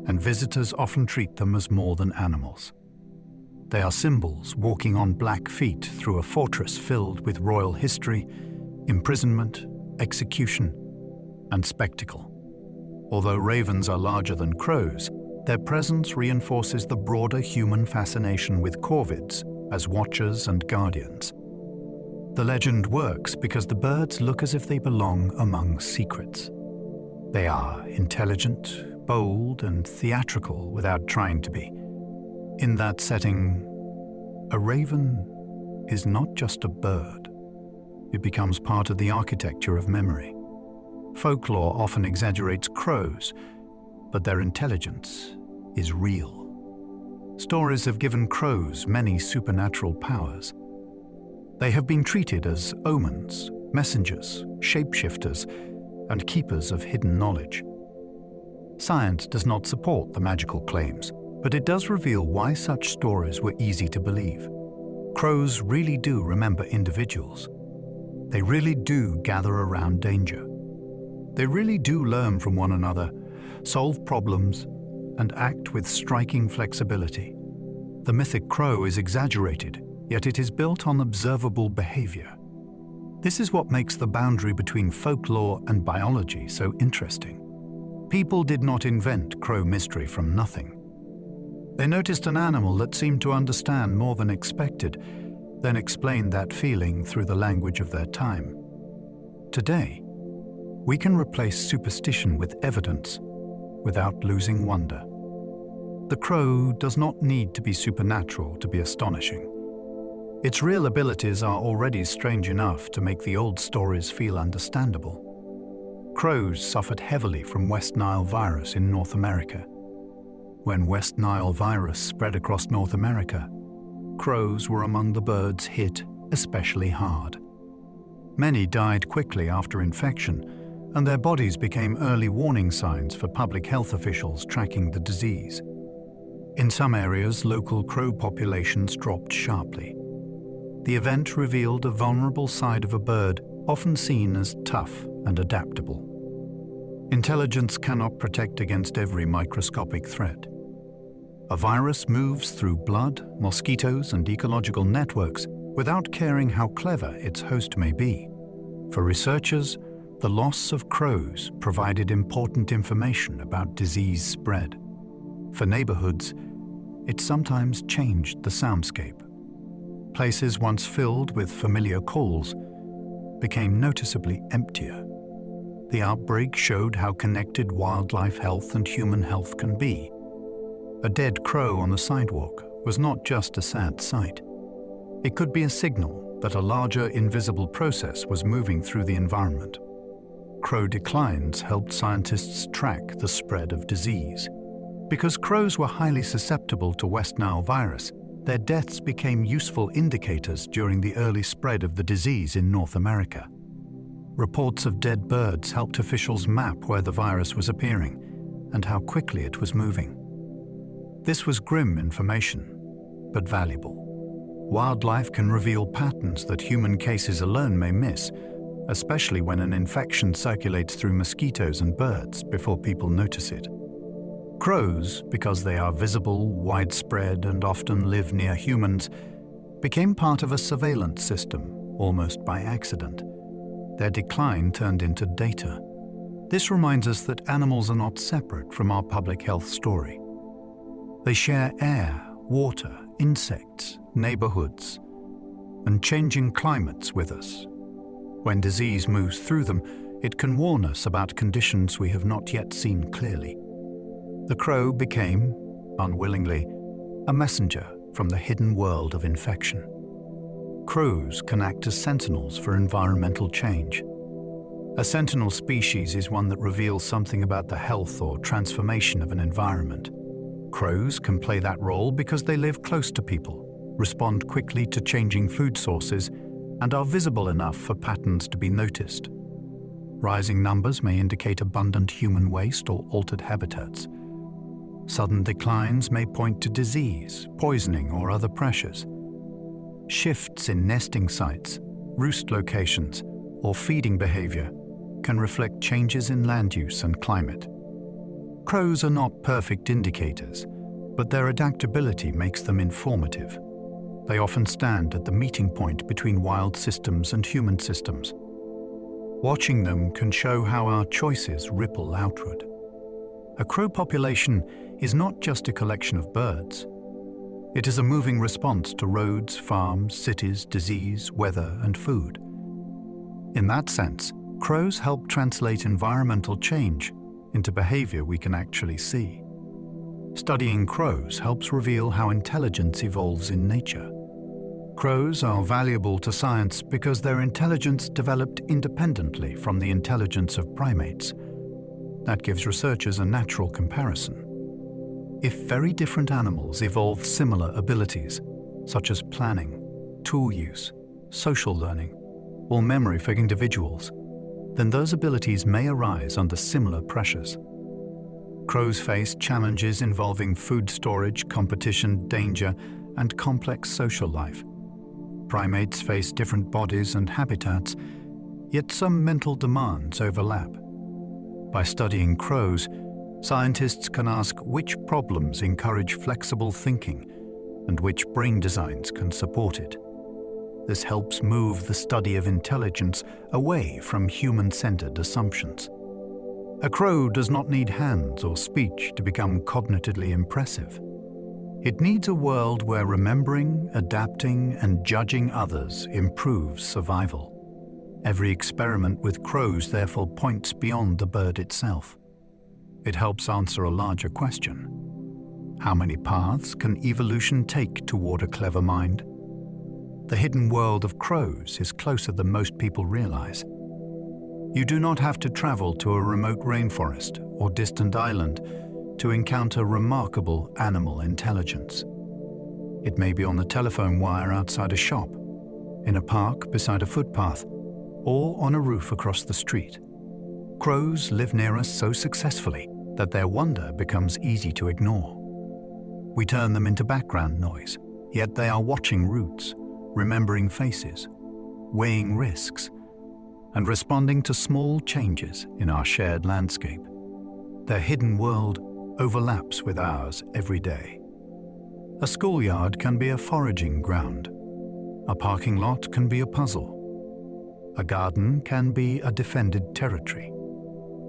and visitors often treat them as more than animals. They are symbols walking on black feet through a fortress filled with royal history, imprisonment, execution, and spectacle. Although ravens are larger than crows, their presence reinforces the broader human fascination with corvids as watchers and guardians. The legend works because the birds look as if they belong among secrets. They are intelligent, bold, and theatrical without trying to be. In that setting, a raven is not just a bird. It becomes part of the architecture of memory. Folklore often exaggerates crows, but their intelligence is real. Stories have given crows many supernatural powers. They have been treated as omens, messengers, shapeshifters, and keepers of hidden knowledge. Science does not support the magical claims, but it does reveal why such stories were easy to believe. Crows really do remember individuals. They really do gather around danger. They really do learn from one another, solve problems, and act with striking flexibility. The mythic crow is exaggerated, yet it is built on observable behavior. This is what makes the boundary between folklore and biology so interesting. People did not invent crow mystery from nothing. They noticed an animal that seemed to understand more than expected, then explained that feeling through the language of their time. Today, we can replace superstition with evidence without losing wonder. The crow does not need to be supernatural to be astonishing. Its real abilities are already strange enough to make the old stories feel understandable. Crows suffered heavily from West Nile virus in North America. When West Nile virus spread across North America, crows were among the birds hit especially hard. Many died quickly after infection, and their bodies became early warning signs for public health officials tracking the disease. In some areas, local crow populations dropped sharply. The event revealed a vulnerable side of a bird often seen as tough and adaptable. Intelligence cannot protect against every microscopic threat. A virus moves through blood, mosquitoes, and ecological networks without caring how clever its host may be. For researchers, the loss of crows provided important information about disease spread. For neighborhoods, it sometimes changed the soundscape. Places once filled with familiar calls became noticeably emptier. The outbreak showed how connected wildlife health and human health can be. A dead crow on the sidewalk was not just a sad sight. It could be a signal that a larger invisible process was moving through the environment. Crow declines helped scientists track the spread of disease. Because crows were highly susceptible to West Nile virus, their deaths became useful indicators during the early spread of the disease in North America. Reports of dead birds helped officials map where the virus was appearing and how quickly it was moving. This was grim information, but valuable. Wildlife can reveal patterns that human cases alone may miss, especially when an infection circulates through mosquitoes and birds before people notice it. Crows, because they are visible, widespread, and often live near humans, became part of a surveillance system, almost by accident. Their decline turned into data. This reminds us that animals are not separate from our public health story. They share air, water, insects, neighborhoods, and changing climates with us. When disease moves through them, it can warn us about conditions we have not yet seen clearly. The crow became, unwillingly, a messenger from the hidden world of infection. Crows can act as sentinels for environmental change. A sentinel species is one that reveals something about the health or transformation of an environment. Crows can play that role because they live close to people, respond quickly to changing food sources, and are visible enough for patterns to be noticed. Rising numbers may indicate abundant human waste or altered habitats. Sudden declines may point to disease, poisoning, or other pressures. Shifts in nesting sites, roost locations, or feeding behavior can reflect changes in land use and climate. Crows are not perfect indicators, but their adaptability makes them informative. They often stand at the meeting point between wild systems and human systems. Watching them can show how our choices ripple outward. A crow population is not just a collection of birds. It is a moving response to roads, farms, cities, disease, weather, and food. In that sense, crows help translate environmental change into behavior we can actually see. Studying crows helps reveal how intelligence evolves in nature. Crows are valuable to science because their intelligence developed independently from the intelligence of primates. That gives researchers a natural comparison. If very different animals evolve similar abilities, such as planning, tool use, social learning, or memory for individuals, then those abilities may arise under similar pressures. Crows face challenges involving food storage, competition, danger, and complex social life. Primates face different bodies and habitats, yet some mental demands overlap. By studying crows, scientists can ask which problems encourage flexible thinking and which brain designs can support it. This helps move the study of intelligence away from human-centered assumptions. A crow does not need hands or speech to become cognitively impressive. It needs a world where remembering, adapting, and judging others improves survival. Every experiment with crows therefore points beyond the bird itself. It helps answer a larger question. How many paths can evolution take toward a clever mind? The hidden world of crows is closer than most people realize. You do not have to travel to a remote rainforest or distant island to encounter remarkable animal intelligence. It may be on the telephone wire outside a shop, in a park beside a footpath, or on a roof across the street. Crows live near us so successfully that their wonder becomes easy to ignore. We turn them into background noise, yet they are watching routes, remembering faces, weighing risks, and responding to small changes in our shared landscape. Their hidden world overlaps with ours every day. A schoolyard can be a foraging ground. A parking lot can be a puzzle. A garden can be a defended territory.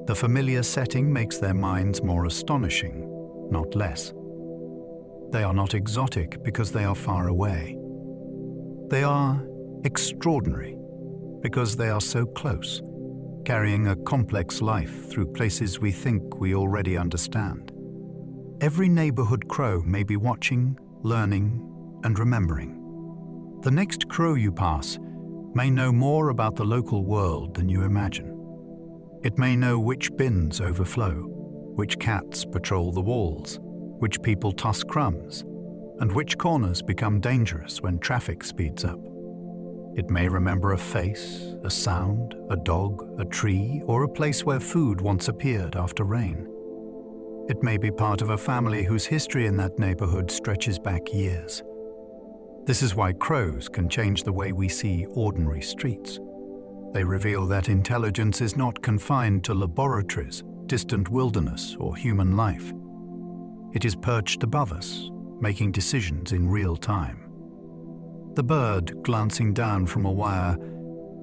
The familiar setting makes their minds more astonishing, not less. They are not exotic because they are far away. They are extraordinary because they are so close, carrying a complex life through places we think we already understand. Every neighborhood crow may be watching, learning, and remembering. The next crow you pass may know more about the local world than you imagine. It may know which bins overflow, which cats patrol the walls, which people toss crumbs, and which corners become dangerous when traffic speeds up. It may remember a face, a sound, a dog, a tree, or a place where food once appeared after rain. It may be part of a family whose history in that neighborhood stretches back years. This is why crows can change the way we see ordinary streets. They reveal that intelligence is not confined to laboratories, distant wilderness, or human life. It is perched above us, making decisions in real time. The bird glancing down from a wire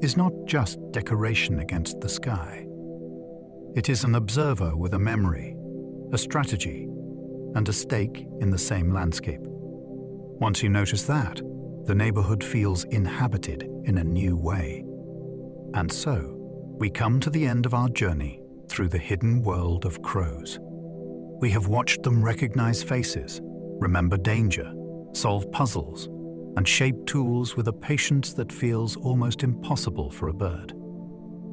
is not just decoration against the sky. It is an observer with a memory, a strategy, and a stake in the same landscape. Once you notice that, the neighborhood feels inhabited in a new way. And so, we come to the end of our journey through the hidden world of crows. We have watched them recognize faces, remember danger, solve puzzles, and shape tools with a patience that feels almost impossible for a bird.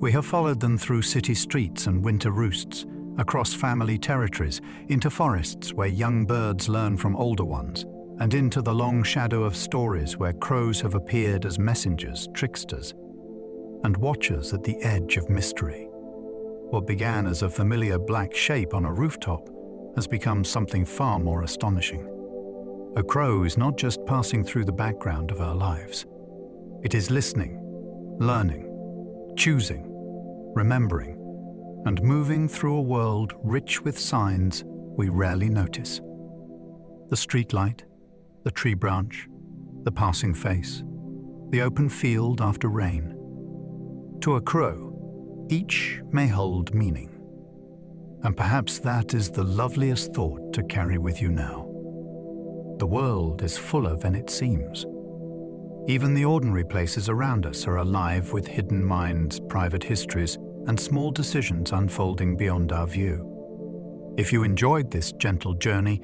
We have followed them through city streets and winter roosts, across family territories, into forests where young birds learn from older ones, and into the long shadow of stories where crows have appeared as messengers, tricksters, and watchers at the edge of mystery. What began as a familiar black shape on a rooftop has become something far more astonishing. A crow is not just passing through the background of our lives. It is listening, learning, choosing, remembering, and moving through a world rich with signs we rarely notice. The streetlight, the tree branch, the passing face, the open field after rain. To a crow, each may hold meaning. And perhaps that is the loveliest thought to carry with you now. The world is fuller than it seems. Even the ordinary places around us are alive with hidden minds, private histories, and small decisions unfolding beyond our view. If you enjoyed this gentle journey,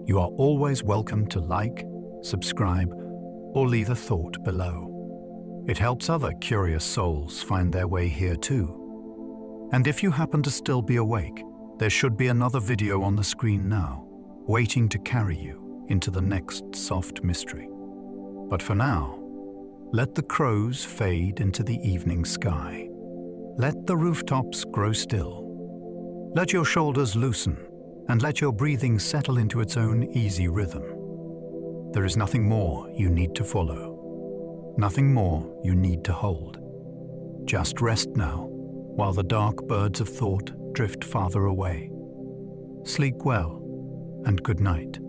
you are always welcome to like, subscribe, or leave a thought below. It helps other curious souls find their way here too. And if you happen to still be awake, there should be another video on the screen now, waiting to carry you into the next soft mystery. But for now, let the crows fade into the evening sky. Let the rooftops grow still. Let your shoulders loosen, and let your breathing settle into its own easy rhythm. There is nothing more you need to follow, nothing more you need to hold. Just rest now, while the dark birds of thought drift farther away. Sleep well, and good night.